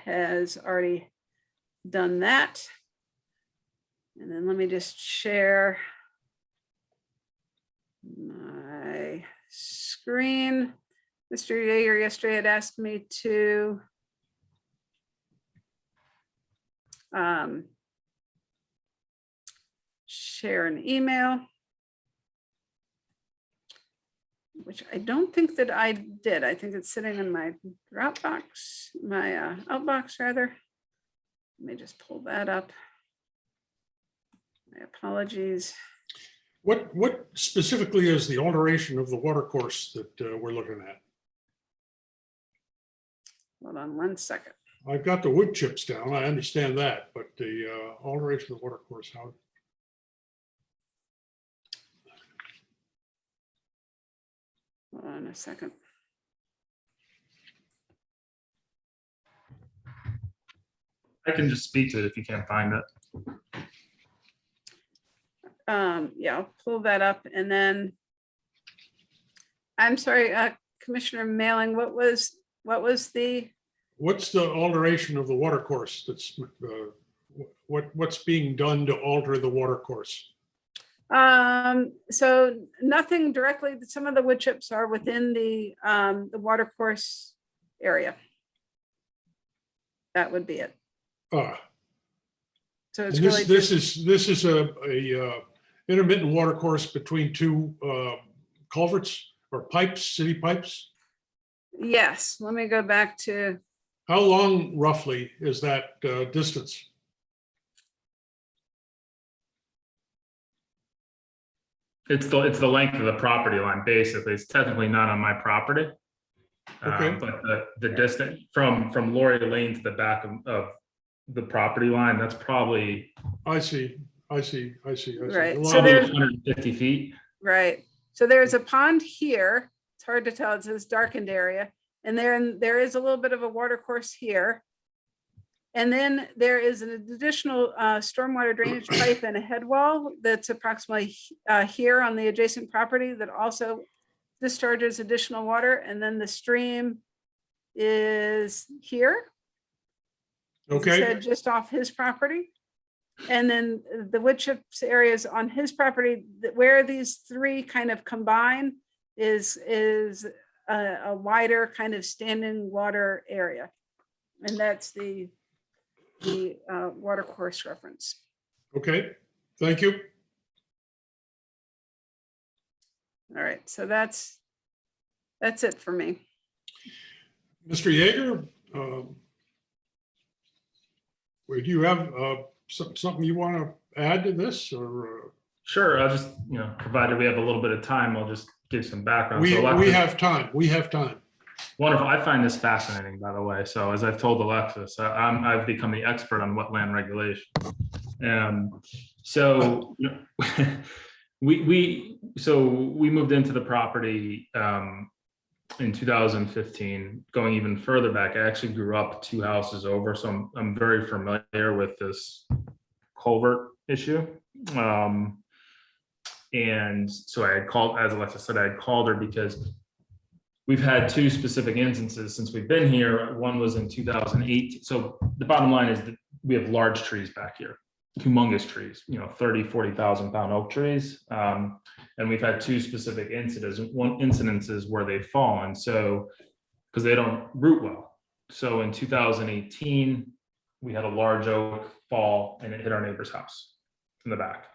has already done that. And then let me just share my screen. Mr. Yeager yesterday had asked me to share an email, which I don't think that I did. I think it's sitting in my Dropbox, my outbox rather. Let me just pull that up. My apologies. What specifically is the alteration of the water course that we're looking at? Hold on one second. I've got the wood chips down, I understand that, but the alteration of the water course, how? Hold on a second. I can just speak to it if you can't find it. Yeah, I'll pull that up and then, I'm sorry, Commissioner Mailing, what was the, What's the alteration of the water course that's, what's being done to alter the water course? so nothing directly, some of the wood chips are within the water course area. That would be it. So it's really This is a intermittent water course between two culverts or pipes, city pipes. yes, let me go back to, How long roughly is that distance? It's the length of the property line, basically. It's technically not on my property. Okay. But the distance from Lori Lane to the back of the property line, that's probably I see. right. So probably there's, 150 feet. right. So there's a pond here. It's hard to tell. It's this darkened area. And then there is a little bit of a water course here. And then there is an additional stormwater drainage pipe and a head wall that's approximately here on the adjacent property that also discharges additional water. And then the stream is here. As I Okay. said, just off his property. And then the wood chips areas on his property, where these three kind of combine is a wider kind of standing water area. And that's the water course reference. Okay, thank you. All right, so that's it for me. Mr. Yeager, do you have something you want to add to this or? Sure, I'll just, provided we have a little bit of time, I'll just give some background. We So Alexis- have time. We have time. Wonderful. I find this fascinating, by the way. So as I've told Alexis, I've become the expert on wetland regulation. So we moved into the property in 2015. Going even further back, I actually grew up 2 houses over, so I'm very familiar with this culvert issue. And so I had called, as Alexis said, I had called her because we've had 2 specific instances since we've been here. One was in 2008. So the bottom line is that we have large trees back here, humongous trees, 30, 40,000 pound oak trees. And we've had 2 specific incidences where they've fallen. So, because they don't root well. So in 2018, we had a large oak fall and it hit our neighbor's house in the back.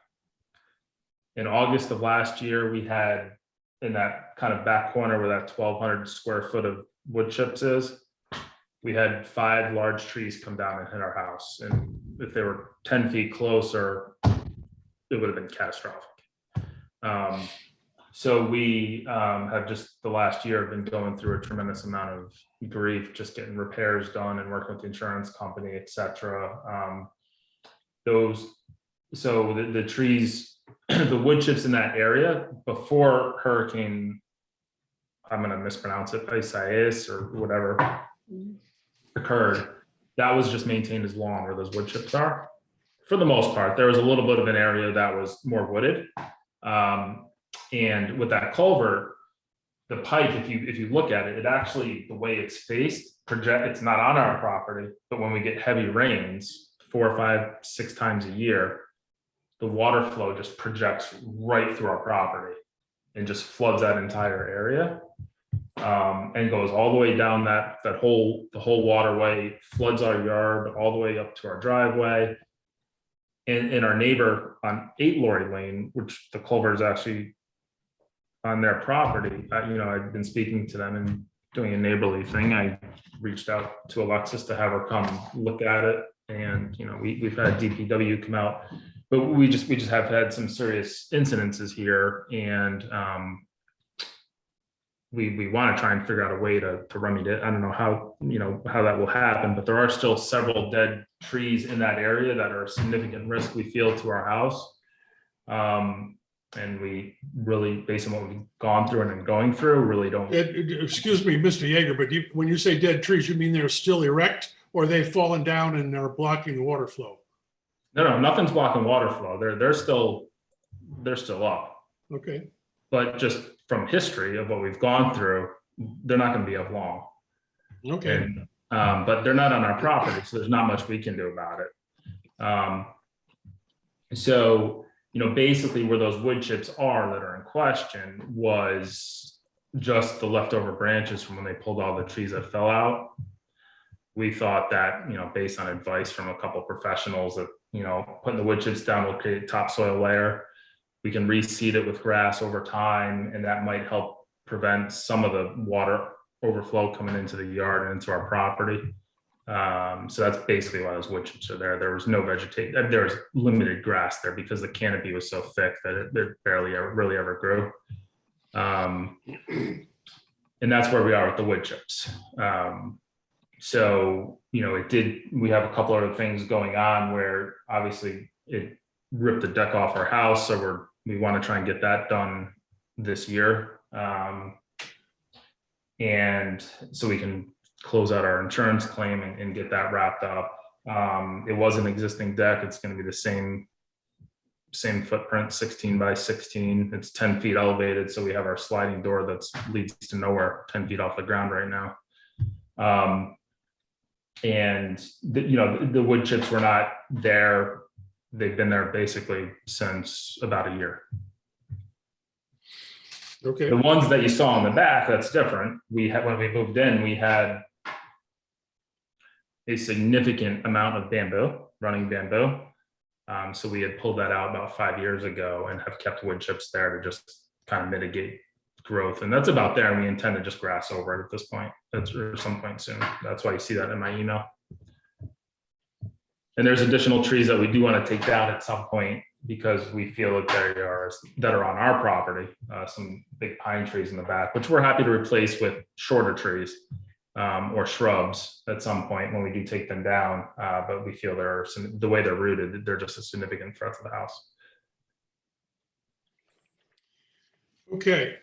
In August of last year, we had in that kind of back corner where that 1,200 square foot of wood chips is, we had 5 large trees come down and hit our house. And if they were 10 feet closer, it would have been catastrophic. So we have just the last year been going through a tremendous amount of grief, just getting repairs done and working with the insurance company, et cetera. So the trees, the wood chips in that area before Hurricane, I'm going to mispronounce it, Isaias or whatever occurred, that was just maintained as lawn where those wood chips are. For the most part, there was a little bit of an area that was more wooded. And with that culvert, the pipe, if you look at it, it actually, the way it's faced, it's not on our property, but when we get heavy rains 4, 5, 6 times a year, the water flow just projects right through our property and just floods that entire area, and goes all the way down the whole waterway, floods our yard all the way up to our driveway. And our neighbor on 8 Lori Lane, which the culvert is actually on their property, I've been speaking to them and doing a neighborly thing. I reached out to Alexis to have her come look at it, and we've had DPW come out but we just have had some serious incidences here, and we want to try and figure out a way to remedy it. I don't know how, how that will happen, but there are still several dead trees in that area that are a significant risk we feel to our house. And we really, based on what we've gone through and are going through, really don't. Excuse me, Mr. Yeager, but when you say dead trees, you mean they're still erect, or they've fallen down and are blocking the water flow? No, nothing's blocking water flow. They're still up. Okay. But just from history of what we've gone through, they're not going to be up long. Okay. And, but they're not on our property, so there's not much we can do about it. So, basically where those wood chips are that are in question was just the leftover branches from when they pulled all the trees that fell out. We thought that, based on advice from a couple of professionals, that, putting the wood chips down will create a topsoil layer. We can reseed it with grass over time, and that might help prevent some of the water overflow coming into the yard and into our property. So that's basically why those wood chips are there. There was no vegetation. There was limited grass there because the canopy was so thick that it barely really ever grew. And that's where we are with the wood chips. So, we have a couple other things going on where obviously it ripped the deck off our house. So we want to try and get that done this year. And so we can close out our insurance claim and get that wrapped up. It was an existing deck. It's going to be the same footprint, 16 by 16. It's 10 feet elevated. So we have our sliding door that leads to nowhere, 10 feet off the ground right now. And the wood chips were not there. They've been there basically since about a year. Okay. The ones that you saw in the back, that's different. When we moved in, we had a significant amount of running bamboo. So we had pulled that out about 5 years ago and have kept wood chips there to just kind of mitigate growth. And that's about there. And we intend to just grass over it at this point. Or some point soon. That's why you see that in my email. And there's additional trees that we do want to take down at some point because we feel that that are on our property, some big pine trees in the back, which we're happy to replace with shorter trees or shrubs at some point when we do take them down. But we feel the way they're rooted, they're just a significant threat to the house. Okay.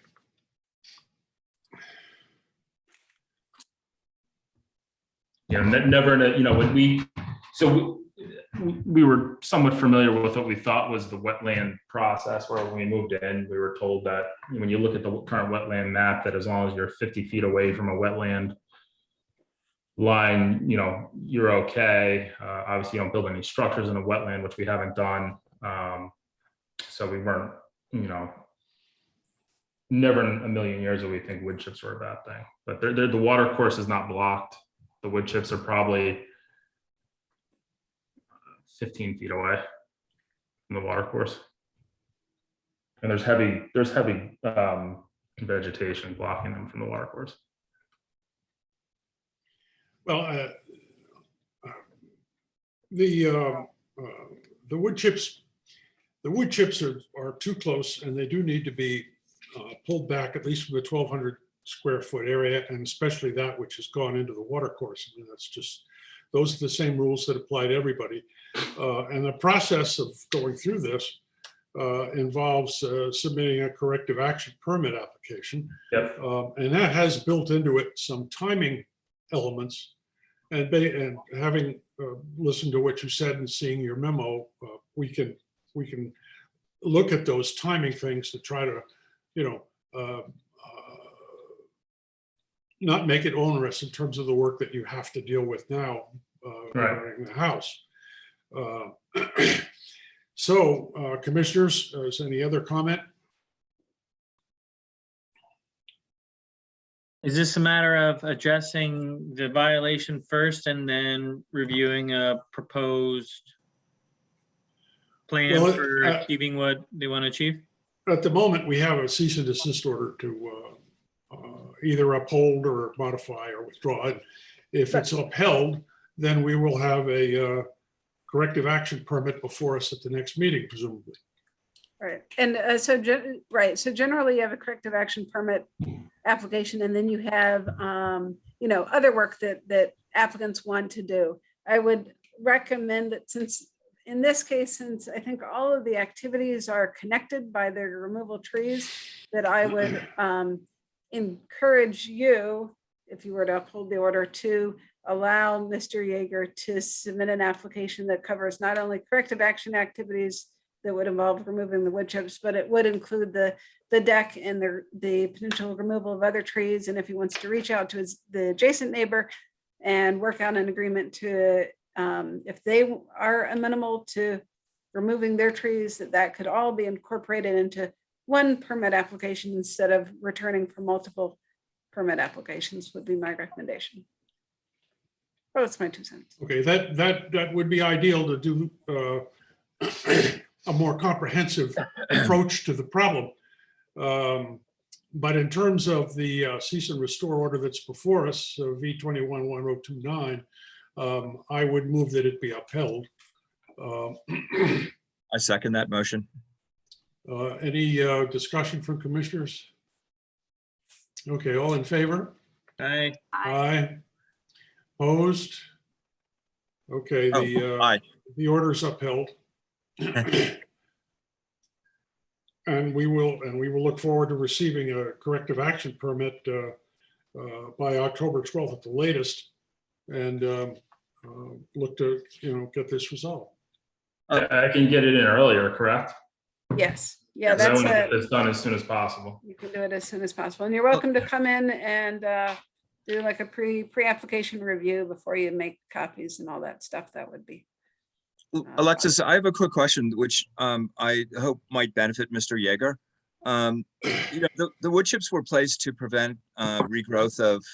We were somewhat familiar with what we thought was the wetland process, where when we moved in, we were told that when you look at the current wetland map, that as long as you're 50 feet away from a wetland line, you're okay. Obviously you don't build any structures in a wetland, which we haven't done. So we weren't, never in a million years would we think wood chips were a bad thing, but the water course is not blocked. The wood chips are probably 15 feet away from the water course. And there's heavy vegetation blocking them from the water course. Well, the wood chips are too close, and they do need to be pulled back at least from the 1,200 square foot area, and especially that which has gone into the water course. I mean, those are the same rules that apply to everybody. And the process of going through this involves submitting a corrective action permit application. Yep. And that has built into it some timing elements. And having listened to what you said and seeing your memo, we can look at those timing things to try to, not make it onerous in terms of the work that you have to deal with now regarding the house. So, commissioners, is any other comment? Is this a matter of addressing the violation first and then reviewing a proposed plan for achieving what they want to achieve? At the moment, we have a cease and desist order to either uphold or modify or withdraw it. If it's upheld, then we will have a corrective action permit before us at the next meeting, presumably. Right, and so generally you have a corrective action permit application, and then you have, other work that applicants want to do. I would recommend that in this case, since I think all of the activities are connected by the removal trees, that I would encourage you, if you were to uphold the order, to allow Mr. Yeager to submit an application that covers not only corrective action activities that would involve removing the wood chips, but it would include the deck and the potential removal of other trees. And if he wants to reach out to the adjacent neighbor and work out an agreement to, if they are amenable to removing their trees, that could all be incorporated into one permit application instead of returning for multiple permit applications, would be my recommendation. Oh, that's my 2 cents. Okay, that would be ideal to do a more comprehensive approach to the problem. But in terms of the cease and restore order that's before us, V211029, I would move that it be upheld. I second that motion. Any discussion from commissioners? Okay, all in favor? Aye. Aye. Opposed? Okay, Aye. the order is upheld. And we will look forward to receiving a corrective action permit by October 12th at the latest, and look to get this resolved. I can get it in earlier, correct? Yes, yeah, 'Cause I that's want to get it. this done as soon as possible. You can do it as soon as possible, and you're welcome to come in and do like a pre-application review before you make copies and all that stuff. That would be. Alexis, I have a quick question, which I hope might benefit Mr. Yeager. The wood chips were placed to prevent regrowth of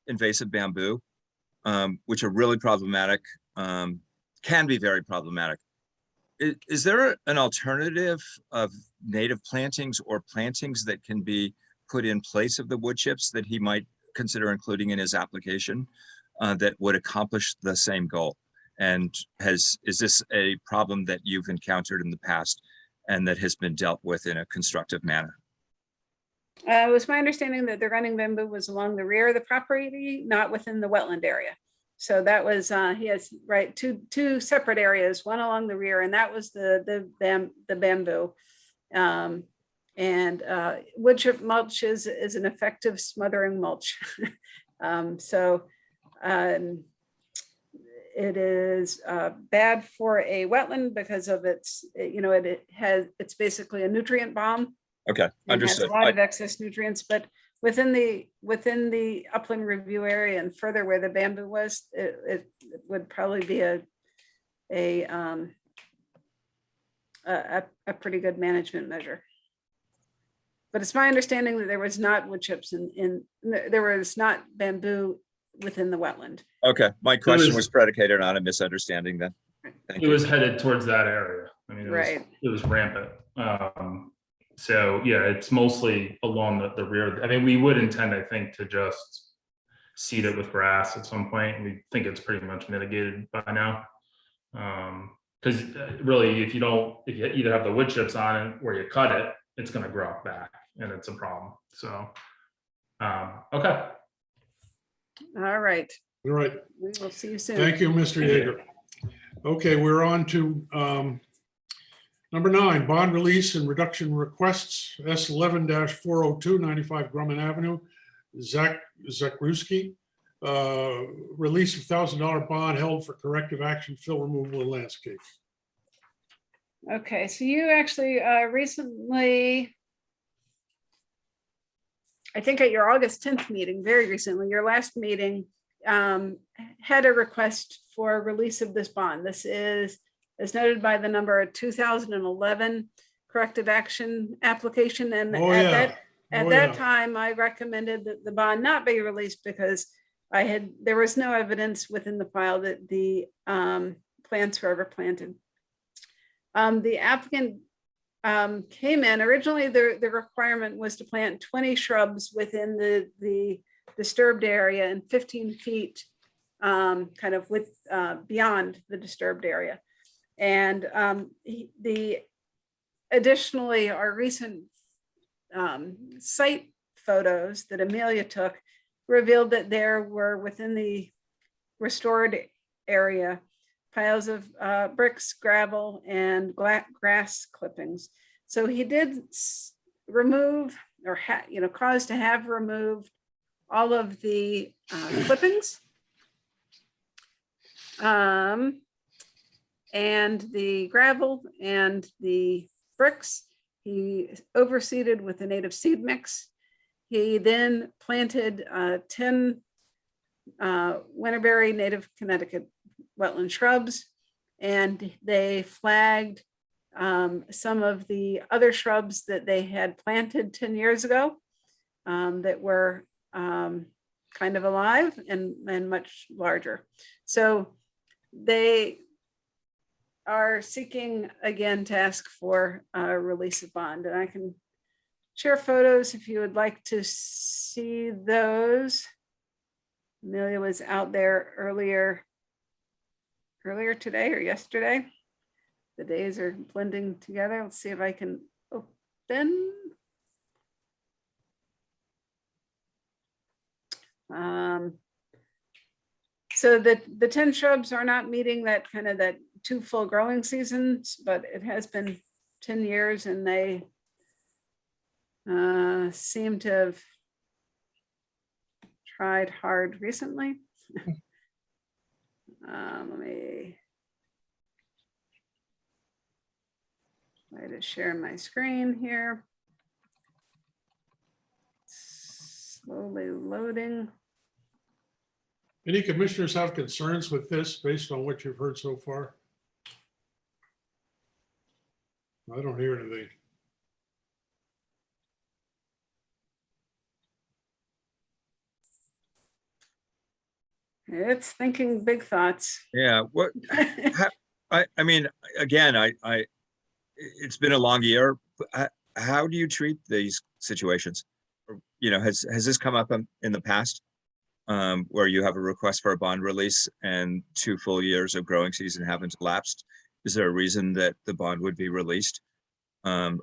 invasive bamboo, which are really problematic, can be very problematic. Is there an alternative of native plantings or plantings that can be put in place of the wood chips that he might consider including in his application that would accomplish the same goal? And is this a problem that you've encountered in the past and that has been dealt with in a constructive manner? It was my understanding that the running bamboo was along the rear of the property, not within the wetland area. So that was, he has two separate areas, one along the rear, and that was the bamboo. Wood chip mulch is an effective smothering mulch. It is bad for a wetland because of its, it's basically a nutrient bomb. Okay, understood. It has a lot of excess nutrients, but within the upland review area and further where the bamboo was, it would probably be a pretty good management measure. But it's my understanding that there was not wood chips there was not bamboo within the wetland. Okay, my question was predicated on a misunderstanding then. Thank you. It was headed towards that area. I mean, it was rampant. So yeah, it's mostly along the rear. I mean, we would intend, I think, to just seed it with grass at some point. We think it's pretty much mitigated by now. Because really, if you either have the wood chips on it or you cut it, it's going to grow back, and it's a problem. So, okay. All right. All right. We will see you soon. Thank you, Mr. Yeager. Okay, we're on to number 9, bond release and reduction requests, S11-402, 95 Grumman Avenue, Zakruski. Release of $1,000 bond held for corrective action, fill removal and landscape. Okay, so you actually recently, I think at your August 10th meeting, very recently, your last meeting, had a request for release of this bond. This is, as noted by the number 2011 corrective action application. And at that time, I recommended that the bond not be released because there was no evidence within the file that the plants were ever planted. The applicant came in, originally the requirement was to plant 20 shrubs within the disturbed area and 15 feet kind of beyond the disturbed area. And additionally, our recent site photos that Amelia took revealed that there were within the restored area piles of bricks, gravel, and grass clippings. So he did remove or cause to have removed all of the clippings and the gravel and the bricks. He overseeded with a native seed mix. He then planted 10 Winterberry native Connecticut wetland shrubs, and they flagged some of the other shrubs that they had planted 10 years ago that were kind of alive and much larger. So they are seeking again to ask for a release of bond, and I can share photos if you would like to see those. Amelia was out there earlier today or yesterday. The days are blending together. Let's see if I can open. So the 10 shrubs are not meeting that kind of that 2 full growing seasons, but it has been 10 years and they seem to have tried hard recently. Let me try to share my screen here. Slowly loading. Any commissioners have concerns with this based on what you've heard so far? I don't hear anything. It's thinking big thoughts. Yeah, what, I mean, again, it's been a long year. How do you treat these situations? You know, has this come up in the past? Where you have a request for a bond release and 2 full years of growing season haven't elapsed? Is there a reason that the bond would be released? I'm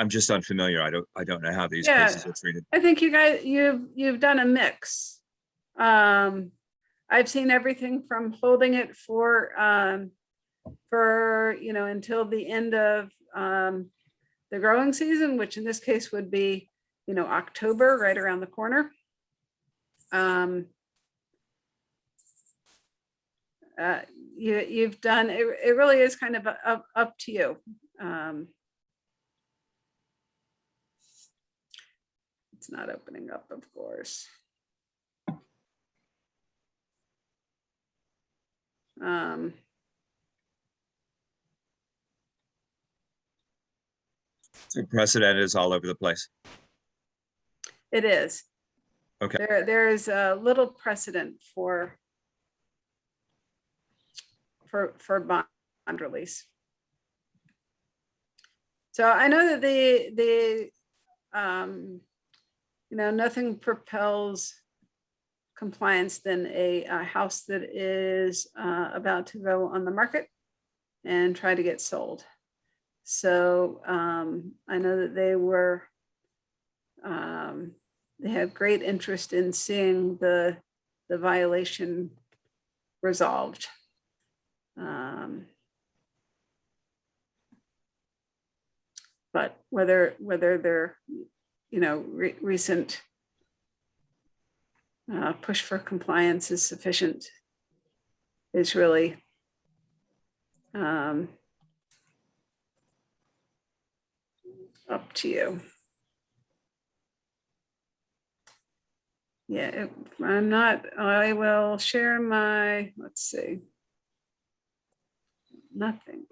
just unfamiliar. I don't know how these cases are treated. I think you guys you've done a mix. I've seen everything from holding it for until the end of the growing season, which in this case would be October, right around the corner. You've done it really is kind of up to you. It's not opening up, of course. So precedent is all over the place. It is. Okay. There is a little precedent for bond release. So I know that nothing propels compliance than a house that is about to go on the market and try to get sold. So I know that they have great interest in seeing the violation resolved. But whether their recent push for compliance is sufficient is really up to you. Yeah, I will share my, let's see. Nothing.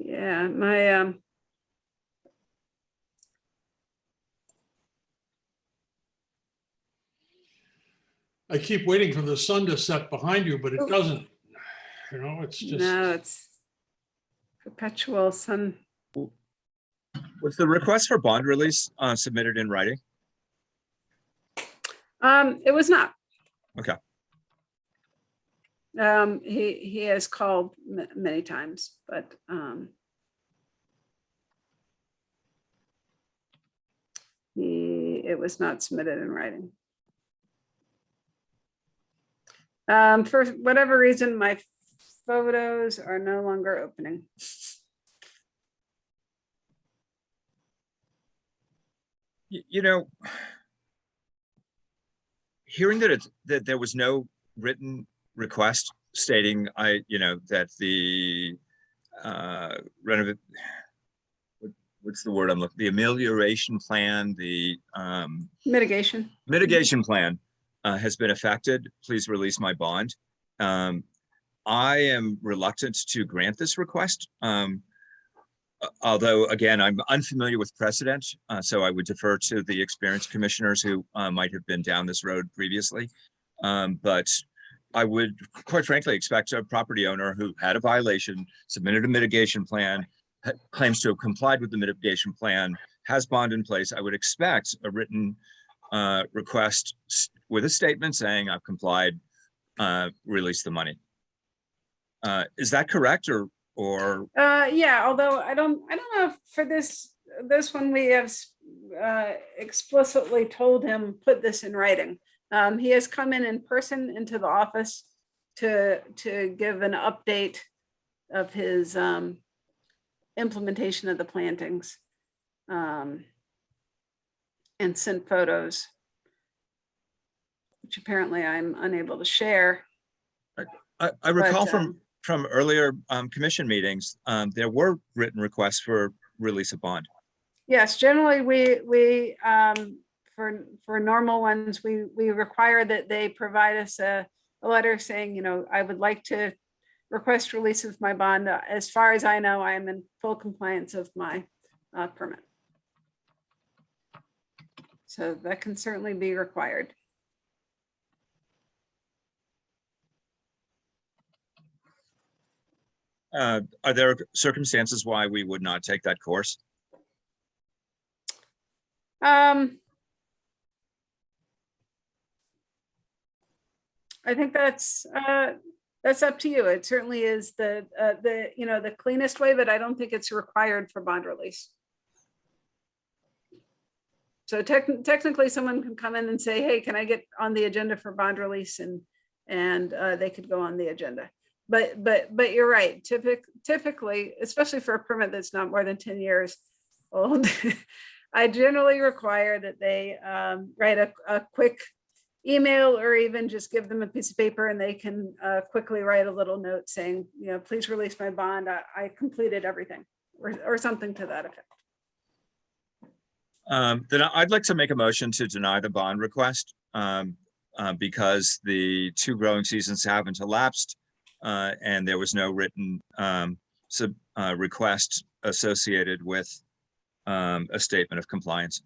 Yeah, my I keep waiting for the sun to set behind you, but it doesn't. You know, it's just. No, it's perpetual sun. Was the request for bond release submitted in writing? It was not. Okay. He has called many times, but it was not submitted in writing. For whatever reason, my photos are no longer opening. You know, hearing that there was no written request stating that the what's the word I'm looking, the amelioration plan, the mitigation plan has been affected, please release my bond. I am reluctant to grant this request. Although, again, I'm unfamiliar with precedent, so I would defer to the experienced commissioners who might have been down this road previously. But I would, quite frankly, expect a property owner who had a violation, submitted a mitigation plan, claims to have complied with the mitigation plan, has bond in place. I would expect a written request with a statement saying I've complied, release the money. Is that correct, or? Yeah, although I don't know if for this one we have explicitly told him put this in writing. He has come in person into the office to give an update of his implementation of the plantings, and sent photos, which apparently I'm unable to share. I recall from earlier commission meetings, there were written requests for release of bond. Yes, generally we for normal ones, we require that they provide us a letter saying, I would like to request release of my bond. As far as I know, I am in full compliance of my permit. So that can certainly be required. Are there circumstances why we would not take that course? I think that's up to you. It certainly is the cleanest way, but I don't think it's required for bond release. So technically someone can come in and say, hey, can I get on the agenda for bond release? And they could go on the agenda. But you're right. Typically, especially for a permit that's not more than 10 years old, I generally require that they write a quick email, or even just give them a piece of paper and they can quickly write a little note saying, please release my bond. I completed everything, or something to that effect. Then I'd like to make a motion to deny the bond request because the 2 growing seasons haven't elapsed and there was no written request associated with a statement of compliance.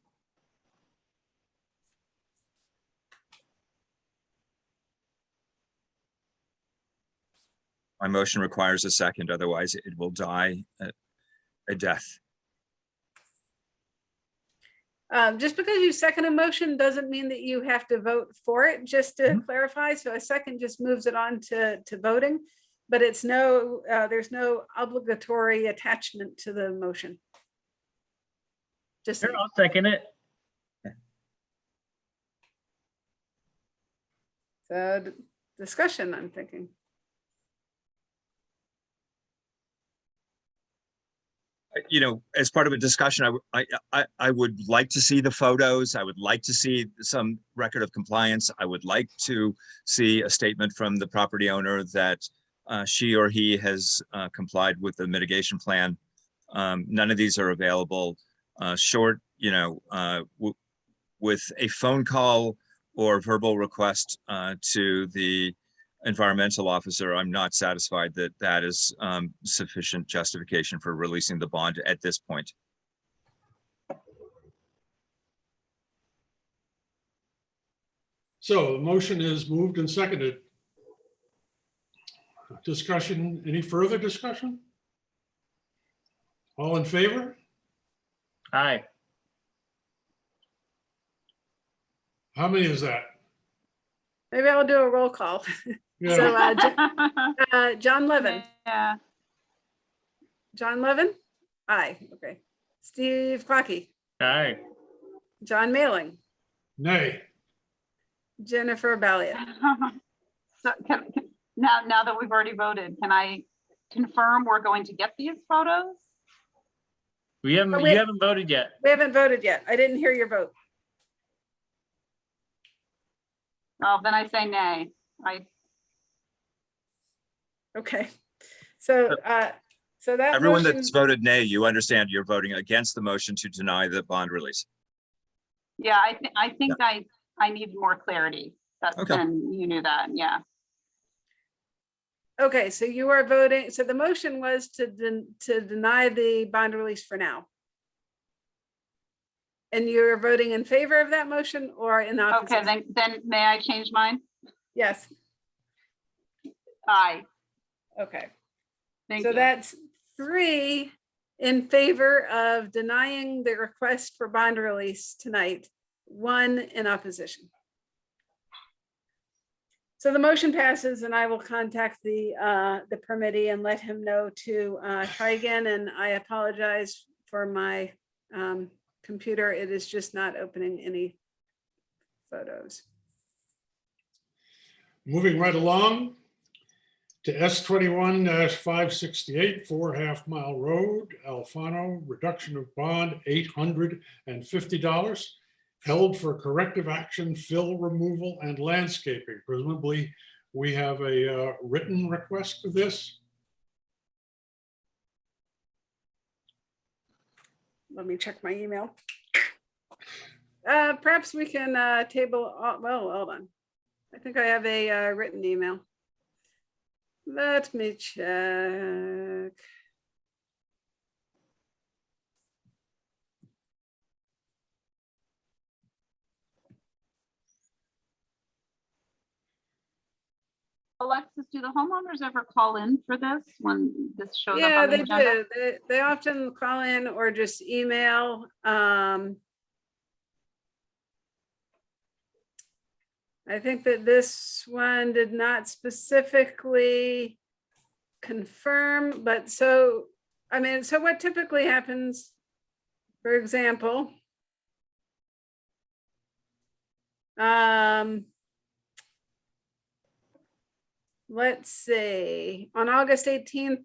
My motion requires a second, otherwise it will die a death. Just because you second a motion doesn't mean that you have to vote for it, just to clarify. So a second just moves it on to voting, but there's no obligatory attachment to the motion. Just Sure, I'll second it. So discussion, I'm thinking. As part of a discussion, I would like to see the photos. I would like to see some record of compliance. I would like to see a statement from the property owner that she or he has complied with the mitigation plan. None of these are available. Short, with a phone call or verbal request to the environmental officer, I'm not satisfied that that is sufficient justification for releasing the bond at this point. So the motion is moved and seconded. Discussion, any further discussion? All in favor? Aye. How many is that? Maybe I'll do a roll call. Yeah. So John Levin. Yeah. John Levin? Aye, okay. Steve Clocky, Aye. John Mailing, Nay. Jennifer Balliet. So now that we've already voted, can I confirm we're going to get these photos? We haven't, Oh, wait. you haven't voted yet. We haven't voted yet. I didn't hear your vote. Well, then I say nay. Okay. So so that Everyone motion, that's voted nay, you understand you're voting against the motion to deny the bond release. Yeah, I think I need more clarity. Okay. And you knew that, yeah. okay, so you are voting, so the motion was to deny the bond release for now. And you're voting in favor of that motion or in opposition? Okay, then may I change mine? Yes, Aye. okay. Thank So you. that's 3 in favor of denying the request for bond release tonight, 1 in opposition. So the motion passes and I will contact the permittee and let him know to try again. And I apologize for my computer. It is just not opening any photos. Moving right along to S21-568, 4.5 Mile Road, Alfano, reduction of bond $850, held for corrective action, fill removal and landscaping. Presumably, we have a written request for this. Let me check my email. Perhaps we can table, well, hold on. I think I have a written email. Let me check. Alexis, do the homeowners ever call in for this when this shows up Yeah, on the they agenda? do. They often call in or just email. I think that this one did not specifically confirm, but so, I mean, so what typically happens, for example, let's see, on August 18th,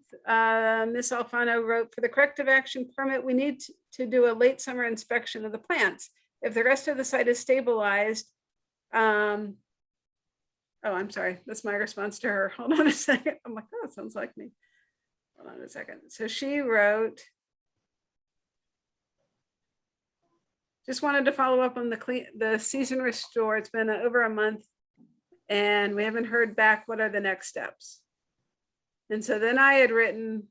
Ms. Alfano wrote, for the corrective action permit, we need to do a late summer inspection of the plants. If the rest of the site is stabilized, oh, I'm sorry, that's my response to her. Hold on a second. I'm like, oh, it sounds like me. Hold on a second. So she wrote, just wanted to follow up on the season restore. It's been over a month and we haven't heard back. What are the next steps? And so then I had written,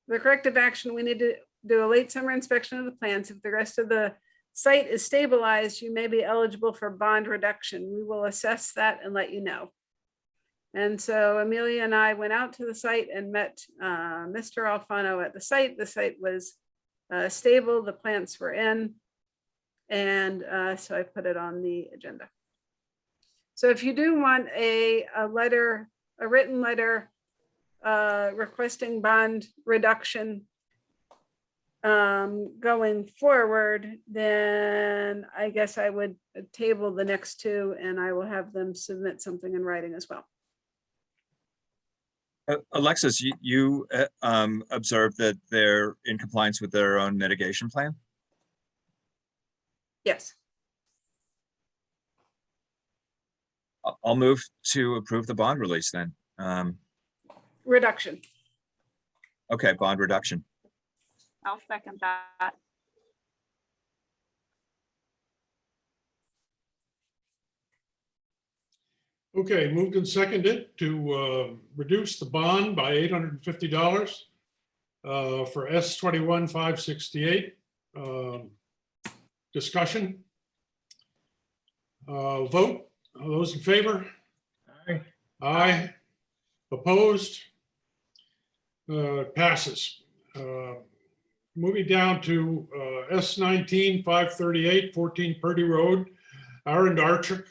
the corrective action, we need to do a late summer inspection of the plants. If the rest of the site is stabilized, you may be eligible for bond reduction. We will assess that and let you know. And so Amelia and I went out to the site and met Mr. Alfano at the site. The site was stable, the plants were in. And so I put it on the agenda. So if you do want a letter, a written letter requesting bond reduction going forward, then I guess I would table the next 2 and I will have them submit something in writing as well. Alexis, you observed that they're in compliance with their own mitigation plan? Yes. I'll move to approve the bond release then. Reduction. Okay, bond reduction. I'll second that. Okay, moved and seconded to reduce the bond by $850 for S21-568. Discussion? Vote, all those in favor? Aye. Aye. Opposed? Passes. Moving down to S19 538 14 Purdy Road, Aaron Archer.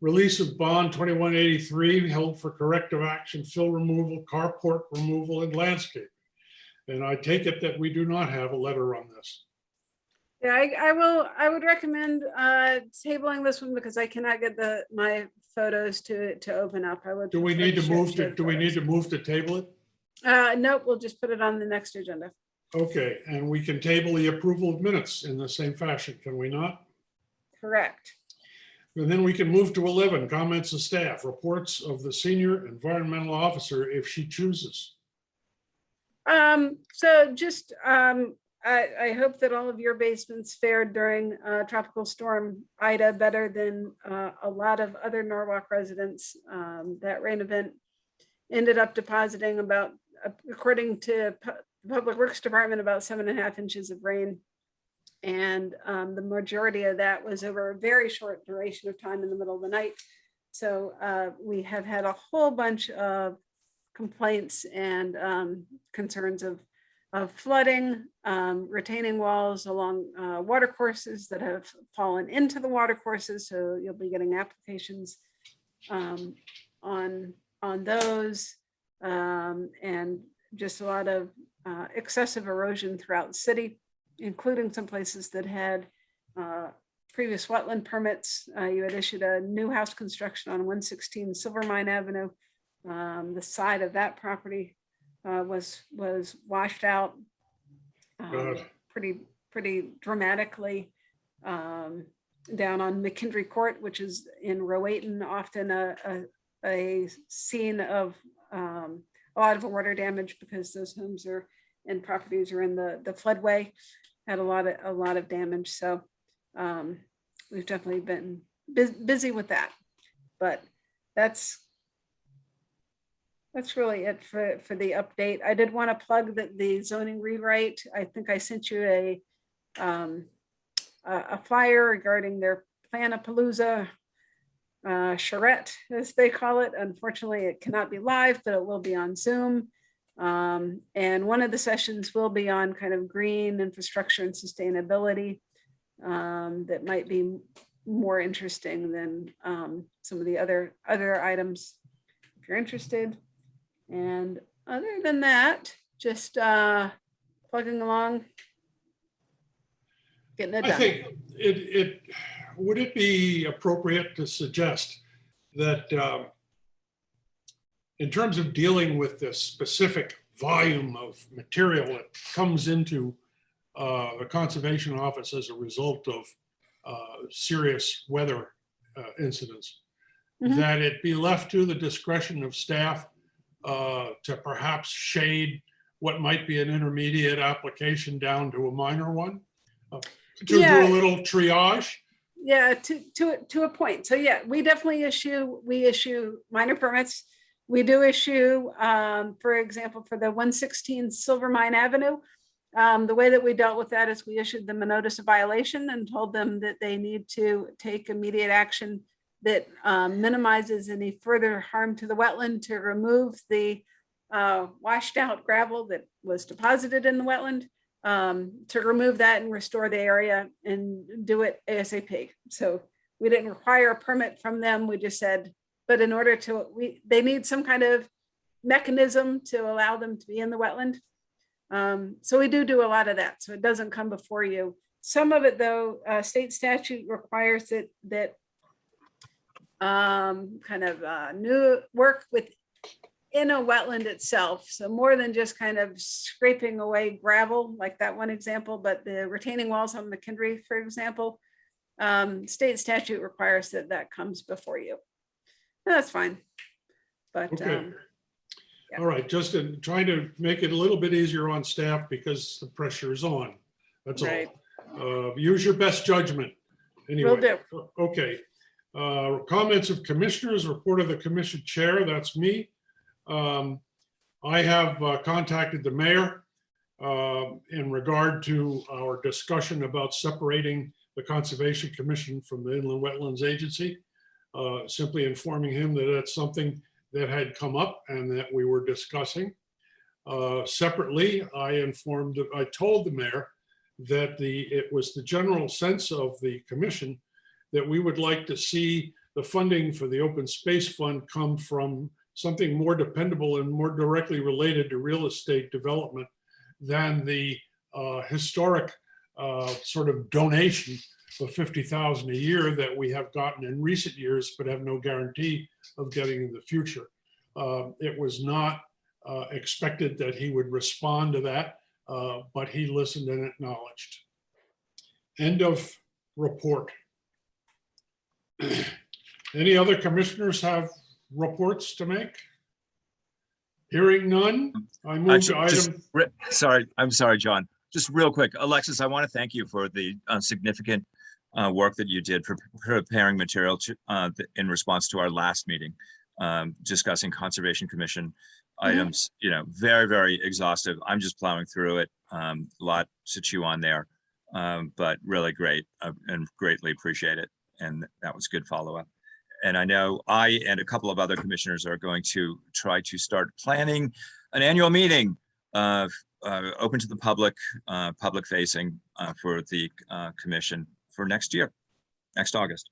Release of bond 2183 held for corrective action, fill removal, carport removal, and landscape. And I take it that we do not have a letter on this. Yeah, I would recommend tabling this one because I cannot get my photos to open up. I would. Do we prefer need to share move to, shared do we need photos. to move to table it? Nope, we'll just put it on the next agenda. Okay, and we can table the approval of minutes in the same fashion, can we not? Correct. And then we can move to 11, comments of staff, reports of the senior environmental officer if she chooses. So just, I hope that all of your basements fared during Tropical Storm Ida better than a lot of other Norwalk residents. That rain event ended up depositing about, according to the Public Works Department, about 7.5 inches of rain. And the majority of that was over a very short duration of time in the middle of the night. So we have had a whole bunch of complaints and concerns of flooding, retaining walls along water courses that have fallen into the water courses. So you'll be getting applications on those, and just a lot of excessive erosion throughout the city, including some places that had previous wetland permits. You had issued a new house construction on 116 Silvermine Avenue. The side of that property was washed out pretty dramatically, down on McKendree Court, which is in Rowiton, often a scene of a lot of water damage because those homes are and properties are in the floodway. Had a lot of damage. So we've definitely been busy with that, but that's really it for the update. I did want to plug that the zoning rewrite. I think I sent you a flyer regarding their Planapalooza charrette, as they call it. Unfortunately, it cannot be live, but it will be on Zoom. And one of the sessions will be on kind of green infrastructure and sustainability, that might be more interesting than some of the other items, if you're interested. And other than that, just plugging along, getting it done. I think would it be appropriate to suggest that in terms of dealing with this specific volume of material that comes into the Conservation Office as a result of serious weather incidents, that it be left to the discretion of staff to perhaps shade what might be an intermediate application down to a minor one, to do a little triage? Yeah, to a point. So yeah, we definitely issue minor permits. We do issue, for example, for the 116 Silvermine Avenue, the way that we dealt with that is we issued them a notice of violation and told them that they need to take immediate action that minimizes any further harm to the wetland, to remove the washed out gravel that was deposited in the wetland, to remove that and restore the area and do it ASAP. So we didn't require a permit from them. We just said, but in order to, they need some kind of mechanism to allow them to be in the wetland. So we do a lot of that. So it doesn't come before you. Some of it though, state statute requires that kind of new work within a wetland itself. So more than just kind of scraping away gravel, like that one example, but the retaining walls on McKendree, for example, state statute requires that comes before you. That's fine. But okay. All right, just trying to make it a little bit easier on staff because the pressure is on. That's right. All. Use your best judgment. Anyway, Will do. Okay. Comments of commissioners, report of the commission chair, that's me. I have contacted the mayor in regard to our discussion about separating the Conservation Commission from the Inland Wetlands Agency, simply informing him that that's something that had come up and that we were discussing. Separately, I told the mayor that it was the general sense of the commission that we would like to see the funding for the Open Space Fund come from something more dependable and more directly related to real estate development than the historic sort of donation of $50,000 a year that we have gotten in recent years, but have no guarantee of getting in the future. It was not expected that he would respond to that, but he listened and acknowledged. End of report. Any other commissioners have reports to make? Hearing none, I move to item. I'm sorry, John. Just real quick, Alexis, I want to thank you for the significant work that you did for preparing material in response to our last meeting, discussing Conservation Commission items. You know, very, very exhaustive. I'm just plowing through it. A lot to chew on there, but really great and greatly appreciate it. And that was good follow-up. And I know I and a couple of other commissioners are going to try to start planning an annual meeting open to the public, public facing for the commission for next year, next August.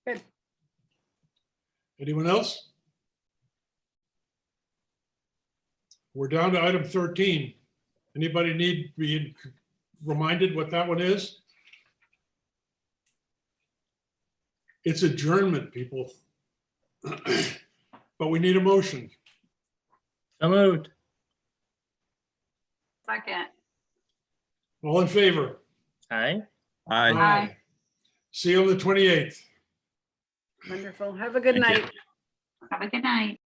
Good. Anyone else? We're down to item 13. Anybody need to be reminded what that one is? It's adjournment, people. But we need a motion. So moved. Second. All in favor? Aye. Aye. See you on the 28th. Wonderful. Have a good Thank you. night. Have a good night.